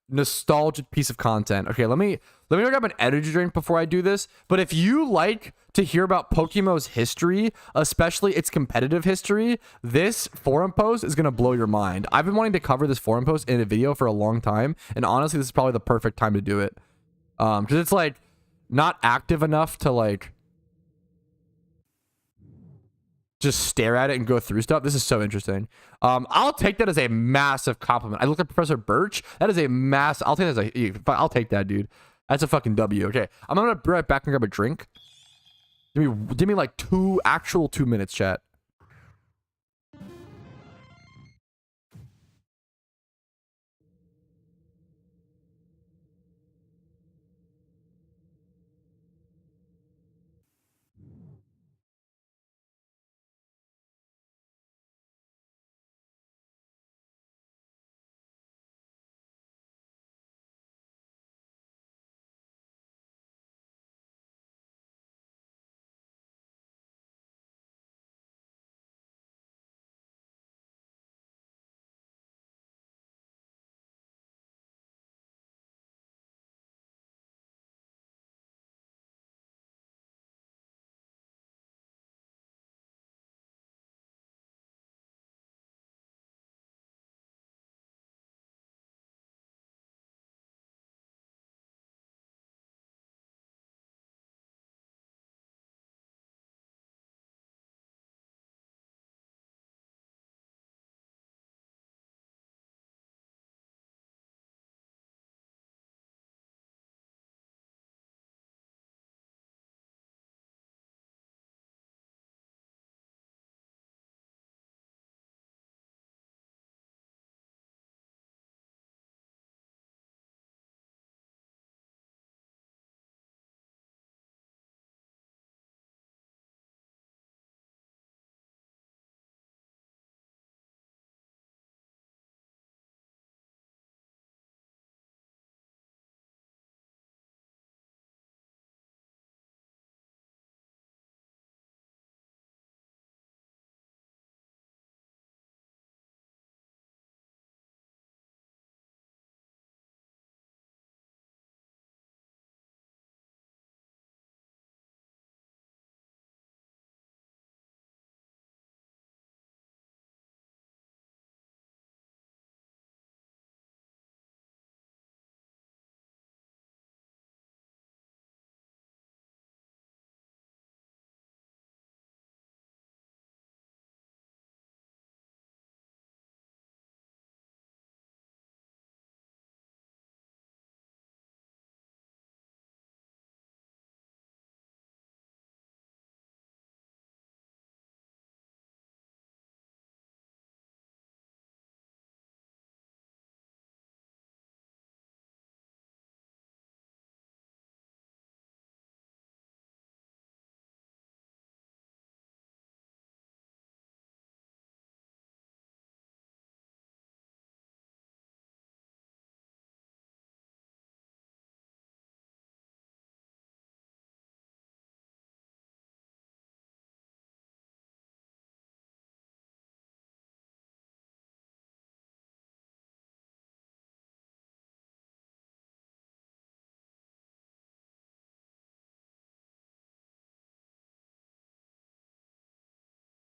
nostalgic piece of content. Okay, let me go grab an energy drink before I do this. But if you like to hear about PokeMMO's history, especially its competitive history, this forum post is gonna blow your mind. I've been wanting to cover this forum post in a video for a long time, and honestly, this is probably the perfect time to do it. Because it's like not active enough to like just stare at it and go through stuff. This is so interesting. I'll take that as a massive compliment. I look at Professor Birch. That is a mass. I'll take that as a. I'll take that, dude. That's a fucking W. Okay, I'm gonna be right back and grab a drink. Give me like 2 minutes, chat.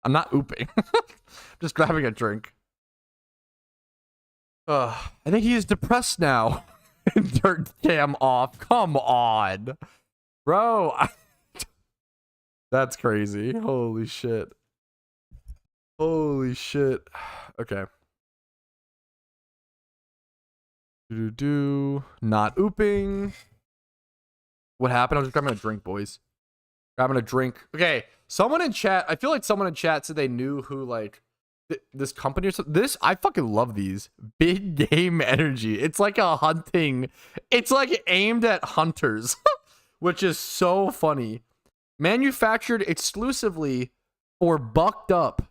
I'm not ooping. Just grabbing a drink. I think he is depressed now. Dirt cam off. Come on. Bro. That's crazy. Holy shit. Holy shit. Okay. Not ooping. What happened? I was just grabbing a drink, boys. Grabbing a drink. Okay. Someone in chat. I feel like someone in chat said they knew who, like, this company or something. This, I fucking love these. Big game energy. It's like a hunting. It's like aimed at hunters, which is so funny. Manufactured exclusively for Bucked Up.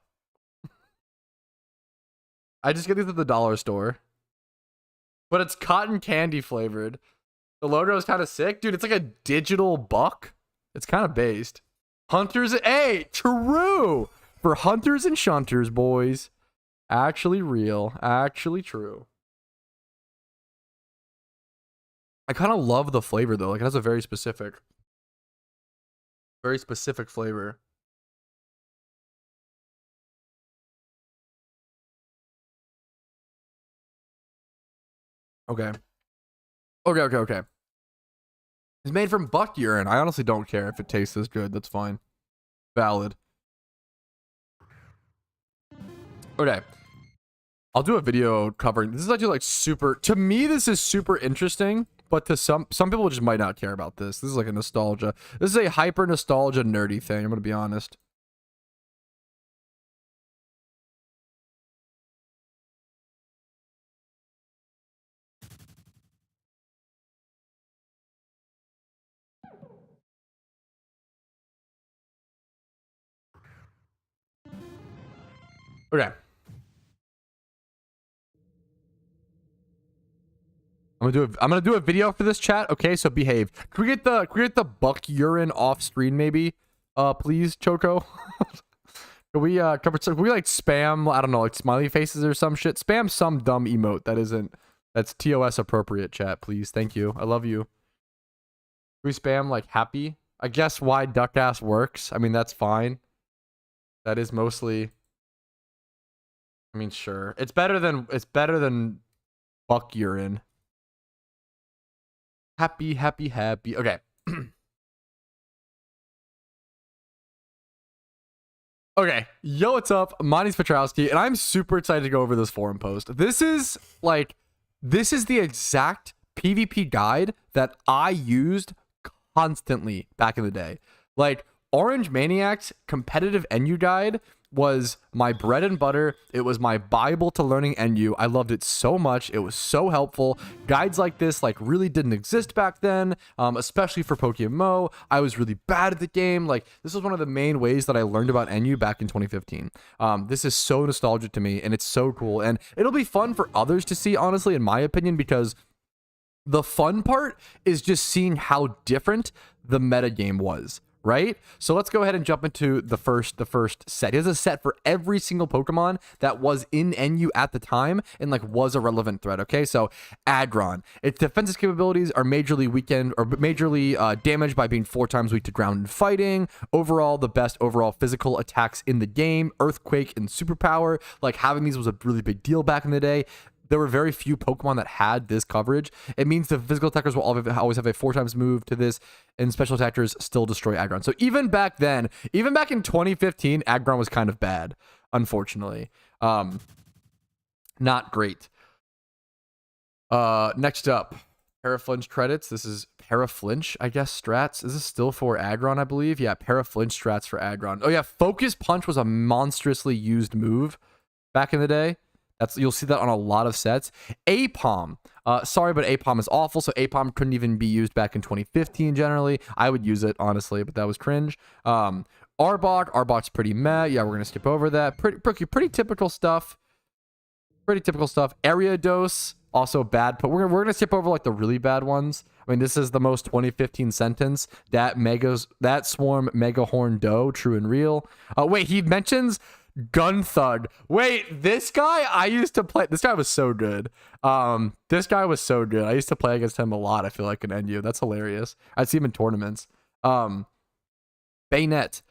I just get these at the dollar store. But it's cotton candy flavored. The logo is kind of sick. Dude, it's like a digital buck. It's kind of based. Hunters. Hey, true. For hunters and shunters, boys. Actually real. Actually true. I kind of love the flavor, though. Like, it has a very specific flavor. Okay. Okay. It's made from buck urine. I honestly don't care if it tastes this good. That's fine. Valid. Okay. I'll do a video covering. This is actually like super. To me, this is super interesting. But to some people just might not care about this. This is like a nostalgia. This is a hyper nostalgia nerdy thing. I'm gonna be honest. Okay. I'm gonna do a video for this chat. Okay, so behave. Can we get the buck urine off screen maybe? Please, Choco. Can we like spam, I don't know, like smiley faces or some shit? Spam some dumb emote that's TOS appropriate, chat, please. Thank you. I love you. Can we spam like happy? I guess why duck ass works. I mean, that's fine. That is mostly, I mean, sure. It's better than buck urine. Happy. Okay. Okay. Yo, what's up? My name's Patrouski, and I'm super excited to go over this forum post. This is the exact PvP guide that I used constantly back in the day. Like, Orange Maniac's competitive NU guide was my bread and butter. It was my Bible to learning NU. I loved it so much. It was so helpful. Guides like this like really didn't exist back then, especially for PokeMMO. I was really bad at the game. Like, this was one of the main ways that I learned about NU back in 2015. This is so nostalgic to me, and it's so cool. And it'll be fun for others to see, honestly, in my opinion, because the fun part is just seeing how different the metagame was. Right? So let's go ahead and jump into the first set. He has a set for every single Pokemon that was in NU at the time and like was a relevant threat. Okay, so Aggron. Its defensive capabilities are majorly damaged by being 4 times weak to ground and fighting. Overall, the best overall physical attacks in the game. Earthquake and Superpower. Like, having these was a really big deal back in the day. There were very few Pokemon that had this coverage. It means the physical attackers will always have a 4 times move to this, and special attackers still destroy Aggron. So even back then, even back in 2015, Aggron was kind of bad, unfortunately. Not great. Next up, Paraflinch credits. This is Paraflinch, I guess, strats. This is still for Aggron, I believe. Yeah, Paraflinch strats for Aggron. Oh yeah, Focus Punch was a monstrously used move back in the day. You'll see that on a lot of sets. Apom. Sorry, but Apom is awful, so Apom couldn't even be used back in 2015 generally. I would use it, honestly, but that was cringe. Arbok. Arbok's pretty meh. Yeah, we're going to skip over that. Pretty typical stuff. Ariados, also bad, but we're going to skip over like the really bad ones. I mean, this is the most 2015 sentence. That swarm Mega Horn Doe, true and real. Wait, he mentions Gun Thug. Wait, this guy I used to play. This guy was so good. I used to play against him a lot, I feel like, in NU. That's hilarious. I'd see him in tournaments. Bayonet.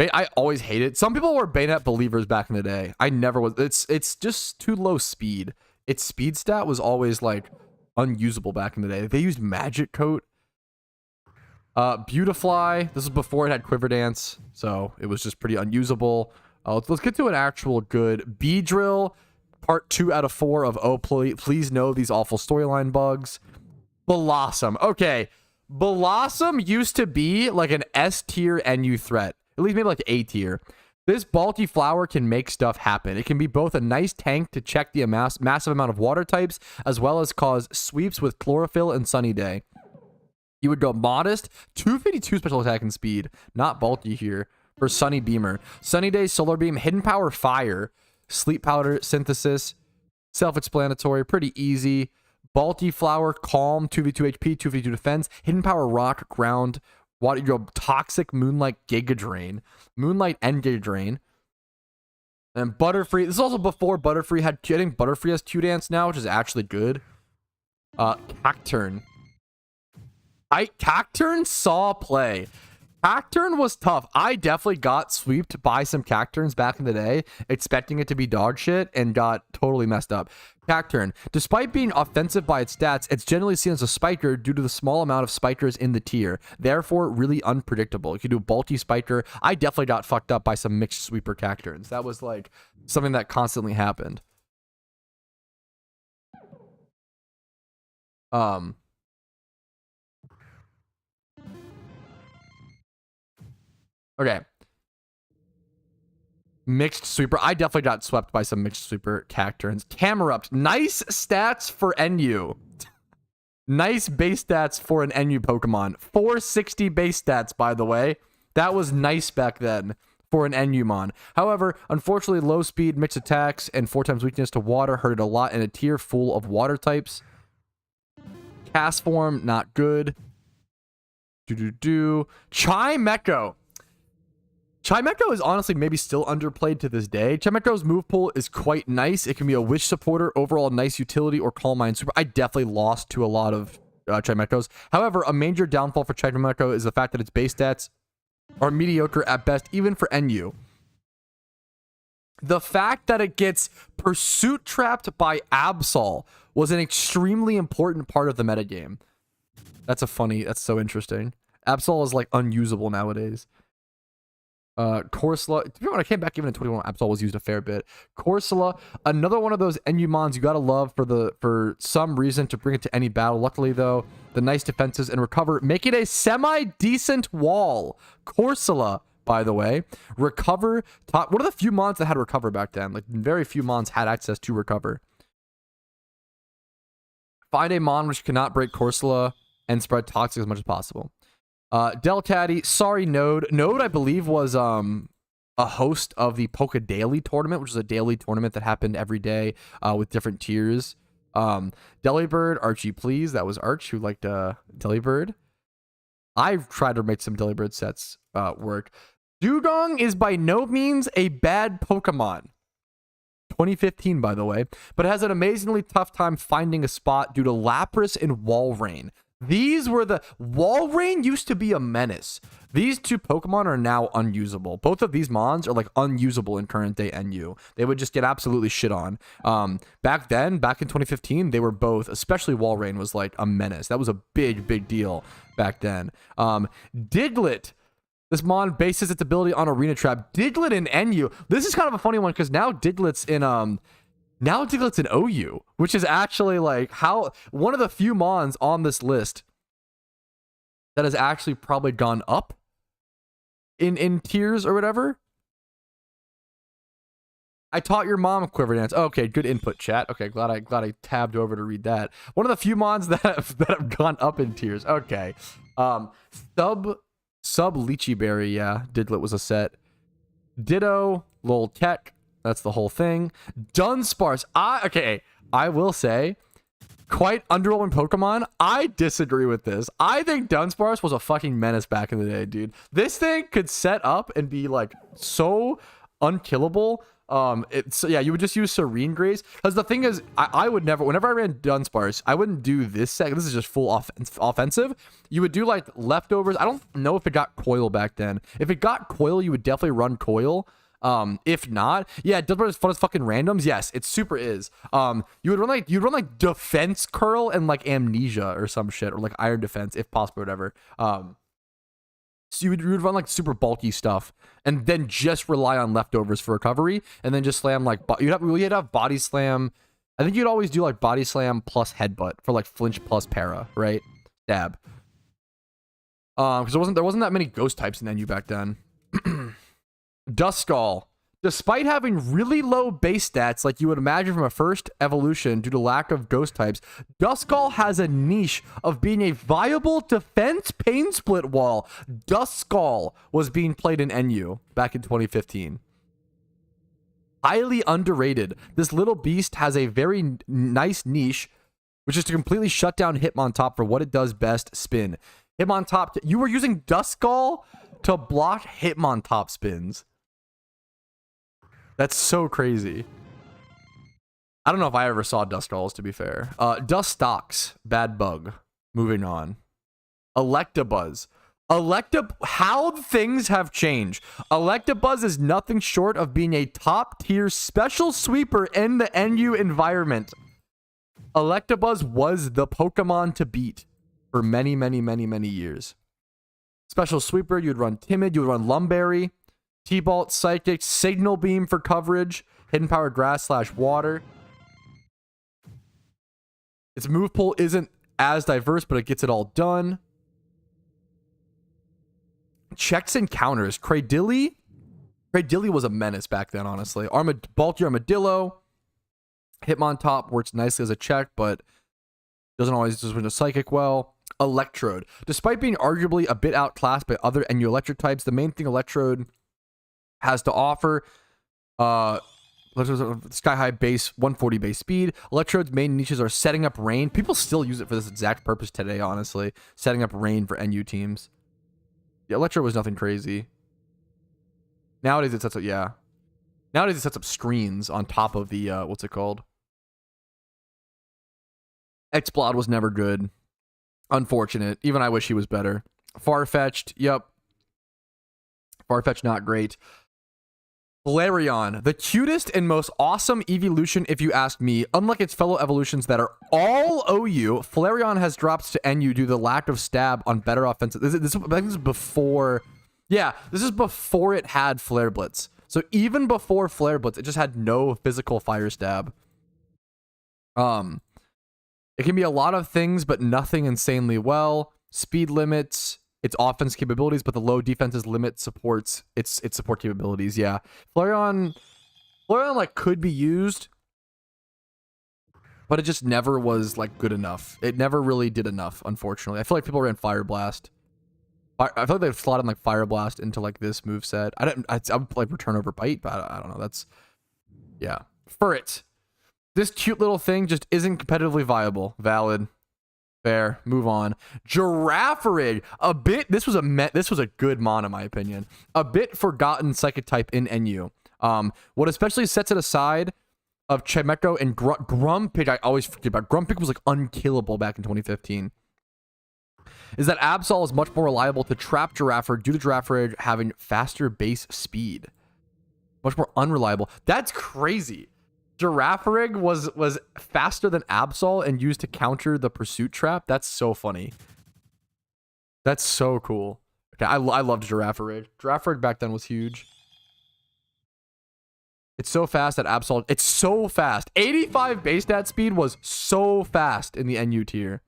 I always hated. Some people were Bayonet believers back in the day. I never was. It's just too low speed. Its speed stat was always like unusable back in the day. They used Magic Coat. Beautifly. This was before it had Quiver Dance, so it was just pretty unusable. Let's get to an actual good Beedrill. Part 2 out of 4 of oh please know these awful storyline bugs. Blossom. Okay, Blossom used to be like an S tier NU threat. At least maybe like A tier. This Balti flower can make stuff happen. It can be both a nice tank to check the massive amount of water types, as well as cause sweeps with Chlorophyll and Sunny Day. You would go Modest, 252 special attack and speed. Not Balti here. For Sunny Beamer. Sunny Day, Solar Beam, Hidden Power Fire, Sleep Powder, Synthesis. Self-explanatory, pretty easy. Balti Flower, Calm, 2v2 HP, 2v2 Defense. Hidden Power Rock, Ground. Water, you go Toxic, Moonlight, Giga Drain. Moonlight and Giga Drain. And Butterfree. This is also before Butterfree had... I think Butterfree has Q-Dance now, which is actually good. Cacturn. Cacturn saw play. Cacturn was tough. I definitely got swept by some Cacturns back in the day, expecting it to be dog shit, and got totally messed up. Cacturn. Despite being offensive by its stats, it's generally seen as a spiker due to the small amount of spikers in the tier. Therefore, really unpredictable. You can do Balti spiker. I definitely got fucked up by some mixed sweeper Cacturns. That was like something that constantly happened. Okay. Mixed sweeper. I definitely got swept by some mixed sweeper Cacturns. Camerupt. Nice stats for NU. Nice base stats for an NU Pokemon. 460 base stats, by the way. That was nice back then for an NUmon. However, unfortunately, low speed, mixed attacks, and 4 times weakness to water hurt it a lot in a tier full of water types. Cast form, not good. Chimecho. Chimecho is honestly maybe still underplayed to this day. Chimecho's move pool is quite nice. It can be a Wish supporter, overall nice utility, or Calm Mind super. I definitely lost to a lot of Chimechos. However, a major downfall for Chimecho is the fact that its base stats are mediocre at best, even for NU. The fact that it gets Pursuit Trapped by Absol was an extremely important part of the metagame. That's so interesting. Absol is like unusable nowadays. Corsola, when I came back even in 21, Absol was used a fair bit. Corsola, another one of those NUmons you gotta love for some reason to bring it to any battle. Luckily though, the nice defenses and recover make it a semi-decent wall. Corsola, by the way, recover top. One of the few mons that had recover back then. Like very few mons had access to recover. Find a mon which cannot break Corsola and spread toxic as much as possible. Delcatty, sorry, Node. Node, I believe, was a host of the Poke Daily tournament, which is a daily tournament that happened every day with different tiers. Delibird, Archie, please. That was Arch who liked Delibird. I've tried to make some Delibird sets work. Dugong is by no means a bad Pokemon. 2015, by the way, but has an amazingly tough time finding a spot due to Lapras and Walrein. These were the... Walrein used to be a menace. These two Pokemon are now unusable. Both of these mons are like unusable in current day NU. They would just get absolutely shit on. Back then, back in 2015, they were both, especially Walrein was like a menace. That was a big deal back then. Diglett. This mon bases its ability on Arena Trap. Diglett in NU. This is kind of a funny one because now Diglett's in... Now Diglett's in OU, which is actually like one of the few mons on this list that has actually probably gone up in tiers or whatever. I taught your mom Quiver Dance. Okay, good input, chat. Okay, glad I tabbed over to read that. One of the few mons that have gone up in tiers. Okay, sub Lychee Berry. Yeah, Diglett was a set. Ditto, Lol Tech. That's the whole thing. Dunsparce. I will say, quite underwhelming Pokemon. I disagree with this. I think Dunsparce was a fucking menace back in the day, dude. This thing could set up and be like so unkillable It's yeah, you would just use Serene Grace, because the thing is, I would never, whenever I ran Dunsparce, I wouldn't do this set. This is just full offensive. You would do like leftovers. I don't know if it got Coil back then. If it got Coil, you would definitely run Coil. If not, yeah, Dunsparce is fun as fucking randoms. Yes, it super is. You'd run like Defense Curl and like Amnesia or some shit, or like Iron Defense if possible, whatever. So you would run like super bulky stuff, and then just rely on leftovers for recovery, and then just slam like you'd have body slam. I think you'd always do like body slam plus headbutt for like flinch plus para, right? Stab. Because there wasn't that many ghost types in NU back then. Duskull. Despite having really low base stats like you would imagine from a first evolution due to lack of ghost types, Duskull has a niche of being a viable defense pain split wall. Duskull was being played in NU back in 2015. Highly underrated. This little beast has a very nice niche, which is to completely shut down Hitmontop for what it does best, spin. Hitmontop, you were using Duskull to block Hitmontop spins. That's so crazy. I don't know if I ever saw Duskulls, to be fair. Dustox, bad bug. Moving on. Electabuzz. How things have changed. Electabuzz is nothing short of being a top tier special sweeper in the NU environment. Electabuzz was the Pokemon to beat for many, many, many, many years. Special sweeper, you'd run Timid, you would run Lumberry. T-Bolt, Psychic, Signal Beam for coverage, Hidden Power Grass / Water. Its move pool isn't as diverse, but it gets it all done. Checks and counters. Cradilly was a menace back then, honestly. Bulky Armadillo. Hitmontop works nicely as a check, but doesn't always just win a Psychic well. Electrode. Despite being arguably a bit outclassed by other NU electric types, the main thing Electrode has to offer sky high base 140 base speed. Electrode's main niches are setting up rain. People still use it for this exact purpose today, honestly. Setting up rain for NU teams. Yeah, Electrode was nothing crazy. Nowadays it sets up, yeah. Nowadays it sets up screens on top of the what's it called? Explode was never good. Unfortunate. Even I wish he was better. Farfetch'd, yep. Farfetch'd not great. Flareon, the cutest and most awesome evolution if you ask me. Unlike its fellow evolutions that are all OU, Flareon has dropped to NU due to the lack of stab on better offensive. I think this is before, yeah, this is before it had Flare Blitz. So even before Flare Blitz, it just had no physical fire stab. It can be a lot of things, but nothing insanely well. Speed limits its offense capabilities, but the low defenses limit supports its support capabilities. Yeah, Flareon like could be used, but it just never was like good enough. It never really did enough, unfortunately. I feel like people ran Fire Blast. I feel like they've slotted like Fire Blast into like this moveset. I would like Return Over Bite, but I don't know. That's, yeah. Furret. This cute little thing just isn't competitively viable. Valid. Fair. Move on. Girafarig. This was a good mon in my opinion. A bit forgotten psychic type in NU. What especially sets it aside of Chimecho and Grumpig, I always forget about. Grumpig was like unkillable back in 2015. Is that Absol is much more reliable to trap Girafarig due to Girafarig having faster base speed. Much more unreliable. That's crazy. Girafarig was faster than Absol and used to counter the pursuit trap. That's so funny. That's so cool. Okay, I loved Girafarig. Girafarig back then was huge. It's so fast that Absol... It's so fast. 85 base stat speed was so fast in the NU tier.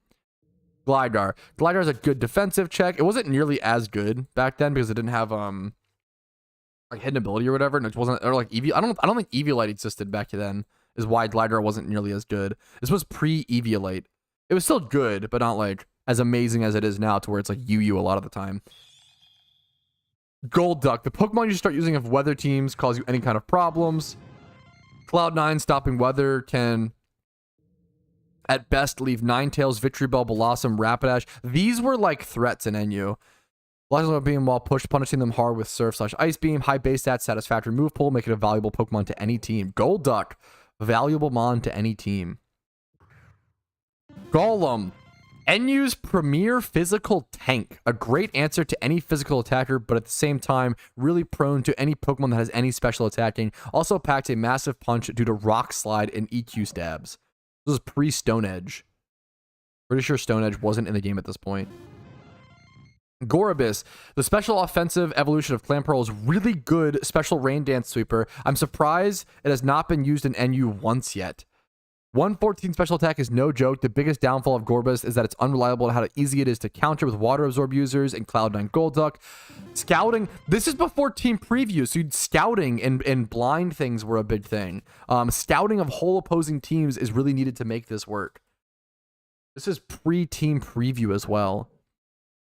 Gligar. Gligar is a good defensive check. It wasn't nearly as good back then because it didn't have like hidden ability or whatever, and it wasn't, or like Eevee. I don't think Eviolite existed back then, is why Gligar wasn't nearly as good. This was pre-Eviolite. It was still good, but not like as amazing as it is now, to where it's like UU a lot of the time. Golduck, the Pokemon you should start using if weather teams cause you any kind of problems. Cloud9 stopping weather can at best leave Ninetales, Victreebel, Blossom, Rapidash. These were like threats in NU. Blocking them being while pushed, punishing them hard with Surf / Ice Beam. High base stats, satisfactory move pool, make it a valuable Pokemon to any team. Golduck, valuable mon to any team. Golem, NU's premier physical tank. A great answer to any physical attacker, but at the same time, really prone to any Pokemon that has any special attacking. Also packs a massive punch due to Rock Slide and EQ stabs. This is pre-Stone Edge. Pretty sure Stone Edge wasn't in the game at this point. Gorobus, the special offensive evolution of Clamperl, is really good special rain dance sweeper. I'm surprised it has not been used in NU once yet. 114 special attack is no joke. The biggest downfall of Gorobus is that it's unreliable and how easy it is to counter with water absorb users and Cloud9 Golduck. Scouting, this is before team preview, so scouting and blind things were a big thing. Scouting of whole opposing teams is really needed to make this work. This is pre-team preview as well.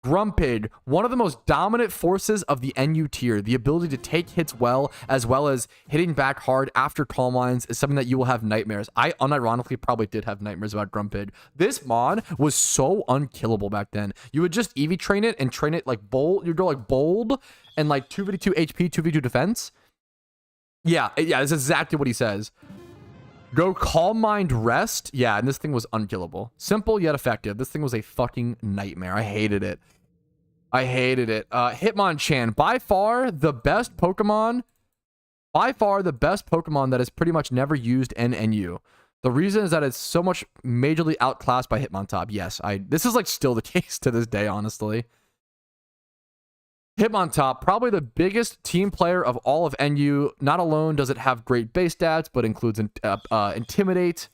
Grumpig, one of the most dominant forces of the NU tier. The ability to take hits well as hitting back hard after Calm Minds is something that you will have nightmares. I unironically probably did have nightmares about Grumpig. This mon was so unkillable back then. You would just EV train it and train it like bold. You'd go like bold and like 2v2 HP, 2v2 defense. Yeah, that's exactly what he says. Go Calm Mind Rest. Yeah, and this thing was unkillable. Simple yet effective. This thing was a fucking nightmare. I hated it. Hitmonchan, by far the best Pokemon that is pretty much never used in NU. The reason is that it's so much majorly outclassed by Hitmontop. Yes, this is like still the case to this day, honestly. Hitmontop, probably the biggest team player of all of NU. Not alone does it have great base stats, but includes Intimidate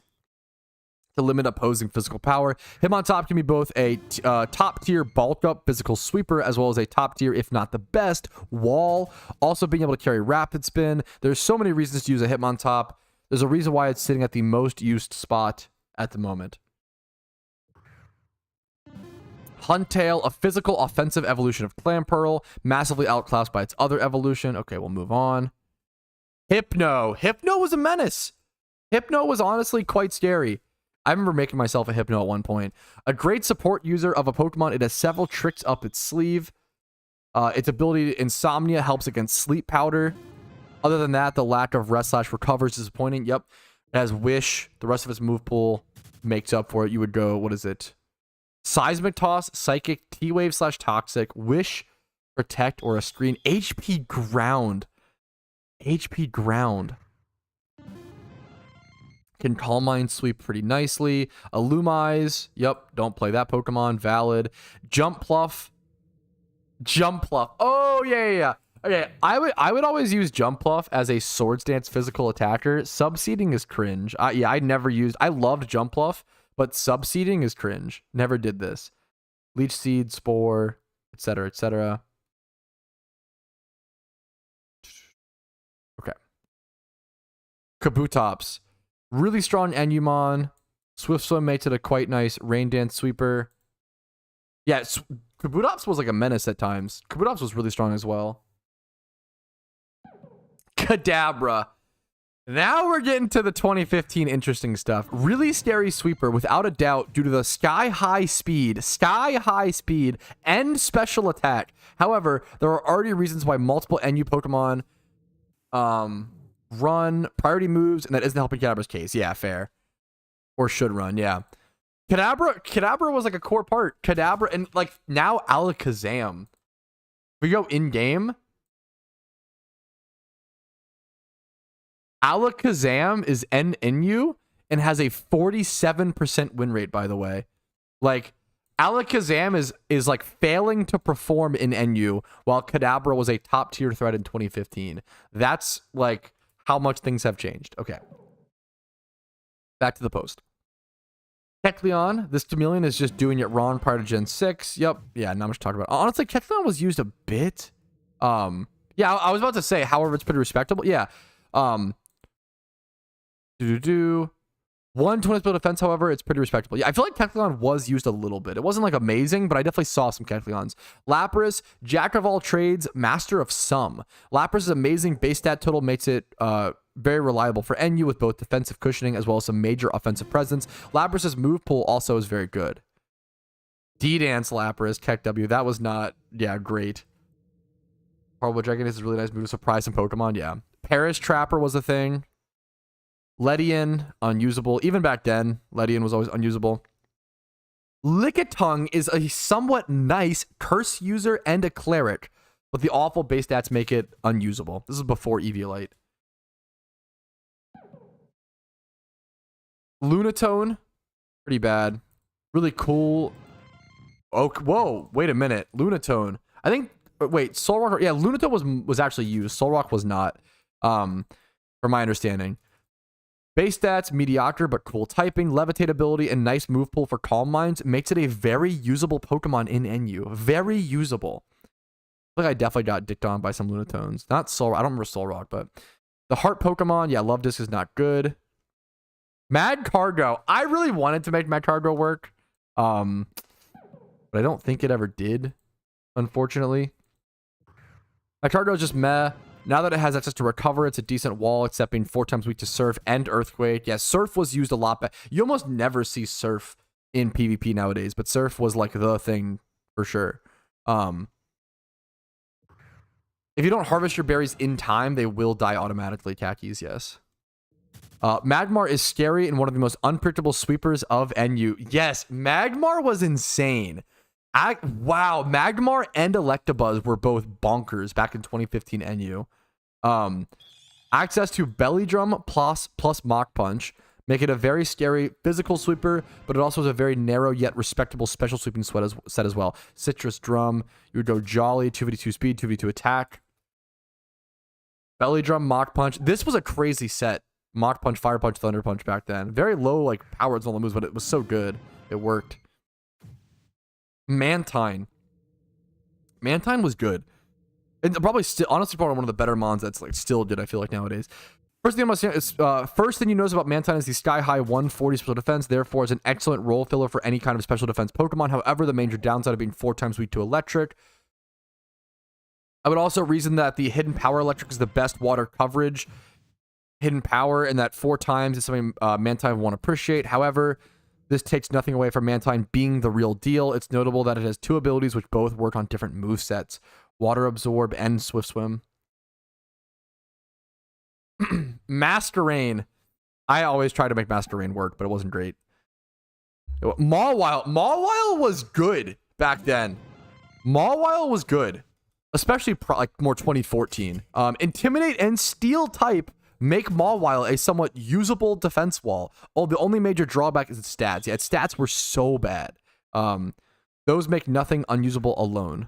to limit opposing physical power. Hitmontop can be both a top-tier bulk-up physical sweeper, as well as a top-tier, if not the best, wall. Also being able to carry Rapid Spin. There's so many reasons to use a Hitmontop. There's a reason why it's sitting at the most used spot at the moment. Huntail, a physical offensive evolution of Clamperl, massively outclassed by its other evolution. Okay, we'll move on. Hypno. Hypno was a menace. Hypno was honestly quite scary. I remember making myself a Hypno at one point. A great support user of a Pokemon. It has several tricks up its sleeve. Its ability to Insomnia helps against Sleep Powder. Other than that, the lack of Rest / Recover is disappointing. Yep. It has Wish. The rest of its move pool makes up for it. You would go, what is it? Seismic Toss, Psychic, T-Wave / Toxic, Wish, Protect, or a Screen. HP Ground. HP Ground. Can Calm Mind sweep pretty nicely. Illumise. Yep, don't play that Pokemon. Valid. Jump Pluff. Oh, yeah. Okay, I would always use Jump Pluff as a Swords Dance physical attacker. Subseeding is cringe. I loved Jump Pluff. But subseeding is cringe. Never did this. Leech Seed, Spore, etc., etc. Okay. Kabutops. Really strong Enumon. Swift Swim makes it a quite nice Rain Dance sweeper. Yeah, Kabutops was like a menace at times. Kabutops was really strong as well. Kadabra. Now we're getting to the 2015 interesting stuff. Really scary sweeper, without a doubt, due to the sky-high speed, and special attack. However, there are already reasons why multiple NU Pokemon run priority moves, and that isn't helping Kadabra's case. Yeah, fair. Or should run, yeah. Kadabra was like a core part. Kadabra, and like now Alakazam. If we go in-game, Alakazam is NU and has a 47% win rate, by the way. Like, Alakazam is like failing to perform in NU, while Kadabra was a top tier threat in 2015. That's like how much things have changed. Okay. Back to the post. Kecleon, this Chameleon is just doing it wrong prior to Gen 6. Yep. Yeah, not much to talk about. Honestly, Kecleon was used a bit. Yeah, I was about to say, however, it's pretty respectable. Yeah. 120 spell defense, however, it's pretty respectable. Yeah, I feel like Kecleon was used a little bit. It wasn't like amazing, but I definitely saw some Kecleons. Lapras, jack of all trades, master of some. Lapras' amazing base stat total makes it very reliable for NU with both defensive cushioning as well as some major offensive presence. Lapras' move pool also is very good. D-Dance Lapras, Keck W. That was not, yeah, great. Horrible Dragon is a really nice move to surprise some Pokemon, yeah. Paris Trapper was a thing. Ledian, unusable. Even back then, Ledian was always unusable. Lickitung is a somewhat nice curse user and a cleric, but the awful base stats make it unusable. This is before Eviolite. Lunatone, pretty bad. Really cool. Oh, whoa, wait a minute. Lunatone. I think, wait, Solrock, yeah, Lunatone was actually used. Solrock was not, from my understanding. Base stats, mediocre but cool typing, levitate ability, and nice move pool for Calm Minds makes it a very usable Pokemon in NU. Very usable. I feel like I definitely got dicked on by some Lunatones. Not Solrock. I don't remember Solrock, but the Heart Pokemon, yeah, Love Disc is not good. Mad Cargo. I really wanted to make Mad Cargo work. But I don't think it ever did, unfortunately. Mad Cargo is just meh. Now that it has access to Recover, it's a decent wall, except being 4 times weak to Surf and Earthquake. Yeah, Surf was used a lot, but you almost never see Surf in PvP nowadays, but Surf was like the thing for sure. If you don't harvest your berries in time, they will die automatically, Khakis, yes. Magmar is scary and one of the most unpredictable sweepers of NU. Yes, Magmar was insane. Wow, Magmar and Electabuzz were both bonkers back in 2015 NU. Access to Belly Drum plus Mach Punch make it a very scary physical sweeper, but it also has a very narrow yet respectable special sweeping set as well. Citrus Drum, you would go Jolly, 2v2 speed, 2v2 attack. Belly Drum, Mach Punch. This was a crazy set. Mach Punch, Fire Punch, Thunder Punch back then. Very low like power on the moves, but it was so good. It worked. Mantine. Mantine was good. And probably still, honestly, probably one of the better mons that's like still good, I feel like, nowadays. First thing I'm gonna say is, first thing you notice about Mantine is the sky-high 140 special defense, therefore it's an excellent role filler for any kind of special defense Pokemon. However, the major downside of being 4 times weak to electric. I would also reason that the Hidden Power Electric is the best water coverage Hidden Power, and that 4 times is something Mantine won't appreciate. However, this takes nothing away from Mantine being the real deal. It's notable that it has 2 abilities which both work on different movesets. Water Absorb and Swift Swim. Masquerain. I always try to make Masquerain work, but it wasn't great. Mawile. Mawile was good back then. Mawile was good. Especially like more 2014. Intimidate and Steel type make Mawile a somewhat usable defense wall. Oh, the only major drawback is its stats. Yeah, its stats were so bad. Those make nothing unusable alone.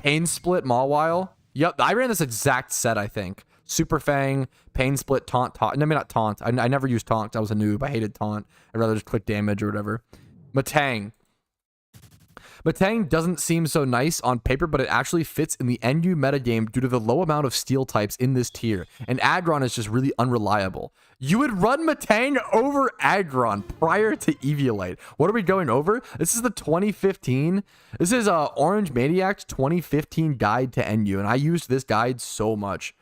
Pain Split Mawile. Yep, I ran this exact set, I think. Super Fang, Pain Split, Taunt. No, I mean, not Taunt. I never used Taunt. I was a noob. I hated Taunt. I'd rather just click damage or whatever. Matang. Matang doesn't seem so nice on paper, but it actually fits in the NU metagame due to the low amount of steel types in this tier. And Aggron is just really unreliable. You would run Matang over Aggron prior to Eviolite. What are we going over? This is the 2015. This is Orange Maniac's 2015 guide to NU, and I used this guide so much.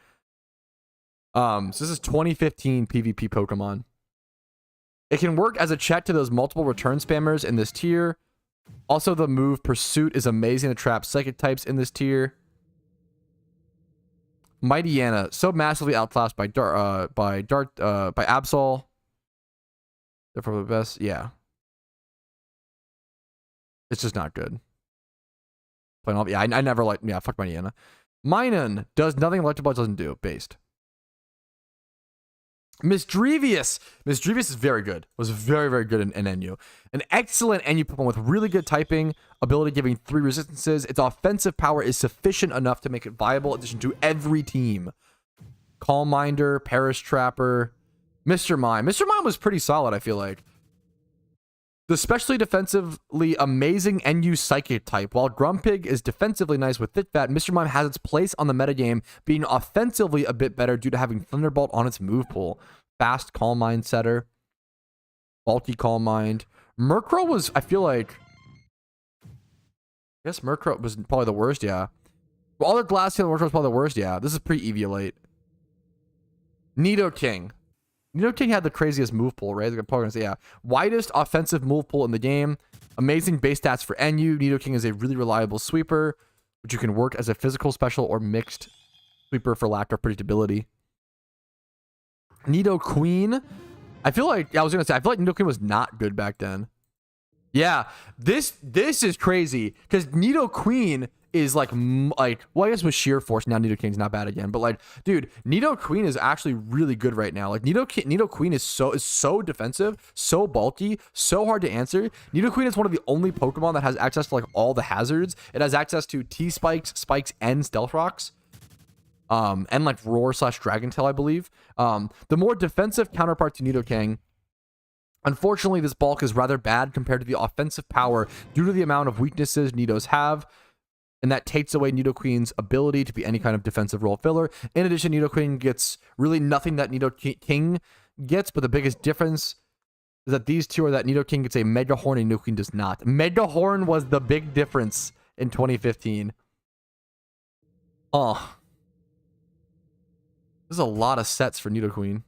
So this is 2015 PvP Pokemon. It can work as a check to those multiple return spammers in this tier. Also, the move Pursuit is amazing to trap psychic types in this tier. Mightyena, so massively outclassed by Absol. They're probably the best. Yeah. It's just not good. Yeah, I never liked. Yeah, fuck Mightyena. Minun does nothing Electabuzz doesn't do. Based. Misdrevious. Misdrevious is very good. Was very, very good in NU. An excellent NU Pokemon with really good typing, ability giving 3 resistances. Its offensive power is sufficient enough to make it viable in addition to every team. Calm Minder, Paris Trapper, Mr. Mime. Mr. Mime was pretty solid, I feel like. The specially defensively amazing NU Psychic type. While Grumpig is defensively nice with Thick Fat, Mr. Mime has its place on the metagame, being offensively a bit better due to having Thunderbolt on its move pool. Fast Calm Mind setter. Bulky Calm Mind. Murkrow was, I feel like... I guess Murkrow was probably the worst, yeah. Well, all the Glass Tail Murkrow was probably the worst, yeah. This is pre-Eviolite. Nidoking. Nidoking had the craziest move pool, right? Like, probably gonna say, yeah. Widest offensive move pool in the game. Amazing base stats for NU. Nidoking is a really reliable sweeper, which you can work as a physical special or mixed sweeper for lack of predictability. Nidoqueen. I feel like Nidoqueen was not good back then. Yeah, this is crazy because Nidoqueen is like well, I guess with sheer force now Nidoking's not bad again, but like, dude, Nidoqueen is actually really good right now. Like Nidoqueen is so defensive, so bulky, so hard to answer. Nidoqueen is one of the only Pokemon that has access to like all the hazards. It has access to T-spikes, spikes, and stealth rocks. And like roar / dragon tail, I believe. The more defensive counterpart to Nidoking. Unfortunately, this bulk is rather bad compared to the offensive power due to the amount of weaknesses Nidos have, and that takes away Nidoqueen's ability to be any kind of defensive role filler. In addition, Nidoqueen gets really nothing that Nidoking gets, but the biggest difference is that these two are that Nidoking gets a Mega Horn and Nidoqueen does not. Mega Horn was the big difference in 2015. Oh. There's a lot of sets for Nidoqueen.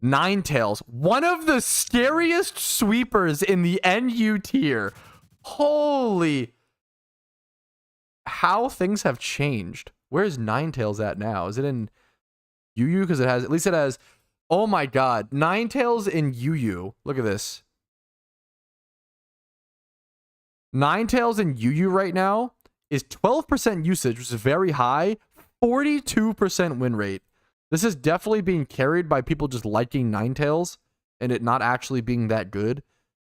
Ninetales, one of the scariest sweepers in the NU tier. Holy. How things have changed. Where's Ninetales at now? Is it in UU? Because it has, oh my god. Ninetales in UU. Look at this. Ninetales in UU right now is 12% usage, which is very high. 42% win rate. This is definitely being carried by people just liking Ninetales and it not actually being that good.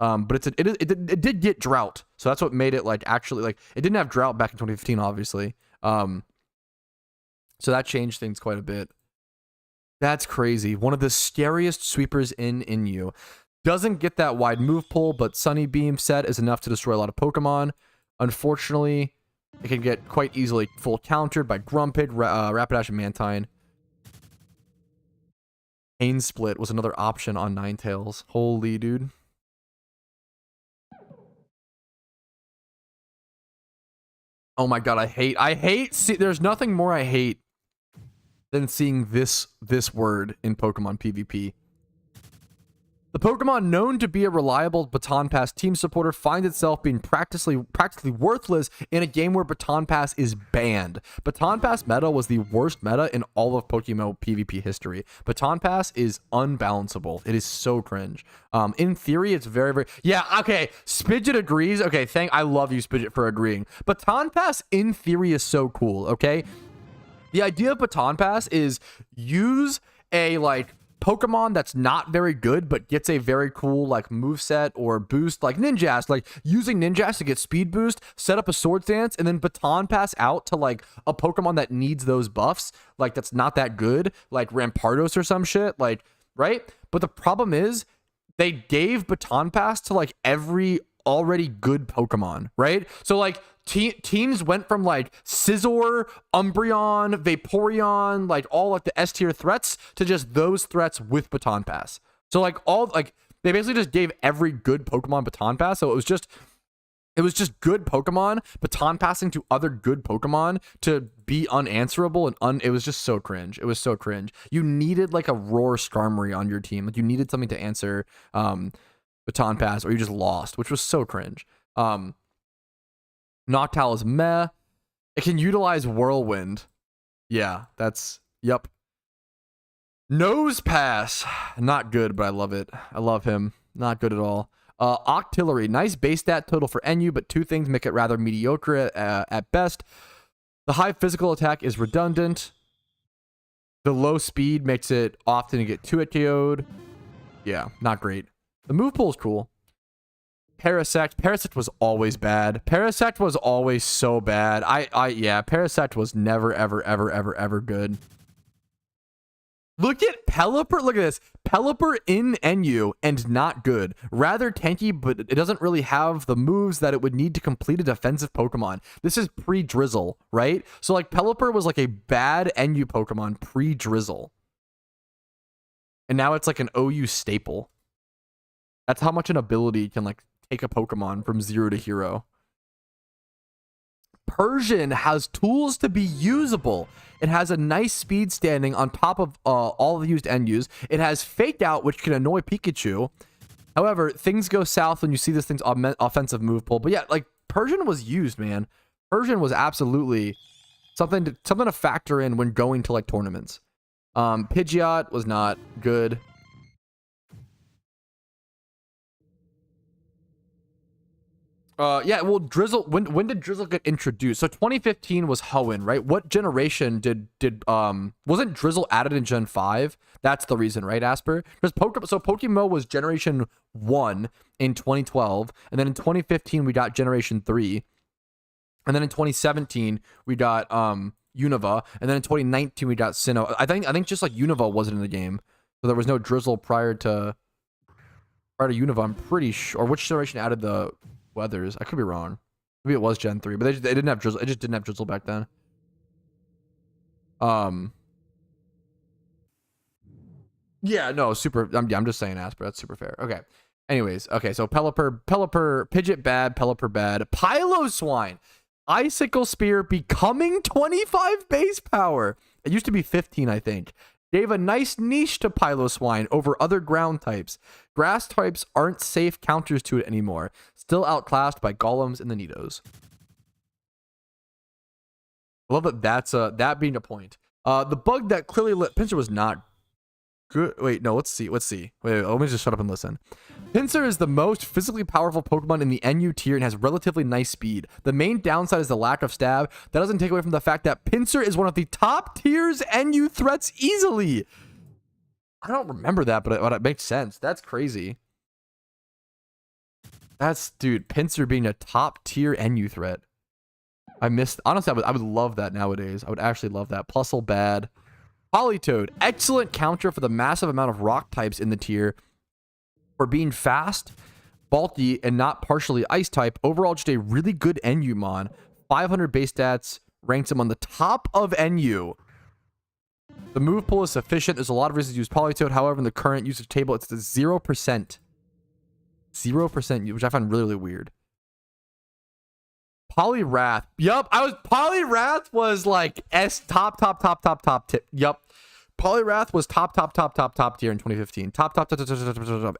But it did get drought, so that's what made it like actually like it didn't have drought back in 2015, obviously. So that changed things quite a bit. That's crazy. One of the scariest sweepers in NU. Doesn't get that wide move pool, but Sunny Beam set is enough to destroy a lot of Pokemon. Unfortunately, it can get quite easily full countered by Grumpig, Rapidash, and Mantine. Pain Split was another option on Ninetales. Holy dude. Oh my god, I hate there's nothing more I hate than seeing this word in Pokemon PvP. The Pokemon known to be a reliable Baton Pass team supporter finds itself being practically worthless in a game where Baton Pass is banned. Baton Pass meta was the worst meta in all of PokeMMO PvP history. Baton Pass is unbalanceable. It is so cringe. In theory, it's very, very... Yeah, okay, Spidget agrees. Okay, I love you, Spidget, for agreeing. Baton Pass, in theory, is so cool, okay? The idea of Baton Pass is use a, like... Pokemon that's not very good but gets a very cool like moveset or boost, like Ninjask, like using Ninjask to get speed boost, set up a Sword Dance, and then Baton Pass out to like a Pokemon that needs those buffs, like that's not that good, like Rampardos or some shit, like, right? But the problem is they gave Baton Pass to like every already good Pokemon, right? So like teams went from like Scizor, Umbreon, Vaporeon, like all like the S tier threats to just those threats with Baton Pass. So like all like they basically just gave every good Pokemon Baton Pass. So it was just good Pokemon Baton passing to other good Pokemon to be unanswerable and it was just so cringe. It was so cringe. You needed like a Roar Skarmory on your team. Like you needed something to answer Baton Pass or you just lost, which was so cringe. Noctowl is meh. It can utilize Whirlwind. Yeah, yep. Nose Pass. Not good, but I love it. I love him. Not good at all. Octillery. Nice base stat total for NU, but two things make it rather mediocre at best. The high physical attack is redundant. The low speed makes it often get 2-hit KO'd. Yeah, not great. The move pool is cool. Parasect was always bad. Parasect was always so bad. Yeah, Parasect was never, ever good. Look at Pelipper. Look at this. Pelipper in NU and not good. Rather tanky, but it doesn't really have the moves that it would need to complete a defensive Pokemon. This is pre-Drizzle, right? So like Pelipper was like a bad NU Pokemon pre-Drizzle. And now it's like an OU staple. That's how much an ability can like take a Pokemon from 0 to hero. Persian has tools to be usable. It has a nice speed standing on top of all the used NUs. It has Fake Out, which can annoy Pikachu. However, things go south when you see this thing's offensive move pool. But yeah, like, Persian was used, man. Persian was absolutely something to factor in when going to, like, tournaments. Pidgeot was not good. Yeah, well, Drizzle, when did Drizzle get introduced? So 2015 was Hoenn, right? What generation did wasn't Drizzle added in Gen 5? That's the reason, right, Asper? Because PokeMMO was Generation 1 in 2012, and then in 2015 we got Generation 3. And then in 2017 we got Unova, and then in 2019 we got Sinnoh. I think just like Unova wasn't in the game. So there was no Drizzle prior to Unova, I'm pretty sure. Or which generation added the Weathers? I could be wrong. Maybe it was Gen 3, but they didn't have Drizzle. It just didn't have Drizzle back then. Yeah, no, super. I'm just saying, Asper. That's super fair. Okay. Anyways, okay. So Pelipper, Pidgeot bad, Pelipper bad, Piloswine, Icicle Spear becoming 25 base power. It used to be 15, I think. Gave a nice niche to Piloswine over other ground types. Grass types aren't safe counters to it anymore. Still outclassed by Golems and the Nidos. I love that that's that being a point. The bug that clearly lit Pinsir was not good. Wait, no, let's see. Wait, let me just shut up and listen. Pinsir is the most physically powerful Pokemon in the NU tier and has relatively nice speed. The main downside is the lack of stab. That doesn't take away from the fact that Pinsir is one of the top tiers NU threats easily. I don't remember that, but it makes sense. That's crazy. Dude, Pinsir being a top tier NU threat. Honestly, I would love that nowadays. I would actually love that. Plusle bad. Politoed, excellent counter for the massive amount of rock types in the tier. For being fast, bulky, and not partially ice type, overall just a really good NU mon. 500 base stats ranks him on the top of NU. The move pool is sufficient. There's a lot of reasons to use Politoed. However, in the current usage table, it's the 0%. 0%, which I find really, really weird. Poliwrath. Yup, Poliwrath was like top tip. Yup. Poliwrath was top tier in 2015. Top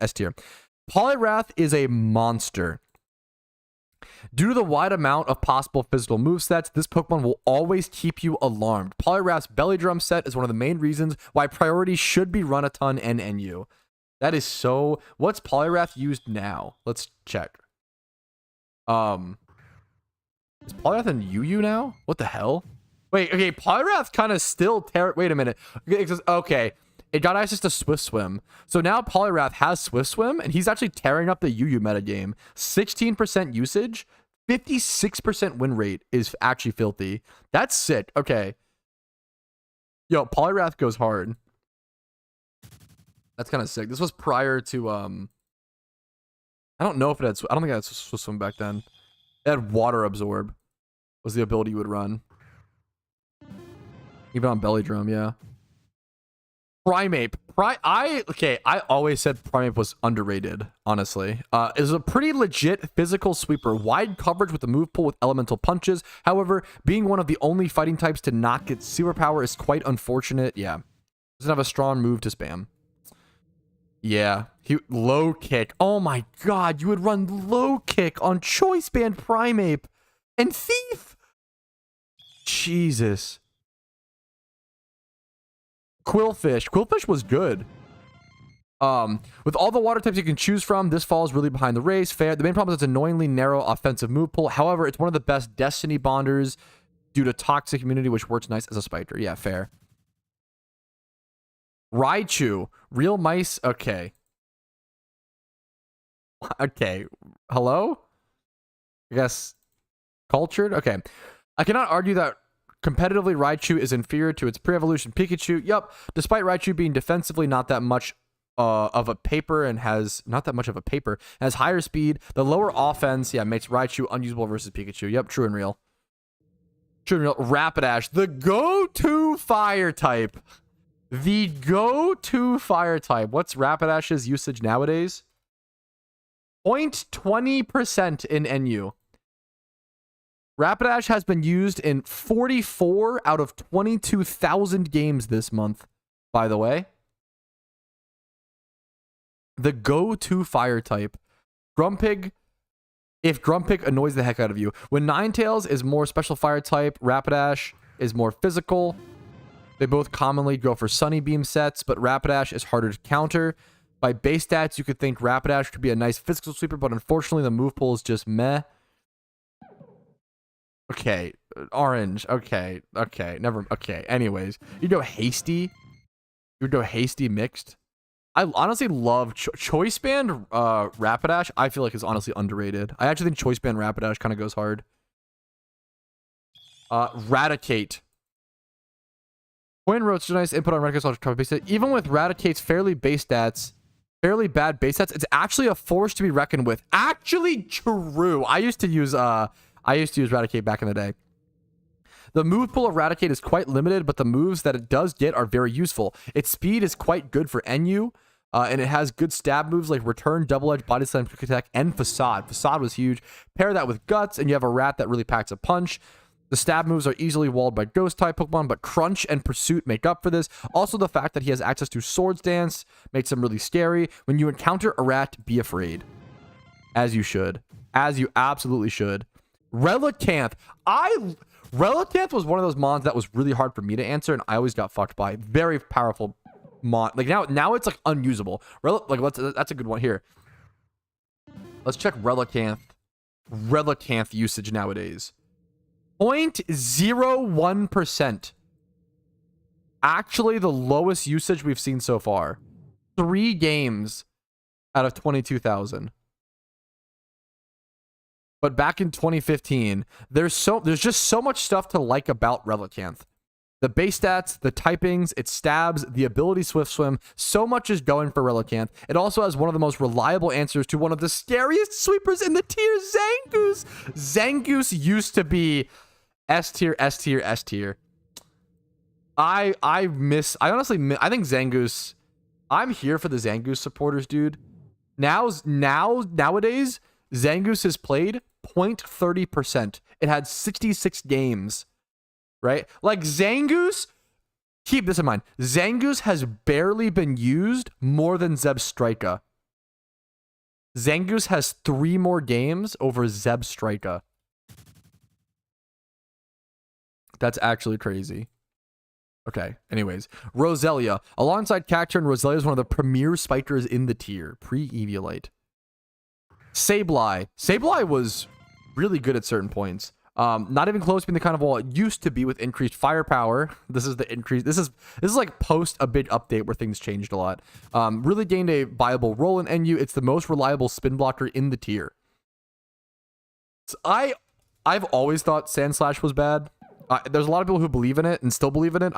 S tier. Poliwrath is a monster. Due to the wide amount of possible physical movesets, this Pokemon will always keep you alarmed. Poliwrath's belly drum set is one of the main reasons why priority should be run a ton and NU. That is so. What's Poliwrath used now? Let's check. Is Poliwrath in UU now? What the hell? Wait, okay, Poliwrath kind of still wait a minute. Okay, it got access to Swift Swim. So now Poliwrath has Swift Swim, and he's actually tearing up the UU metagame. 16% usage, 56% win rate is actually filthy. That's sick. Okay. Yo, Poliwrath goes hard. That's kind of sick. This was prior to, I don't know if it had, I don't think it had Swift Swim back then. It had Water Absorb was the ability you would run. Even on Belly Drum, yeah. Primeape. I always said Primeape was underrated, honestly. It was a pretty legit physical sweeper. Wide coverage with the move pool with elemental punches. However, being one of the only fighting types to not get superpower is quite unfortunate. Yeah. Doesn't have a strong move to spam. Yeah. Low kick. Oh my god, you would run low kick on Choice Band Primeape and Thief. Jesus. Quillfish. Quillfish was good. With all the water types you can choose from, this falls really behind the race. Fair. The main problem is it's annoyingly narrow offensive move pool. However, it's one of the best Destiny bonders due to toxic immunity, which works nice as a spider. Yeah, fair. Raichu. Real mice. Okay. Okay. Hello? I guess cultured? Okay. I cannot argue that competitively Raichu is inferior to its pre-evolution Pikachu. Yup. Despite Raichu being defensively not that much of a paper and has higher speed, the lower offense, yeah, makes Raichu unusable versus Pikachu. Yep, true and real. True and real. Rapidash, the go-to fire type. The go-to fire type. What's Rapidash's usage nowadays? 0.20% in NU. Rapidash has been used in 44 out of 22,000 games this month, by the way. The go-to fire type. Grumpig, if Grumpig annoys the heck out of you. When Ninetales is more special fire type, Rapidash is more physical. They both commonly go for Sunny Beam sets, but Rapidash is harder to counter. By base stats, you could think Rapidash could be a nice physical sweeper, but unfortunately the move pool is just meh. Okay, orange. Okay, never. Okay, anyways, you go hasty. You go hasty mixed. I honestly love Choice Band Rapidash. I feel like is honestly underrated. I actually think Choice Band Rapidash kind of goes hard. Raticate. Coin Roach is a nice input on Raticate's base stat. Even with Raticate's fairly bad base stats, it's actually a force to be reckoned with. Actually true. I used to use Raticate back in the day. The move pool of Raticate is quite limited, but the moves that it does get are very useful. Its speed is quite good for NU, and it has good stab moves like Return, Double Edge, Body Slam, Quick Attack, and Facade. Facade was huge. Pair that with Guts, and you have a rat that really packs a punch. The stab moves are easily walled by Ghost-type Pokemon, but Crunch and Pursuit make up for this. Also, the fact that he has access to Swords Dance makes him really scary. When you encounter a rat, be afraid. As you should. As you absolutely should. Relicanth. Relicanth was one of those mons that was really hard for me to answer, and I always got fucked by. Very powerful mon. Like now it's like unusable. That's a good one here. Let's check Relicanth usage nowadays. 0.01%. Actually, the lowest usage we've seen so far. 3 games out of 22,000. But back in 2015, there's just so much stuff to like about Relicanth. The base stats, the typings, its stabs, the ability Swift Swim, so much is going for Relicanth. It also has one of the most reliable answers to one of the scariest sweepers in the tier, Zangoose. Zangoose used to be S tier, S tier, S tier. I think Zangoose, I'm here for the Zangoose supporters, dude. Nowadays, Zangoose has played 0.30%. It had 66 games, right? Like Zangoose, keep this in mind. Zangoose has barely been used more than Zebstrika. Zangoose has 3 more games over Zebstrika. That's actually crazy. Okay, anyways. Roselia. Alongside Cacturne, Roselia is one of the premier spikers in the tier. Pre-Eviolite. Sableye. Sableye was really good at certain points. Not even close to being the kind of wall it used to be with increased firepower. This is the increase. This is like post a big update where things changed a lot. Really gained a viable role in NU. It's the most reliable spin blocker in the tier. So I've always thought Sandslash was bad. There's a lot of people who believe in it and still believe in it.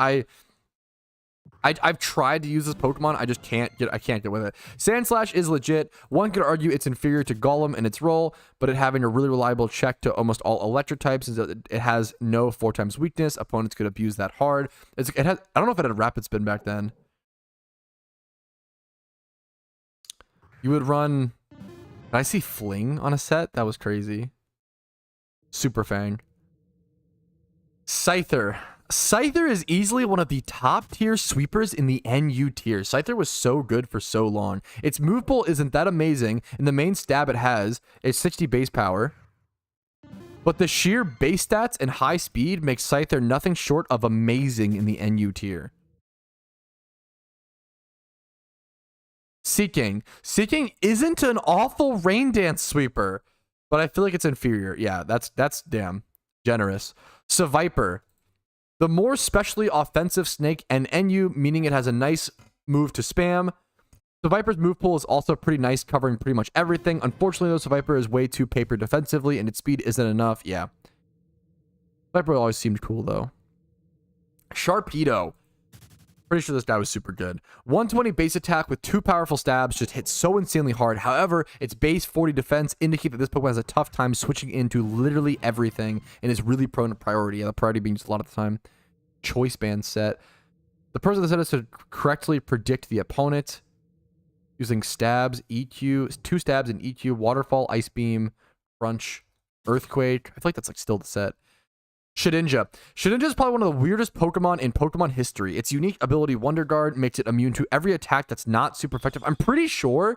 I've tried to use this Pokemon. I just can't get with it. Sandslash is legit. One could argue it's inferior to Golem in its role, but it having a really reliable check to almost all electric types is that it has no 4x weakness. Opponents could abuse that hard. I don't know if it had rapid spin back then. You would run. Did I see Fling on a set? That was crazy. Super Fang. Scyther. Scyther is easily one of the top tier sweepers in the NU tier. Scyther was so good for so long. Its move pool isn't that amazing, and the main stab it has is 60 base power. But the sheer base stats and high speed makes Scyther nothing short of amazing in the NU tier. Seeking. Seeking isn't an awful Rain Dance sweeper, but I feel like it's inferior. Yeah, that's damn generous. Seviper. The more specially offensive snake and NU, meaning it has a nice move to spam. Seviper's move pool is also pretty nice, covering pretty much everything. Unfortunately, though, Seviper is way too paper defensively, and its speed isn't enough. Yeah. Seviper always seemed cool, though. Sharpedo. Pretty sure this guy was super good. 120 base attack with 2 powerful stabs just hits so insanely hard. However, its base 40 defense indicate that this Pokemon has a tough time switching into literally everything and is really prone to priority. Yeah, the priority being just a lot of the time. Choice band set. The purpose of the set is to correctly predict the opponent using stabs, EQ, 2 stabs and EQ, waterfall, ice beam, crunch, Earthquake. I feel like that's like still the set. Shedinja. Shedinja is probably one of the weirdest Pokemon in Pokemon history. Its unique ability Wonder Guard makes it immune to every attack that's not super effective. I'm pretty sure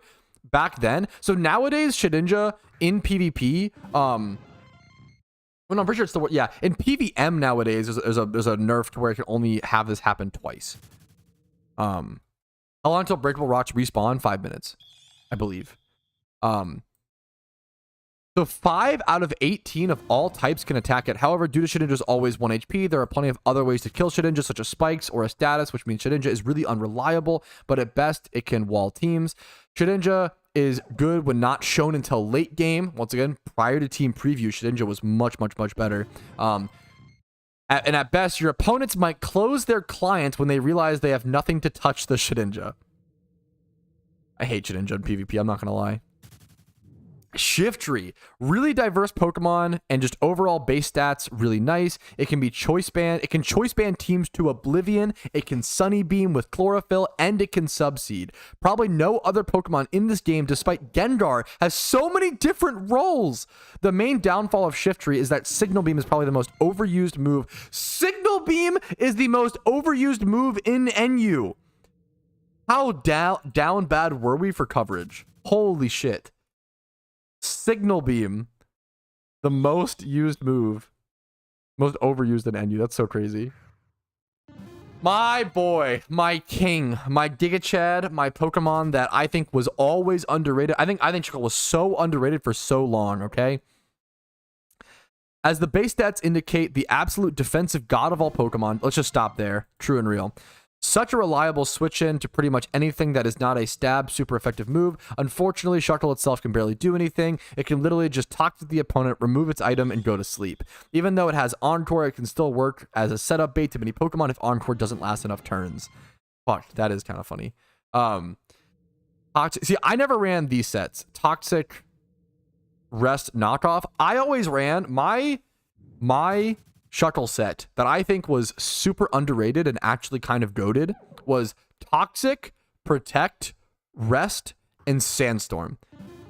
back then. So nowadays, Shedinja in PvP, well, no, I'm pretty sure it's the, yeah, in PvM nowadays, there's a nerf to where it can only have this happen twice. How long until breakable rocks respawn? 5 minutes, I believe. So 5 out of 18 of all types can attack it. However, due to Shedinja's always 1 HP, there are plenty of other ways to kill Shedinja, such as spikes or a status, which means Shedinja is really unreliable, but at best, it can wall teams. Shedinja is good when not shown until late game. Once again, prior to team preview, Shedinja was much, much, much better. And at best, your opponents might close their client when they realize they have nothing to touch the Shedinja. I hate Shedinja in PvP, I'm not going to lie. Shiftry, really diverse Pokemon and just overall base stats really nice. It can be choice band. It can choice band teams to oblivion. It can Sunny Beam with Chlorophyll, and it can Subseed. Probably no other Pokemon in this game, despite Gengar, has so many different roles. The main downfall of Shiftry is that Signal Beam is probably the most overused move. Signal Beam is the most overused move in NU. How down bad were we for coverage? Holy shit. Signal Beam, the most used move, most overused in NU. That's so crazy. My boy, my king, my Giga Chad, my Pokemon that I think was always underrated. I think Chico was so underrated for so long, okay? As the base stats indicate, the absolute defensive god of all Pokemon. Let's just stop there. True and real. Such a reliable switch in to pretty much anything that is not a stab super effective move. Unfortunately, Shuckle itself can barely do anything. It can literally just talk to the opponent, remove its item, and go to sleep. Even though it has Encore, it can still work as a setup bait to many Pokemon if Encore doesn't last enough turns. Fuck, that is kind of funny. Toxic. See, I never ran these sets. Toxic, Rest, Knockoff. I always ran my Shuckle set that I think was super underrated and actually kind of goated was Toxic, Protect, Rest, and Sandstorm.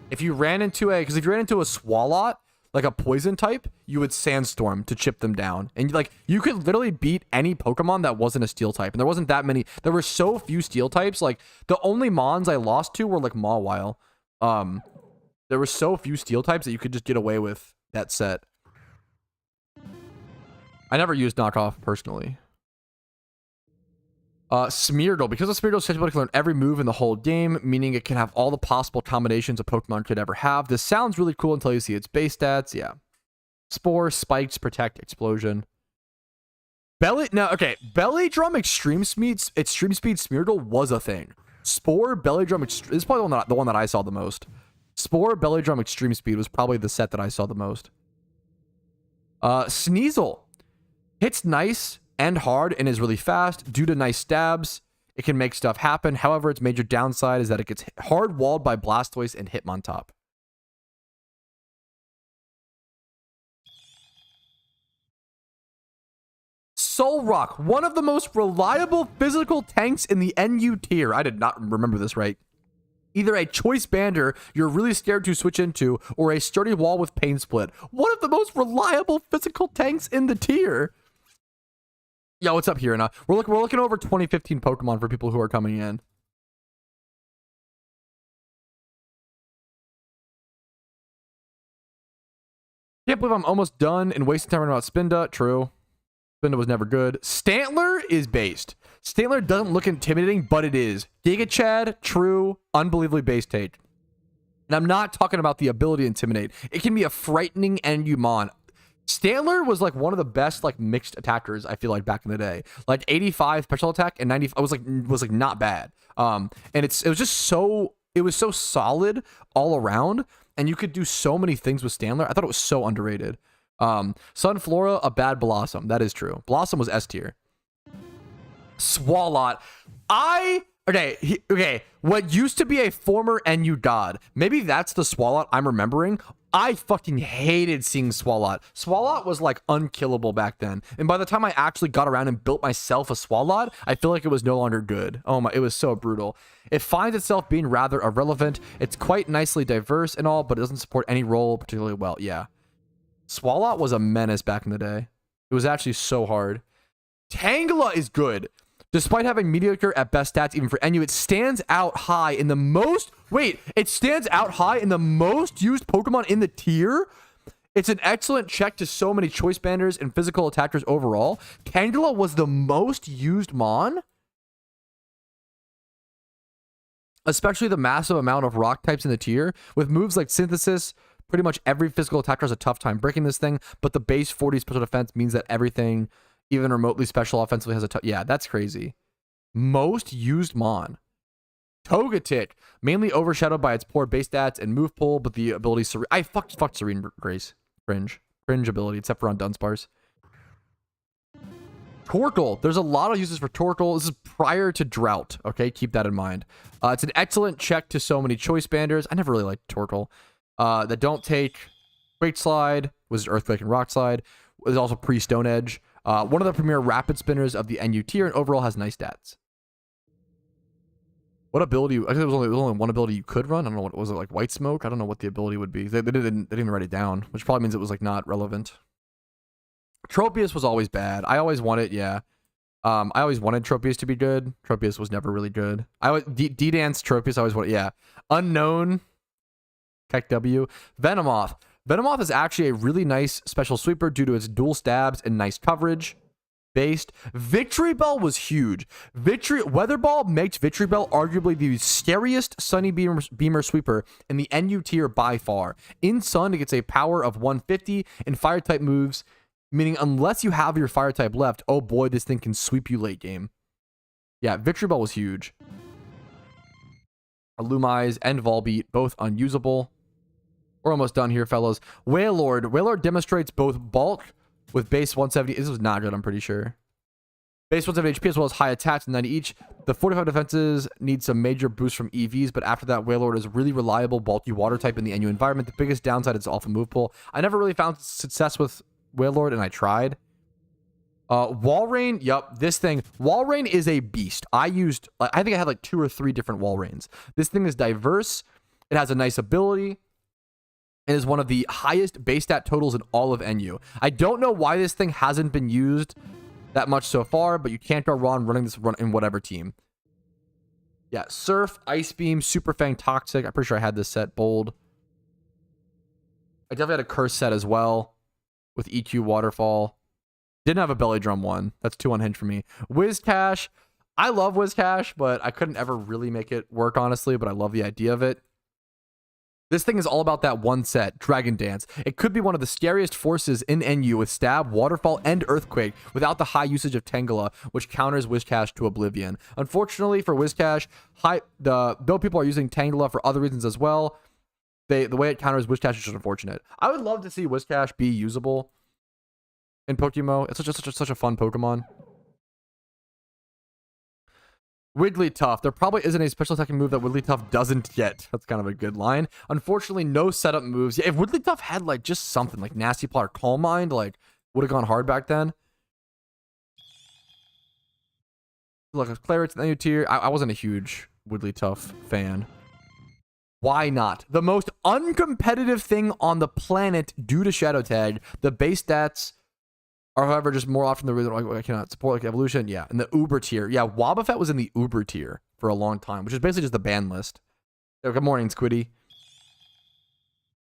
If you ran into a Swalot, like a poison type, you would Sandstorm to chip them down. And like you could literally beat any Pokemon that wasn't a steel type. And there wasn't that many. There were so few steel types. Like the only Mons I lost to were like Mawile. There were so few steel types that you could just get away with that set. I never used Knockoff personally. Smeargle. Because of Smeargle's ability to learn every move in the whole game, meaning it can have all the possible combinations a Pokemon could ever have. This sounds really cool until you see its base stats. Yeah. Spore, Spikes, Protect, Explosion. Belly Drum Extreme Speed Smeargle was a thing. Spore, Belly Drum, this is probably the one that I saw the most. Spore, Belly Drum, Extreme Speed was probably the set that I saw the most. Sneasel. Hits nice and hard and is really fast. Due to nice stabs, it can make stuff happen. However, its major downside is that it gets hard walled by Blastoise and Hitmontop. Solrock, one of the most reliable physical tanks in the NU tier. I did not remember this right. Either a choice bander you're really scared to switch into, or a sturdy wall with Pain Split. One of the most reliable physical tanks in the tier. Yo, what's up here? And we're looking over 2015 Pokemon for people who are coming in. Can't believe I'm almost done and wasting time about Spinda. True. Spinda was never good. Stantler is based. Stantler doesn't look intimidating, but it is. Giga Chad, true, unbelievably based take. And I'm not talking about the ability to intimidate. It can be a frightening NU Mon. Stantler was like one of the best like mixed attackers I feel like back in the day. Like 85 special attack and 90 was like not bad. And it was so solid all around, and you could do so many things with Stantler. I thought it was so underrated. Sunflora, a bad Blossom. That is true. Blossom was S tier. Swalot. Okay. What used to be a former NU god, maybe that's the Swalot I'm remembering. I fucking hated seeing Swalot. Swalot was like unkillable back then. And by the time I actually got around and built myself a Swalot, I feel like it was no longer good. Oh my, it was so brutal. It finds itself being rather irrelevant. It's quite nicely diverse and all, but it doesn't support any role particularly well. Yeah. Swalot was a menace back in the day. It was actually so hard. Tangela is good. Despite having mediocre at best stats, even for NU, it stands out high in the most... Wait, it stands out high in the most used Pokemon in the tier? It's an excellent check to so many choice banners and physical attackers overall. Tangela was the most used Mon? Especially the massive amount of rock types in the tier. With moves like Synthesis, pretty much every physical attacker has a tough time breaking this thing, but the base 40 special defense means that everything... even remotely special offensively has a... Yeah, that's crazy. Most used Mon. Togetic. Mainly overshadowed by its poor base stats and move pull, but the ability... I fucked Serene Grace. Cringe. Cringe ability, except for on Dunsparce. Torkoal. There's a lot of uses for Torkoal. This is prior to Drought, okay? Keep that in mind. It's an excellent check to so many choice banders. I never really liked Torkoal. That don't take Quake Slide, was Earthquake and Rock Slide. There's also pre-Stone Edge. One of the premier rapid spinners of the NU tier and overall has nice stats. What ability? I think there was only one ability you could run. I don't know what was it, like White Smoke? I don't know what the ability would be. They didn't write it down, which probably means it was like not relevant. Tropius was always bad. I always wanted, yeah. I always wanted Tropius to be good. Tropius was never really good. D-Dance Tropius I always wanted, yeah. Unknown. Keck W. Venomoth. Venomoth is actually a really nice special sweeper due to its dual stabs and nice coverage. Based. Victory Bell was huge. Weather Ball makes Victory Bell arguably the scariest Sunny Beamer sweeper in the NU tier by far. In Sun, it gets a power of 150 and fire type moves, meaning unless you have your fire type left, oh boy, this thing can sweep you late game. Yeah, Victory Bell was huge. Illumise and Volbeat, both unusable. We're almost done here, fellas. Wailord. Wailord demonstrates both bulk with base 170. This was not good, I'm pretty sure. Base 170 HP as well as high attacks, 90 each. The 45 defenses need some major boosts from EVs, but after that, Wailord is a really reliable, bulky water type in the NU environment. The biggest downside is alpha move pool. I never really found success with Wailord, and I tried. Walrein, yep, this thing. Walrein is a beast. I think I had like 2 or 3 different Walreins. This thing is diverse. It has a nice ability. It is one of the highest base stat totals in all of NU. I don't know why this thing hasn't been used that much so far, but you can't go wrong running this in whatever team. Yeah, Surf, Ice Beam, Super Fang, Toxic. I'm pretty sure I had this set bold. I definitely had a Curse set as well with EQ Waterfall. Didn't have a Belly Drum one. That's too unhinged for me. Whiscash. I love Whiscash, but I couldn't ever really make it work, honestly, but I love the idea of it. This thing is all about that one set, Dragon Dance. It could be one of the scariest forces in NU with Stab, Waterfall, and Earthquake without the high usage of Tangela, which counters Whiscash to oblivion. Unfortunately for Whiscash, though people are using Tangela for other reasons as well, the way it counters Whiscash is just unfortunate. I would love to see Whiscash be usable in PokeMMO. It's such a fun Pokemon. Wigglytuff. There probably isn't a special attacking move that Wigglytuff doesn't get. That's kind of a good line. Unfortunately, no setup moves. Yeah, if Wigglytuff had like just something like Nasty Plot or Calm Mind, like would have gone hard back then. Look, Clarets in the new tier. I wasn't a huge Wigglytuff fan. Why not? The most uncompetitive thing on the planet due to Shadow Tag. The base stats are, however, just more often the reason I cannot support like evolution. Yeah, in the Uber tier. Yeah, Wobbuffet was in the Uber tier for a long time, which is basically just the ban list. Oh, good morning, Squiddy.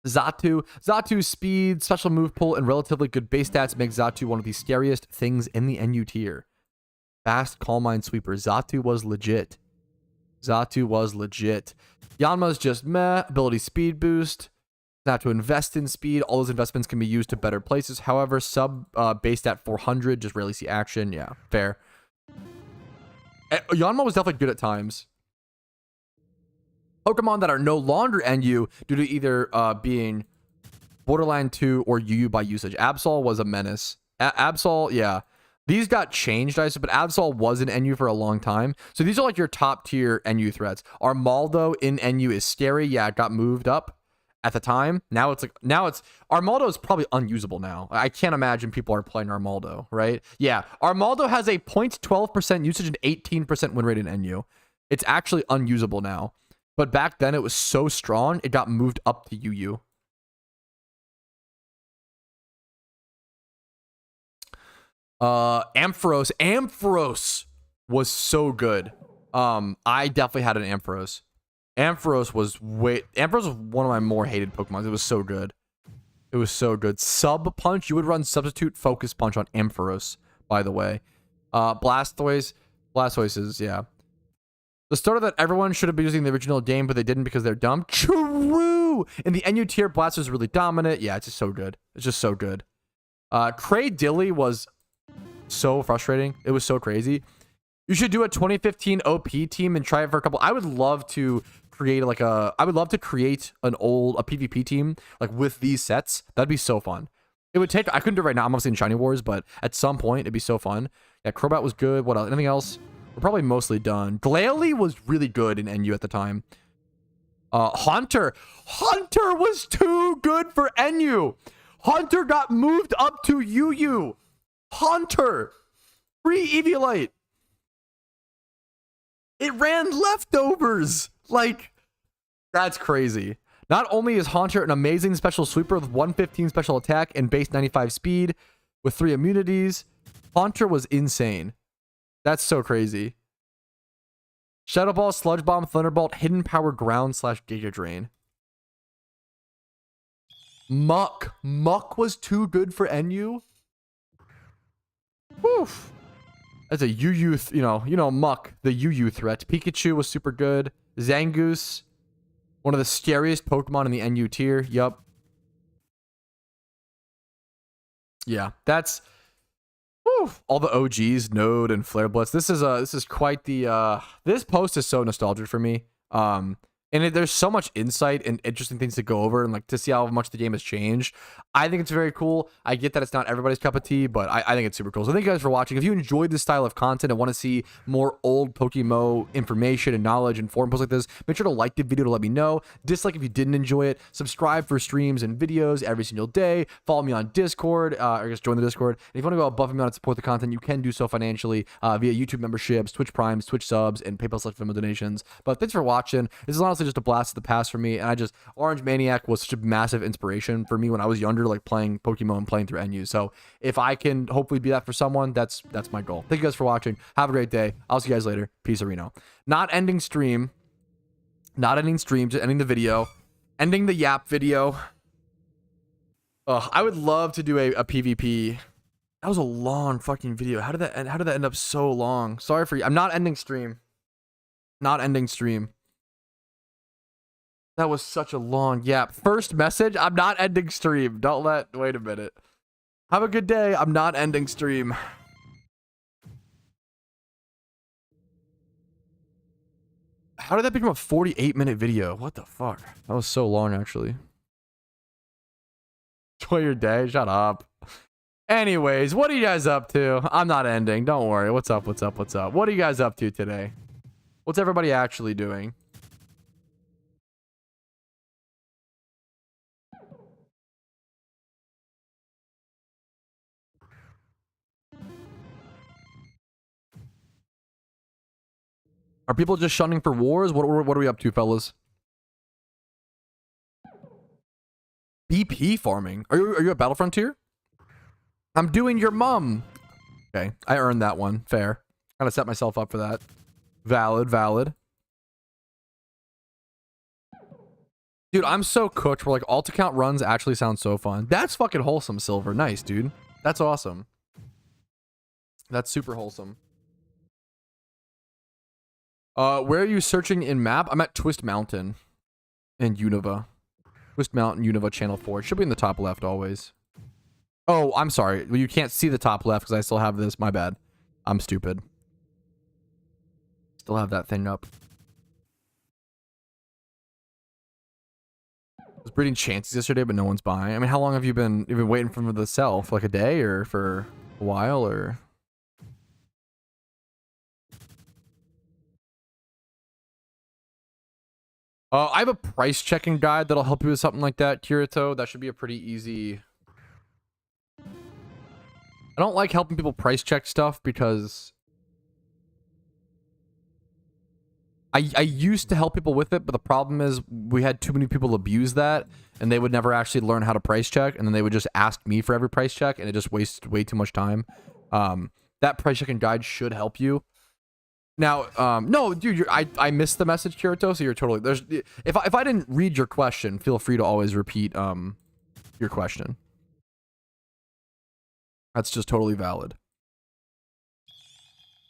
Xatu. Xatu's speed, special move pull, and relatively good base stats make Xatu one of the scariest things in the NU tier. Fast Calm Mind Sweeper. Xatu was legit. Xatu was legit. Yanma's just meh. Ability speed boost. Have to invest in speed. All those investments can be used to better places. However, based at 400, just rarely see action. Yeah, fair. Yanma was definitely good at times. Pokemon that are no longer NU due to either being Borderline 2 or UU by usage. Absol was a menace. Absol, yeah. These got changed, I said, but Absol was in NU for a long time. So these are like your top tier NU threats. Armaldo in NU is scary. Yeah, it got moved up at the time. Now it's Armaldo is probably unusable now. I can't imagine people are playing Armaldo, right? Yeah, Armaldo has a 0.12% usage and 18% win rate in NU. It's actually unusable now. But back then it was so strong, it got moved up to UU. Ampharos was so good. I definitely had an Ampharos. Ampharos was one of my more hated Pokemon. It was so good. It was so good. Sub Punch. You would run Substitute Focus Punch on Ampharos, by the way. Blastoise. Blastoise is, yeah. The starter that everyone should have been using in the original game, but they didn't because they're dumb. True! In the NU tier, Blastoise is really dominant. Yeah, it's just so good. It's just so good. Cradilly was so frustrating. It was so crazy. You should do a 2015 OP team and try it for a couple. I would love to create a PvP team like with these sets. That'd be so fun. It would take, I couldn't do it right now. I'm obviously in Shiny Wars, but at some point it'd be so fun. Yeah, Crobat was good. What else? Anything else? We're probably mostly done. Glalie was really good in NU at the time. Haunter was too good for NU. Haunter got moved up to UU. Haunter, free Eviolite. It ran leftovers. Like, that's crazy. Not only is Haunter an amazing special sweeper with 115 special attack and base 95 speed with 3 immunities, Haunter was insane. That's so crazy. Shadow Ball, Sludge Bomb, Thunderbolt, Hidden Power, Ground / Giga Drain. Muck was too good for NU. Woof. That's a UU, you know, Muck, the UU threat. Pikachu was super good. Zangoose, one of the scariest Pokemon in the NU tier. Yup. Yeah, that's all the OGs, Node and Flare Blitz. This is quite the this post is so nostalgic for me. And there's so much insight and interesting things to go over and like to see how much the game has changed. I think it's very cool. I get that it's not everybody's cup of tea, but I think it's super cool. So thank you guys for watching. If you enjoyed this style of content and want to see more old PokeMMO information and knowledge and forum posts like this, make sure to like the video to let me know. Dislike if you didn't enjoy it. Subscribe for streams and videos every single day. Follow me on Discord, or just join the Discord. And if you want to go above and beyond and support the content, you can do so financially via YouTube memberships, Twitch Primes, Twitch subs, and PayPal/Venmo donations. But thanks for watching. This is honestly just a blast of the past for me, and Orange Maniac was such a massive inspiration for me when I was younger, like playing Pokemon and playing through NU. So if I can hopefully be that for someone, that's my goal. Thank you guys for watching. Have a great day. I'll see you guys later. Peace, Reno. Not ending stream, just ending the video, ending the Yap video. I would love to do a PvP. That was a long fucking video. How did that end up so long? Sorry for you. I'm not ending stream. That was such a long Yap. First message, I'm not ending stream. Wait a minute. Have a good day. I'm not ending stream. How did that become a 48-minute video? What the fuck? That was so long, actually. Enjoy your day. Shut up. Anyways, what are you guys up to? I'm not ending. Don't worry. What's up? What are you guys up to today? What's everybody actually doing? Are people just shunning for wars? What are we up to, fellas? BP farming. Are you at Battlefront tier? I'm doing your mum. Okay, I earned that one. Fair. Kind of set myself up for that. Valid. Dude, I'm so cooked. Where like alt account runs actually sound so fun. That's fucking wholesome, Silver. Nice, dude. That's awesome. That's super wholesome. Where are you searching in map? I'm at Twist Mountain and Unova. Twist Mountain, Unova, Channel 4. It should be in the top left always. Oh, I'm sorry. Well, you can't see the top left because I still have this. My bad. I'm stupid. Still have that thing up. I was breeding chances yesterday, but no one's buying. I mean, how long have you been waiting for the sell? For like a day or for a while or... I have a price checking guide that'll help you with something like that, Kirito. That should be a pretty easy... I don't like helping people price check stuff because... I used to help people with it, but the problem is we had too many people abuse that, and they would never actually learn how to price check, and then they would just ask me for every price check, and it just wastes way too much time. That price checking guide should help you. Now, no, dude, I missed the message, Kirito, so you're totally there's if I didn't read your question, feel free to always repeat your question. That's just totally valid.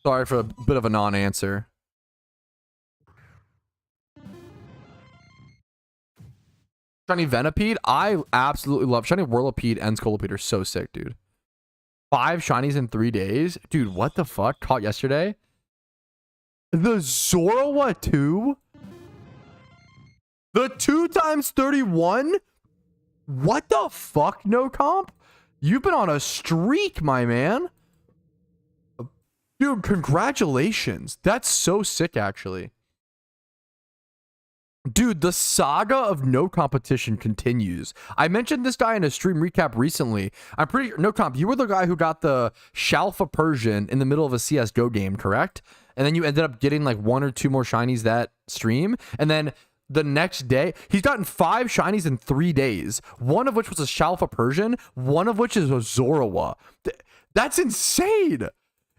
Sorry for a bit of a non-answer. Shiny Venipede, I absolutely love Shiny Whirlipede and Scolipede are so sick, dude. 5 shinies in 3 days, dude. What the fuck? Caught yesterday. The Zorua 2? The 2 times 31? What the fuck, no comp? You've been on a streak, my man. Dude, congratulations. That's so sick, actually. Dude, the saga of no competition continues. I mentioned this guy in a stream recap recently. I'm pretty no comp. You were the guy who got the Shalfa Persian in the middle of a CSGO game, correct? And then you ended up getting like 1 or 2 more shinies that stream. And then the next day, he's gotten 5 shinies in 3 days. One of which was a Shalfa Persian. One of which is a Zorua. That's insane.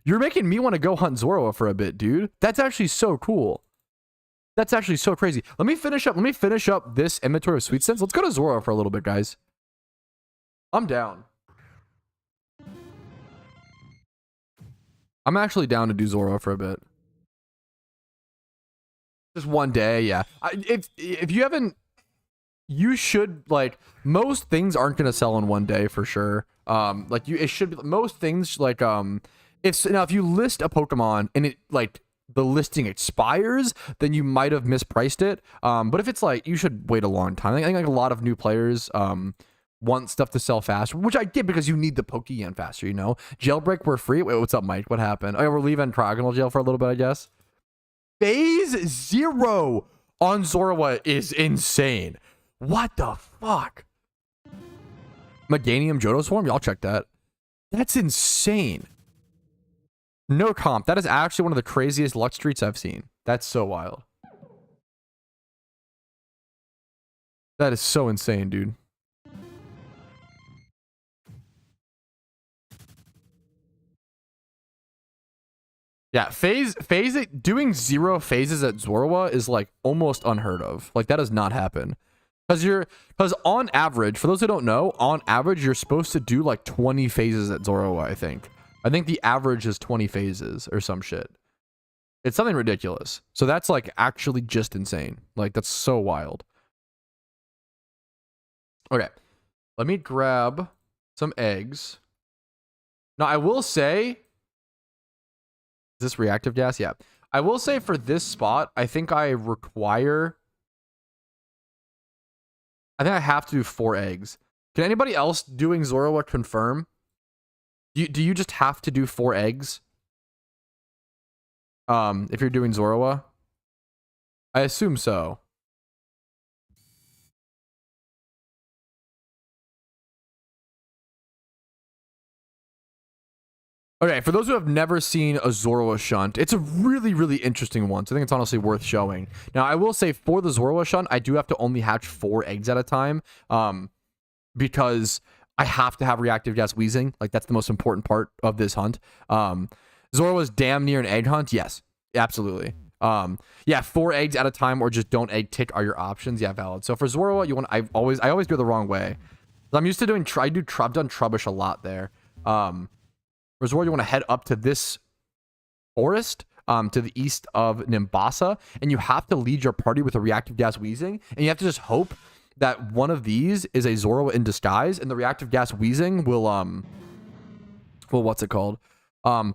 You're making me want to go hunt Zorua for a bit, dude. That's actually so cool. That's actually so crazy. Let me finish up this inventory of Sweet Sense. Let's go to Zorua for a little bit, guys. I'm down. I'm actually down to do Zorua for a bit. Just one day, yeah. If you haven't, you should, like, most things aren't gonna sell in one day for sure. It should be most things like if you list a Pokemon and it like the listing expires, then you might have mispriced it. But if it's like, you should wait a long time. I think like a lot of new players want stuff to sell faster, which I get because you need the Pokeyen faster, you know? Jailbreak, we're free. Wait, what's up, Mike? What happened? Oh, we're leaving Trigonal Jail for a little bit, I guess. Phase 0 on Zorua is insane. What the fuck? Meganium Johto Swarm? Y'all check that. That's insane. No comp. That is actually one of the craziest luck streaks I've seen. That's so wild. That is so insane, dude. Yeah, doing 0 phases at Zorua is like almost unheard of. Like that does not happen. Because on average, for those who don't know, on average you're supposed to do like 20 phases at Zorua, I think. I think the average is 20 phases or some shit. It's something ridiculous. So that's like actually just insane. Like that's so wild. Okay. Let me grab some eggs. Now I will say, is this reactive gas? Yeah. I will say for this spot, I think I have to do 4 eggs. Can anybody else doing Zorua confirm? Do you just have to do 4 eggs? If you're doing Zorua? I assume so. Okay, for those who have never seen a Zorua shunt, it's a really, really interesting one. So I think it's honestly worth showing. Now, I will say for the Zorua shunt, I do have to only hatch 4 eggs at a time. Because I have to have reactive gas wheezing. Like, that's the most important part of this hunt. Zorua's damn near an egg hunt. Yes, absolutely. Yeah, 4 eggs at a time or just don't egg tick are your options. Yeah, valid. So for Zorua, I always do it the wrong way. I'm used to doing, I've done Trubbish a lot there. For Zorua, you want to head up to this forest to the east of Nimbasa, and you have to lead your party with a reactive gas wheezing, and you have to just hope that one of these is a Zorua in disguise, and the reactive gas wheezing will what's it called? 5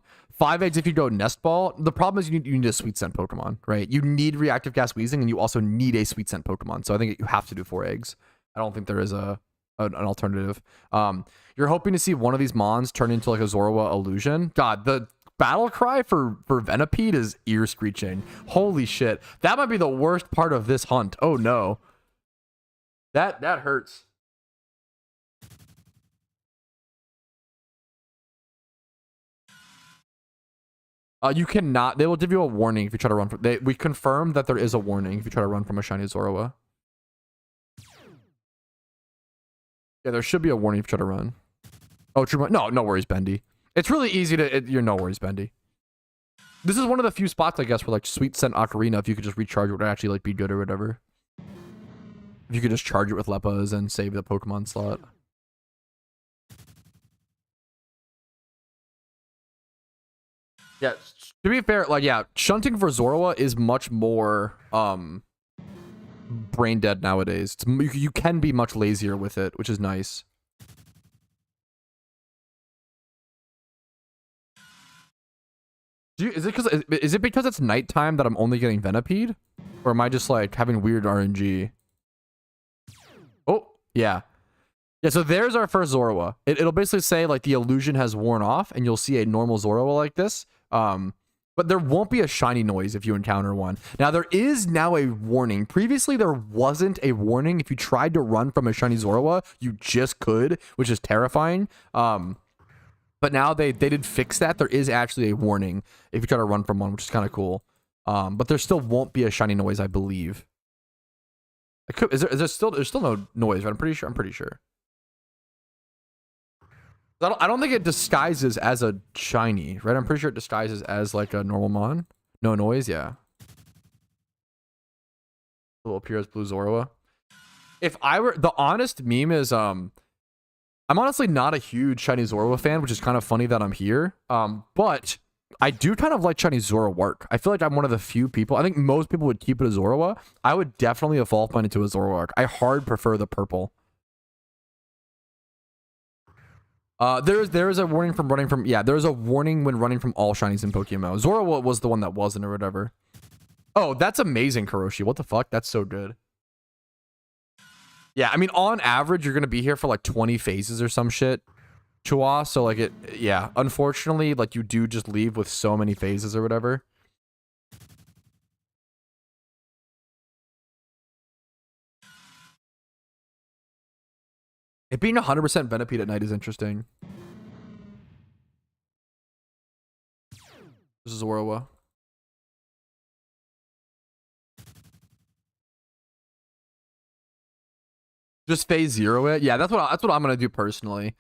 eggs if you go nest ball. The problem is you need a sweet scent Pokemon, right? You need reactive gas wheezing, and you also need a sweet scent Pokemon. So I think you have to do 4 eggs. I don't think there is an alternative. You're hoping to see one of these Mons turn into like a Zorua illusion. God, the battle cry for Venipede is ear screeching. Holy shit. That might be the worst part of this hunt. Oh no. That hurts. You cannot. They will give you a warning if you try to run from. We confirmed that there is a warning if you try to run from a shiny Zorua. Yeah, there should be a warning if you try to run. Oh, true. No worries, Bendy. It's really easy to... you're no worries, Bendy. This is one of the few spots, I guess, where like Sweet Scent Ocarina, if you could just recharge it, would actually like be good or whatever. If you could just charge it with Leppas and save the Pokemon slot. Yeah, to be fair, like, yeah, shunting for Zorua is much more brain dead nowadays. You can be much lazier with it, which is nice. Is it because it's nighttime that I'm only getting Venipede? Or am I just like having weird RNG? Oh, yeah. Yeah, so there's our first Zorua. It'll basically say like the illusion has worn off and you'll see a normal Zorua like this. But there won't be a shiny noise if you encounter one. Now there is now a warning. Previously there wasn't a warning. If you tried to run from a shiny Zorua, you just could, which is terrifying. But now they did fix that. There is actually a warning if you try to run from one, which is kind of cool. But there still won't be a shiny noise, I believe. There's still no noise, right? I'm pretty sure. I don't think it disguises as a shiny, right? I'm pretty sure it disguises as like a normal mon. No noise, yeah. It will appear as Blue Zorua. If I were... the honest meme is... I'm honestly not a huge shiny Zorua fan, which is kind of funny that I'm here. But I do kind of like shiny Zorua work. I feel like I'm one of the few people... I think most people would keep it as Zorua. I would definitely evolve mine into a Zorua work. I hard prefer the purple. There is a warning from running from... yeah, there's a warning when running from all shinies in PokeMMO. Zorua was the one that wasn't or whatever. Oh, that's amazing, Kuroshi. What the fuck? That's so good. Yeah, I mean, on average, you're going to be here for like 20 phases or some shit. Chua, so like it... yeah, unfortunately, like you do just leave with so many phases or whatever. It being 100% Venipede at night is interesting. This is Zorua. Just phase 0 it? Yeah, that's what I'm gonna do personally.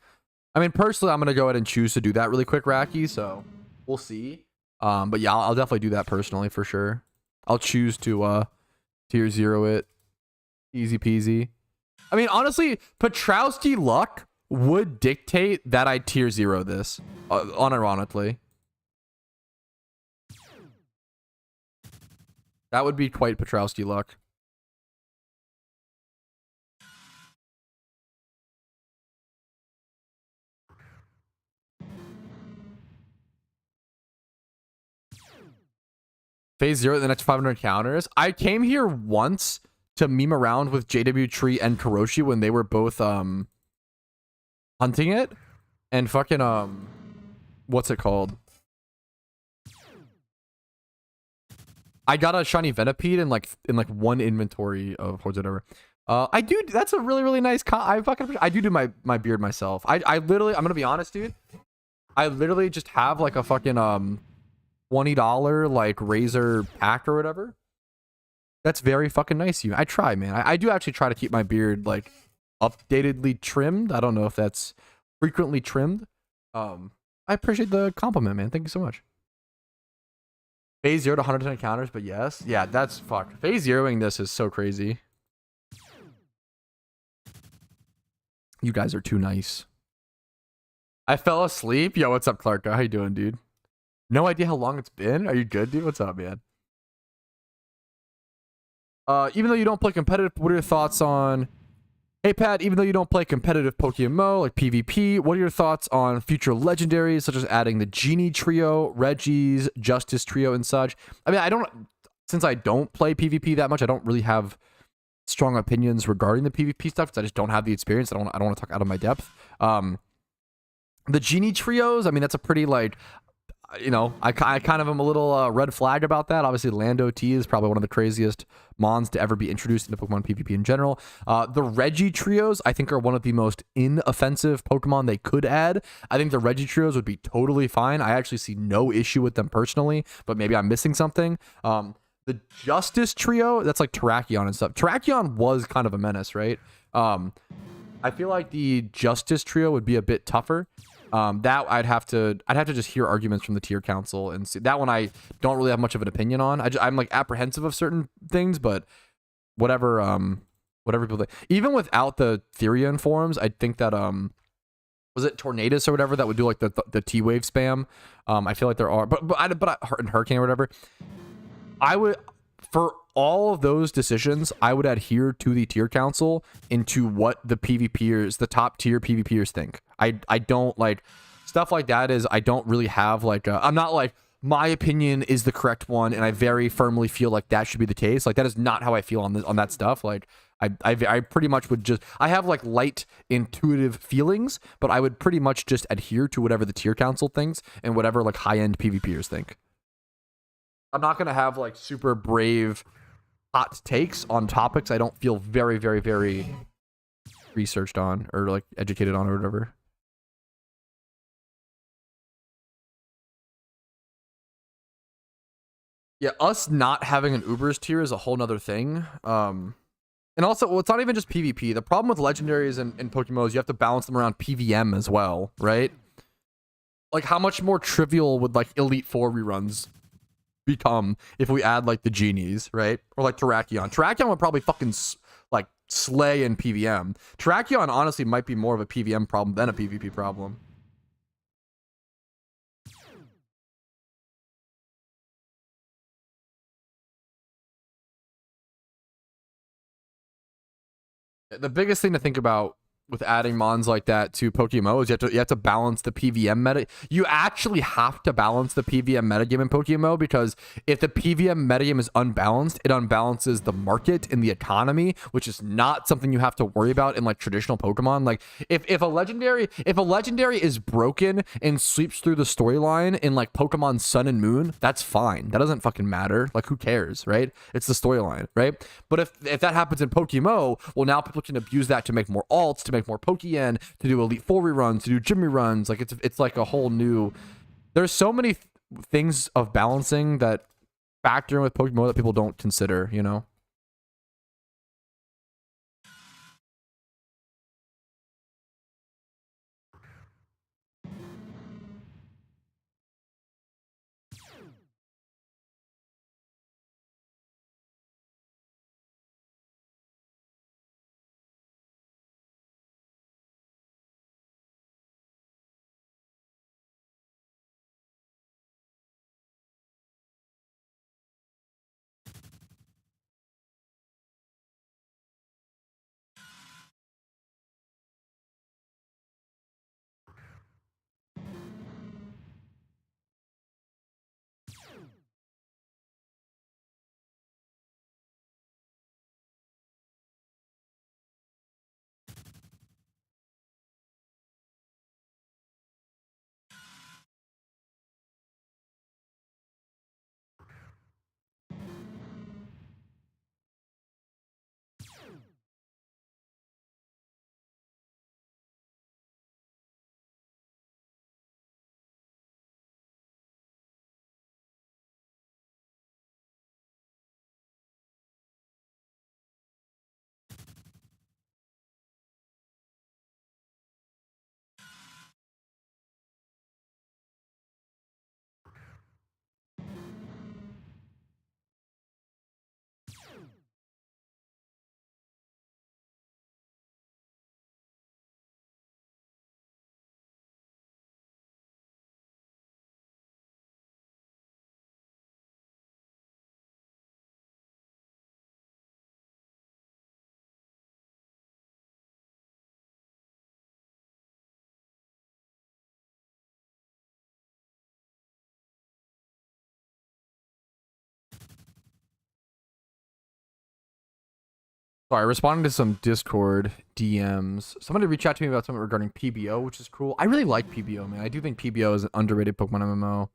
I mean, personally, I'm gonna go ahead and choose to do that really quick, Raki, so we'll see. But yeah, I'll definitely do that personally for sure. I'll choose to tier 0 it. Easy peasy. I mean, honestly, Patrouski luck would dictate that I tier 0 this, unironically. That would be quite Patrouski luck. Phase 0 the next 500 encounters. I came here once to meme around with JW Tree and Kuroshi when they were both hunting it, and fucking what's it called? I got a shiny Venipede in like one inventory of hordes or whatever. I do. That's a really nice. I do my beard myself. I literally. I'm gonna be honest, dude. I literally just have like a fucking $20 like razor pack or whatever. That's very fucking nice of you. I try, man. I do actually try to keep my beard like updatedly trimmed. I don't know if that's frequently trimmed. I appreciate the compliment, man. Thank you so much. Phase 0 to 110 encounters, but yes. Yeah, that's fuck. Phase 0ing this is so crazy. You guys are too nice. I fell asleep. Yo, what's up, Clark? How you doing, dude? No idea how long it's been. Are you good, dude? What's up, man? Even though you don't play competitive, what are your thoughts on... Hey, Pat, even though you don't play competitive PokeMMO, like PvP, what are your thoughts on future legendaries, such as adding the Genie Trio, Reggie's, Justice Trio, and such? I mean, since I don't play PvP that much, I don't really have strong opinions regarding the PvP stuff, because I just don't have the experience. I don't want to talk out of my depth. The Genie Trios, I mean, that's a pretty, like... you know, I kind of am a little red flag about that. Obviously, Lando T is probably one of the craziest mons to ever be introduced into Pokemon PvP in general. The Reggie Trios, I think, are one of the most inoffensive Pokemon they could add. I think the Reggie Trios would be totally fine. I actually see no issue with them personally, but maybe I'm missing something. The Justice Trio, that's like Terrakion and stuff. Terrakion was kind of a menace, right? I feel like the Justice Trio would be a bit tougher. That I'd have to just hear arguments from the tier council and see. That one I don't really have much of an opinion on. I'm like apprehensive of certain things, but whatever whatever people think. Even without the Therian forums, I think that was it Tornadus or whatever that would do like the T-wave spam. I feel like there are, but in Hurricane or whatever. I would, for all of those decisions, I would adhere to the tier council into what the PvPers, the top tier PvPers think. I don't like stuff like that. I don't really have like I'm not like my opinion is the correct one, and I very firmly feel like that should be the case. Like that is not how I feel on that stuff. Like I pretty much would just, I have like light intuitive feelings, but I would pretty much just adhere to whatever the tier council thinks and whatever like high end PvPers think. I'm not going to have like super brave hot takes on topics I don't feel very, very, very researched on or like educated on or whatever. Yeah, us not having an Ubers tier is a whole nother thing. And also, well, it's not even just PvP. The problem with legendaries and Pokemon is you have to balance them around PVM as well, right? Like, how much more trivial would like Elite Four reruns become if we add like the genies, right? Or like Terrakion. Terrakion would probably fucking like slay in PVM. Terrakion honestly might be more of a PVM problem than a PvP problem. The biggest thing to think about with adding mons like that to PokeMMO is you have to balance the PVM meta. You actually have to balance the PVM metagame in PokeMMO, because if the PVM metagame is unbalanced, it unbalances the market and the economy, which is not something you have to worry about in like traditional Pokemon. Like if a legendary is broken and sweeps through the storyline in like Pokemon Sun and Moon, that's fine. That doesn't fucking matter. Like, who cares, right? It's the storyline, right? But if that happens in PokeMMO, well, now people can abuse that to make more alts, to make more Pokeyen, to do Elite Four reruns, to do gym reruns. Like it's like a whole new. There's so many things of balancing that factor in with Pokemon that people don't consider, you know. Sorry, responding to some Discord DMs. Somebody reached out to me about something regarding PBO, which is cool. I really like PBO, man. I do think PBO is an underrated Pokemon MMO.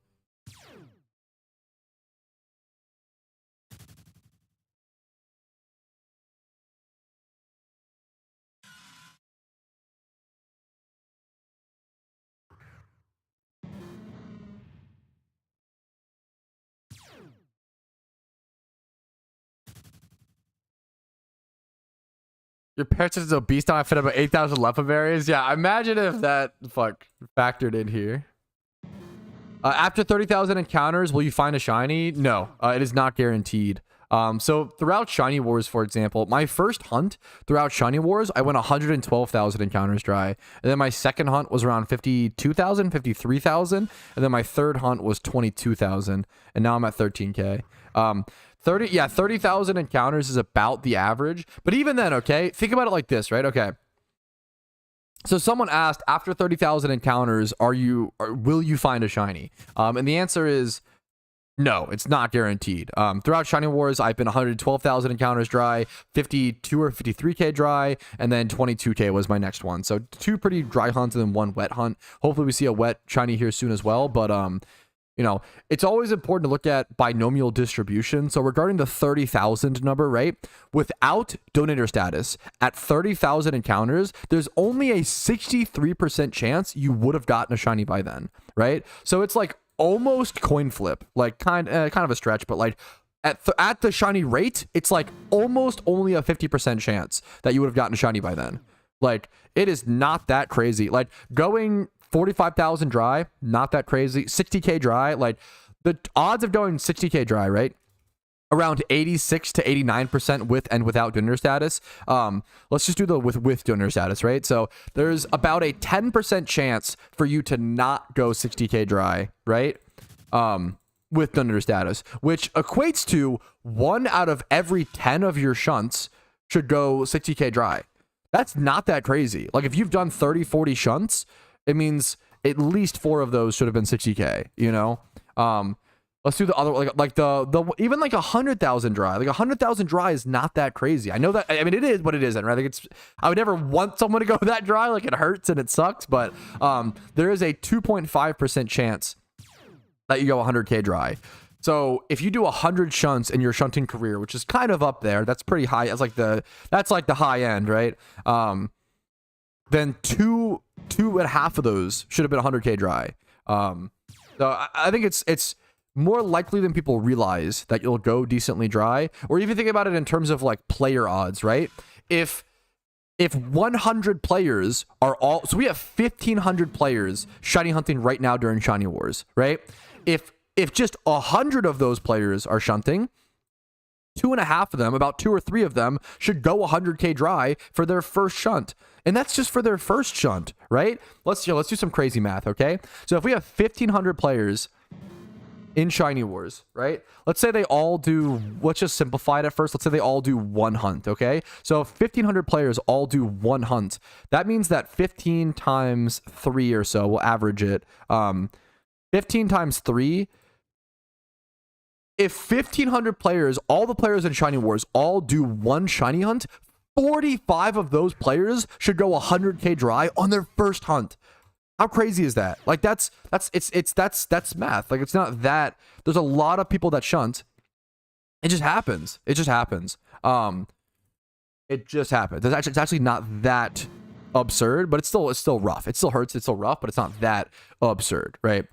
Your parents is obese now. I fit about 8,000 lepa berries. Yeah, imagine if that factored in here. After 30,000 encounters, will you find a shiny? No, it is not guaranteed. So throughout Shiny Wars, for example, my first hunt throughout Shiny Wars, I went 112,000 encounters dry. And then my second hunt was around 52,000, 53,000. And then my third hunt was 22,000. And now I'm at 13K. 30,000 encounters is about the average. But even then, okay, think about it like this, right? Okay. So someone asked, after 30,000 encounters, will you find a shiny? And the answer is no, it's not guaranteed. Throughout Shiny Wars, I've been 112,000 encounters dry, 52 or 53k dry, and then 22k was my next one. So 2 pretty dry hunts and then 1 wet hunt. Hopefully we see a wet shiny here soon as well. But you know, it's always important to look at binomial distribution. So regarding the 30,000 number, right? Without donator status, at 30,000 encounters, there's only a 63% chance you would have gotten a shiny by then, right? So it's like almost coin flip, like kind of a stretch, but like at the shiny rate, it's like almost only a 50% chance that you would have gotten a shiny by then. Like, it is not that crazy. Like, going 45,000 dry, not that crazy. 60k dry, like the odds of going 60k dry, right? Around 86 to 89% with and without donor status. Let's just do the with donor status, right? So there's about a 10% chance for you to not go 60k dry, right? With donor status, which equates to 1 out of every 10 of your shunts should go 60k dry. That's not that crazy. Like, if you've done 30, 40 shunts, it means at least 4 of those should have been 60k, you know? Let's do the other, like the even like 100,000 dry. Like 100,000 dry is not that crazy. I know that, I mean, it is, but it isn't, right? Like, I would never want someone to go that dry. Like, it hurts and it sucks, but there is a 2.5% chance that you go 100k dry. So if you do 100 shunts in your shunting career, which is kind of up there, that's pretty high. That's like the high end, right? Then two and a half of those should have been 100k dry. So I think it's more likely than people realize that you'll go decently dry, or even think about it in terms of like player odds, right? If 100 players are all, so we have 1,500 players shiny hunting right now during Shiny Wars, right? If just 100 of those players are shunting, 2.5 of them, about 2 or 3 of them, should go 100k dry for their first shunt. And that's just for their first shunt, right? Let's do some crazy math, okay? So if we have 1,500 players in Shiny Wars, right? Let's say they all do, let's just simplify it at first. Let's say they all do 1 hunt, okay? So if 1,500 players all do 1 hunt, that means that 15 times 3 or so, we'll average it. 15 times 3, if 1,500 players, all the players in Shiny Wars, all do 1 shiny hunt, 45 of those players should go 100k dry on their first hunt. How crazy is that? Like, that's math. Like, it's not that. There's a lot of people that shunt. It just happens. It just happens. It just happens. It's actually not that absurd, but it's still rough. It still hurts. It's still rough, but it's not that absurd, right?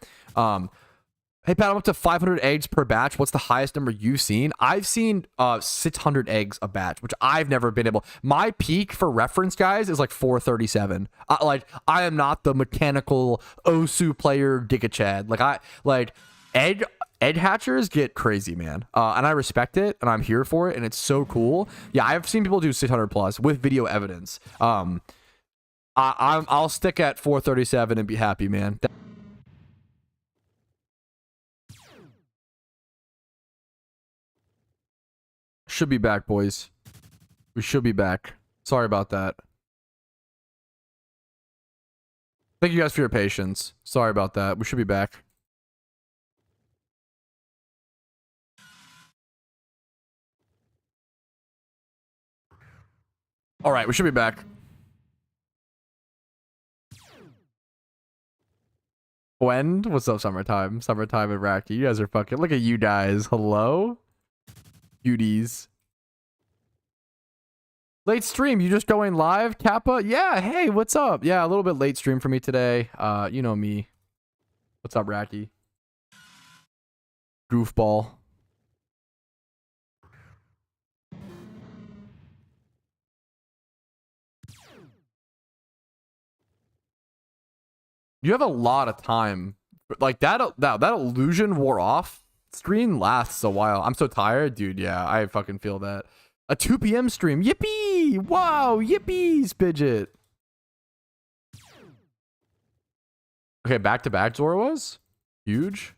Hey, Pat, I'm up to 500 eggs per batch. What's the highest number you've seen? I've seen 600 eggs a batch, which I've never been able. My peak, for reference, guys, is like 437. I am not the mechanical Osu player Giga Chad. Egg hatchers get crazy, man. And I respect it, and I'm here for it, and it's so cool. Yeah, I've seen people do 600 plus with video evidence. I'll stick at 437 and be happy, man. Should be back, boys. We should be back. Sorry about that. Thank you guys for your patience. Sorry about that. We should be back. All right, we should be back. When? What's up, summertime? Summertime and Racky. You guys are fucking... Look at you guys. Hello? Cuties. Late stream. You just going live, Kappa? Yeah. Hey, what's up? Yeah, a little bit late stream for me today. You know me. What's up, Racky? Goofball. You have a lot of time. Like that illusion wore off. Stream lasts a while. I'm so tired, dude. Yeah, I fucking feel that. A 2 p.m. stream. Yippee! Wow, yippee, Spidget. Okay, back to back Zora was huge.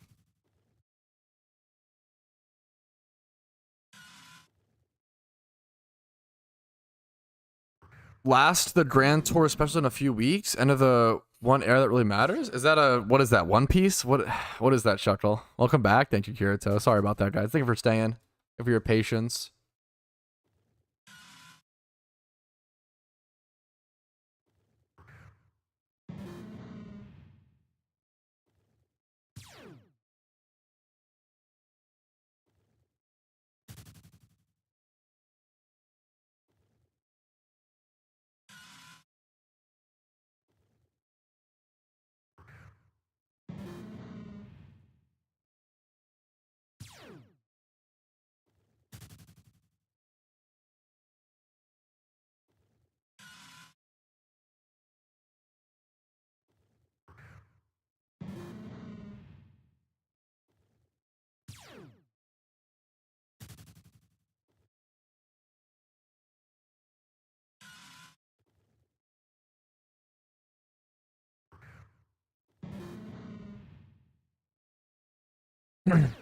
Last the Grand Tour special in a few weeks. End of the one era that really matters. Is that a what is that? One Piece? What is that, Shuckle? Welcome back. Thank you, Kirito. Sorry about that, guys. Thank you for staying. And for your patience.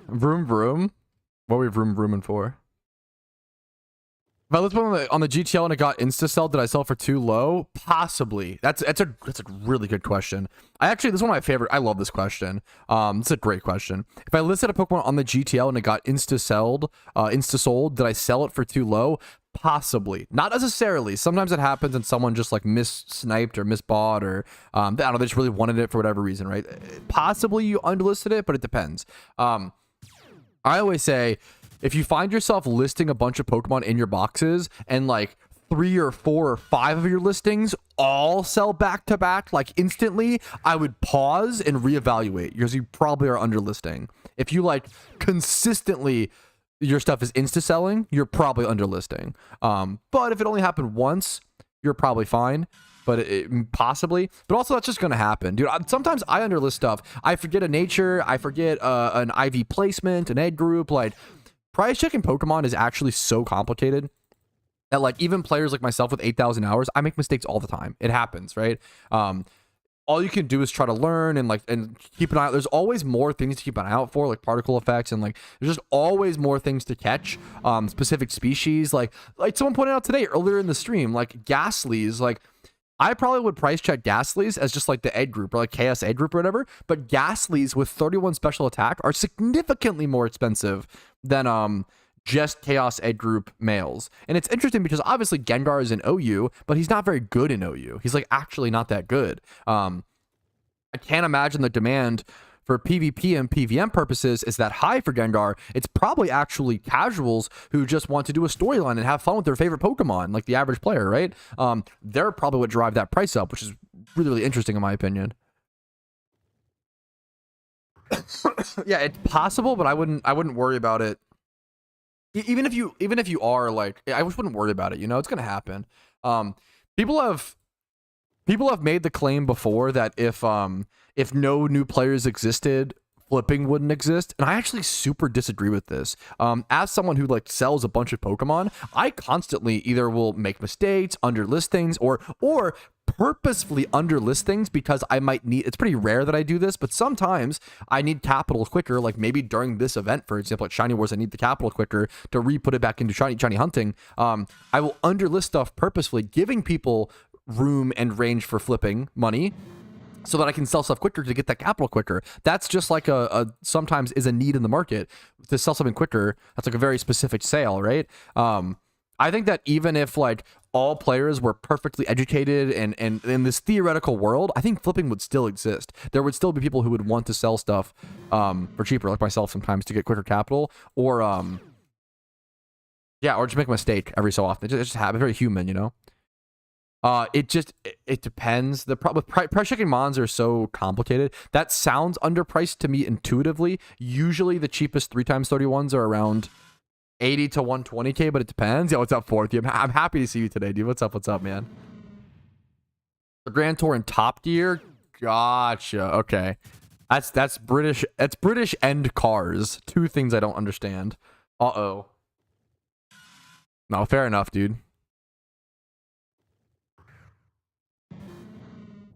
Vroom vroom. What are we vroom vrooming for? If I listed one on the GTL and it got insta sell, did I sell for too low? Possibly. That's a really good question. This is one of my favorite. I love this question. It's a great question. If I listed a Pokemon on the GTL and it got insta sold, did I sell it for too low? Possibly. Not necessarily. Sometimes it happens and someone just like sniped or misbought or I don't know, they just really wanted it for whatever reason, right? Possibly you underlisted it, but it depends. I always say, if you find yourself listing a bunch of Pokemon in your boxes and like 3 or 4 or 5 of your listings all sell back to back, like instantly, I would pause and reevaluate because you probably are underlisting. If you like consistently, your stuff is insta selling, you're probably underlisting. But if it only happened once, you're probably fine. But possibly. But also, that's just going to happen. Dude, sometimes I underlist stuff. I forget a nature. I forget an IV placement, an egg group. Like, price checking Pokemon is actually so complicated that, like, even players like myself with 8,000 hours, I make mistakes all the time. It happens, right? All you can do is try to learn and keep an eye out. There's always more things to keep an eye out for, like particle effects, and like there's just always more things to catch. Specific species, like someone pointed out today earlier in the stream, like Ghastlies, like. I probably would price check Ghastlies as just like the egg group or like Chaos egg group or whatever, but Ghastlies with 31 special attack are significantly more expensive than just Chaos egg group males. And it's interesting because obviously Gengar is in OU, but he's not very good in OU. He's like actually not that good. I can't imagine the demand for PvP and PVM purposes is that high for Gengar. It's probably actually casuals who just want to do a storyline and have fun with their favorite Pokemon, like the average player, right? They're probably what drive that price up, which is really, really interesting in my opinion. Yeah, it's possible, but I wouldn't worry about it. Even if you are like, I just wouldn't worry about it. You know, it's gonna happen. People have made the claim before that if no new players existed, flipping wouldn't exist, and I actually super disagree with this. As someone who like sells a bunch of Pokemon, I constantly either will make mistakes, underlist things, or purposefully underlist things because I might need. It's pretty rare that I do this, but sometimes I need capital quicker. Like maybe during this event, for example, at Shiny Wars, I need the capital quicker to re-put it back into shiny hunting. I will underlist stuff purposefully, giving people room and range for flipping money so that I can sell stuff quicker to get that capital quicker. That's just like a sometimes is a need in the market to sell something quicker. That's like a very specific sale, right? I think that even if like all players were perfectly educated and in this theoretical world, I think flipping would still exist. There would still be people who would want to sell stuff for cheaper, like myself sometimes, to get quicker capital, or yeah, or just make a mistake every so often. It just happens. Very human, you know. It depends. The price checking mons are so complicated. That sounds underpriced to me intuitively. Usually the cheapest 3x31s are around 80 to 120k, but it depends. Yeah, what's up, Fourth? I'm happy to see you today, dude. What's up, man? The Grand Tour in top gear, Gotcha. Okay. That's British. That's British and cars. Two things I don't understand. Uh-oh. No, fair enough, dude.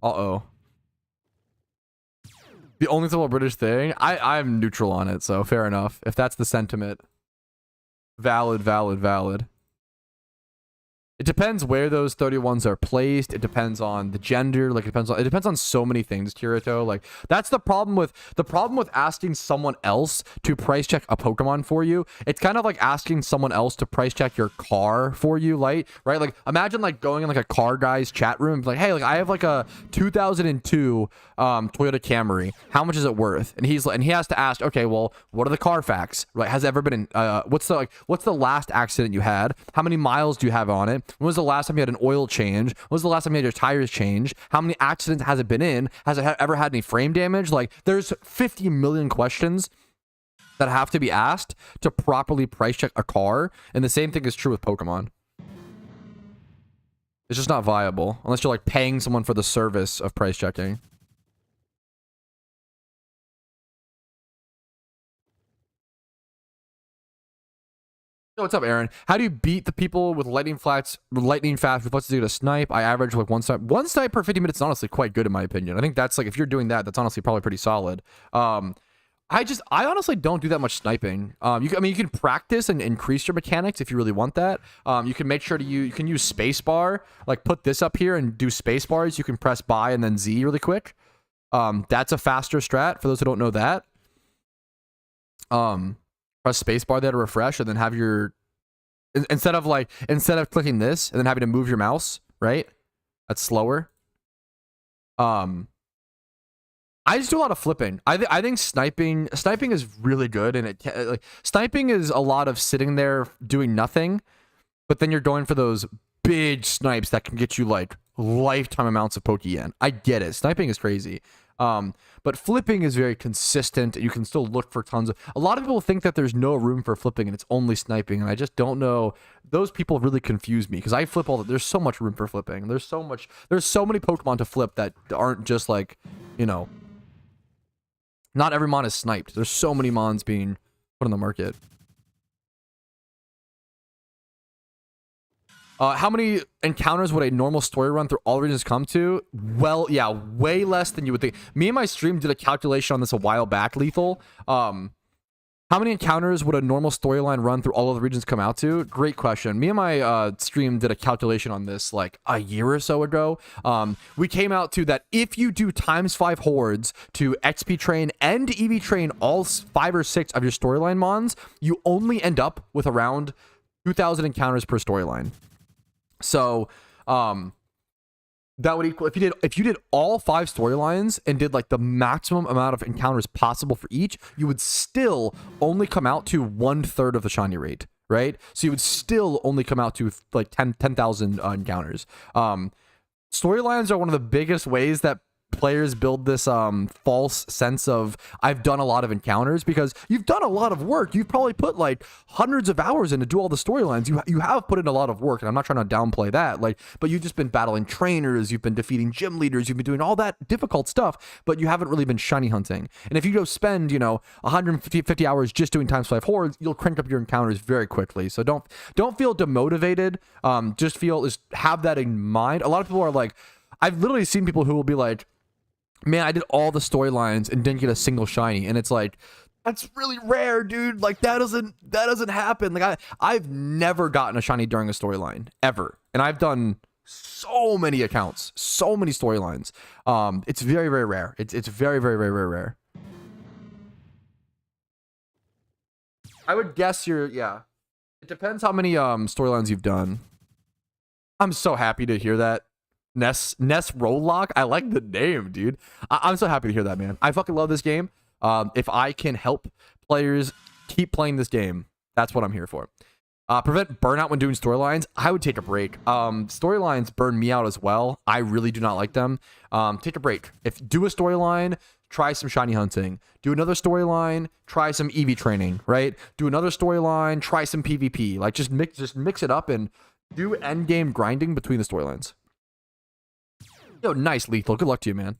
Uh-oh. The only single British thing? I'm neutral on it, so fair enough. If that's the sentiment. Valid, valid, valid. It depends where those 31s are placed. It depends on the gender. Like it depends on so many things, Kirito. Like that's the problem with asking someone else to price check a Pokemon for you. It's kind of like asking someone else to price check your car for you, right? Like imagine like going in like a car guy's chat room, like, hey, like I have like a 2002 Toyota Camry. How much is it worth? And he has to ask, okay, well, what are the Carfax? Right? Has it ever been in what's the last accident you had? How many miles do you have on it? When was the last time you had an oil change? When was the last time you had your tires changed? How many accidents has it been in? Has it ever had any frame damage? Like, there's 50 million questions that have to be asked to properly price check a car. And the same thing is true with Pokemon. It's just not viable unless you're like paying someone for the service of price checking. Yo, what's up, Aaron? How do you beat the people with lightning fast reflexes to get a snipe? I average like one snipe per 50 minutes is honestly quite good in my opinion. I think that's like, if you're doing that, that's honestly probably pretty solid. I honestly don't do that much sniping. You can practice and increase your mechanics if you really want that. You can make sure you can use spacebar, like put this up here and do spacebars. You can press buy and then Z really quick. That's a faster strat for those who don't know that. Press spacebar there to refresh, and then have your instead of clicking this and then having to move your mouse, right? That's slower. I just do a lot of flipping. I think sniping is really good, and like sniping is a lot of sitting there doing nothing, but then you're going for those big snipes that can get you like lifetime amounts of Pokeyen. I get it. Sniping is crazy. But flipping is very consistent. You can still look for tons of... A lot of people think that there's no room for flipping and it's only sniping, and I just don't know. Those people really confuse me because I flip all the... There's so much room for flipping. There's so many Pokemon to flip that aren't just like, you know... Not every mon is sniped. There's so many mons being put on the market. How many encounters would a normal story run through all regions come to? Well, yeah, way less than you would think. Me and my stream did a calculation on this a while back, Lethal. How many encounters would a normal storyline run through all of the regions come out to? Great question. Me and my stream did a calculation on this like a year or so ago. We came out to that if you do ×5 hordes to XP train and EV train all 5 or 6 of your storyline mons, you only end up with around 2,000 encounters per storyline. So, that would equal if you did all 5 storylines and did like the maximum amount of encounters possible for each, you would still only come out to 1/3 of the shiny rate, right? So you would still only come out to like 10,000 encounters. Storylines are one of the biggest ways that players build this false sense of I've done a lot of encounters, because you've done a lot of work. You've probably put like hundreds of hours in to do all the storylines. You have put in a lot of work, and I'm not trying to downplay that, like, but you've just been battling trainers, you've been defeating gym leaders, you've been doing all that difficult stuff, but you haven't really been shiny hunting. And if you go spend 150 hours just doing ×5 hordes, you'll crank up your encounters very quickly. So don't feel demotivated. Just have that in mind. A lot of people are like, I've literally seen people who will be like, man, I did all the storylines and didn't get a single shiny, and it's like, that's really rare, dude. Like that doesn't happen. Like I've never gotten a shiny during a storyline ever, and I've done so many accounts, so many storylines. It's very, very rare. It's very, very, very, very rare. I would guess yeah. It depends how many storylines you've done. I'm so happy to hear that. Ness Rollock. I like the name, dude. I'm so happy to hear that, man. I fucking love this game. If I can help players keep playing this game, that's what I'm here for. Prevent burnout when doing storylines. I would take a break. Storylines burn me out as well. I really do not like them. Take a break. Do a storyline, try some shiny hunting. Do another storyline, try some EV training, right? Do another storyline, try some PvP. Like just mix it up and do end game grinding between the storylines. Yo, nice, Lethal. Good luck to you, man.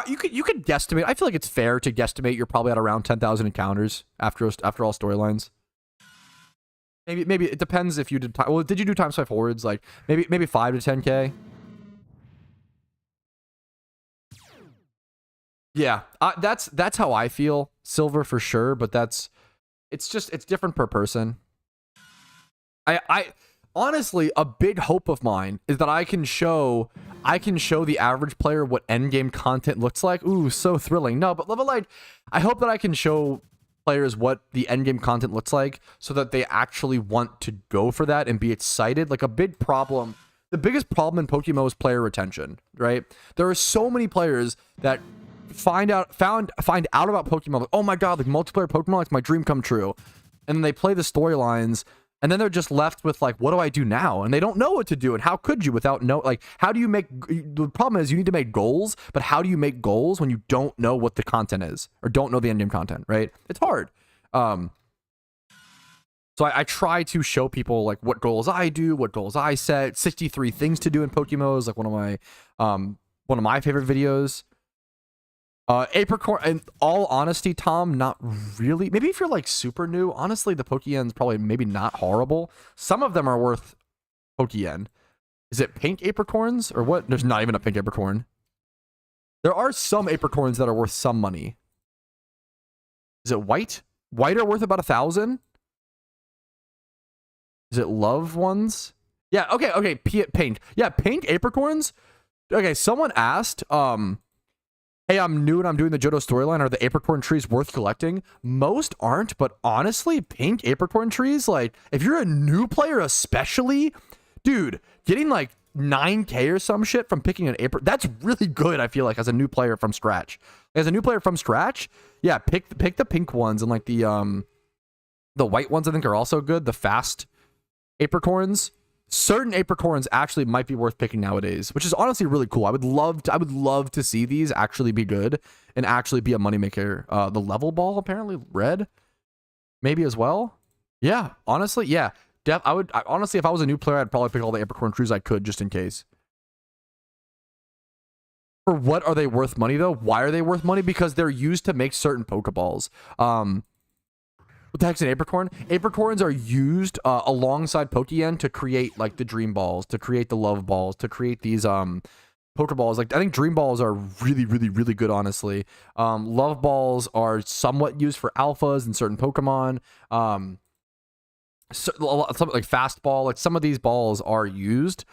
You could guesstimate. I feel like it's fair to guesstimate you're probably at around 10,000 encounters after all storylines. Maybe it depends if you did. Well, did you do times 5 forwards? Like maybe 5 to 10K. Yeah, that's how I feel. Silver for sure, but it's different per person. I honestly, a big hope of mine is that I can show the average player what endgame content looks like. Ooh, so thrilling. No, but like, I hope that I can show players what the endgame content looks like so that they actually want to go for that and be excited. Like, a big problem, the biggest problem in PokeMMO is player retention, right? There are so many players that find out about Pokemon, like, oh my god, like multiplayer Pokemon, like my dream come true, and then they play the storylines, and then they're just left with like, what do I do now? And they don't know what to do. And how could you without like, how do you make, the problem is you need to make goals, but how do you make goals when you don't know what the content is or don't know the endgame content, right? It's hard. So I try to show people like what goals I do, what goals I set. 63 things to do in PokeMMO is like one of my favorite videos. Apricorn, in all honesty, Tom, not really. Maybe if you're like super new, honestly, the Pokeyen's probably maybe not horrible. Some of them are worth Pokeyen. Is it pink apricorns or what? There's not even a pink apricorn. There are some apricorns that are worth some money. Is it white? White are worth about 1,000. Is it love ones? Yeah, okay, pink. Yeah, pink apricorns. Okay, someone asked, hey, I'm new and I'm doing the Johto storyline. Are the apricorn trees worth collecting? Most aren't, but honestly, pink apricorn trees, like, if you're a new player especially, dude, getting like 9K or some shit from picking an apricorn, that's really good, I feel like, as a new player from scratch. As a new player from scratch, yeah, pick the pink ones, and like the white ones I think are also good, the fast apricorns. Certain apricorns actually might be worth picking nowadays, which is honestly really cool. I would love to see these actually be good and actually be a moneymaker. The level ball, apparently red, maybe as well. Yeah, honestly, yeah. Honestly, if I was a new player, I'd probably pick all the apricorn trees I could just in case. For what are they worth money though? Why are they worth money? Because they're used to make certain Pokeballs. What the heck's an apricorn? Apricorns are used alongside Pokeyen to create like the dream balls, to create the love balls, to create these Pokeballs. Like, I think dream balls are really good, honestly. Love balls are somewhat used for alphas in certain Pokemon. Something like fastball, like some of these balls are used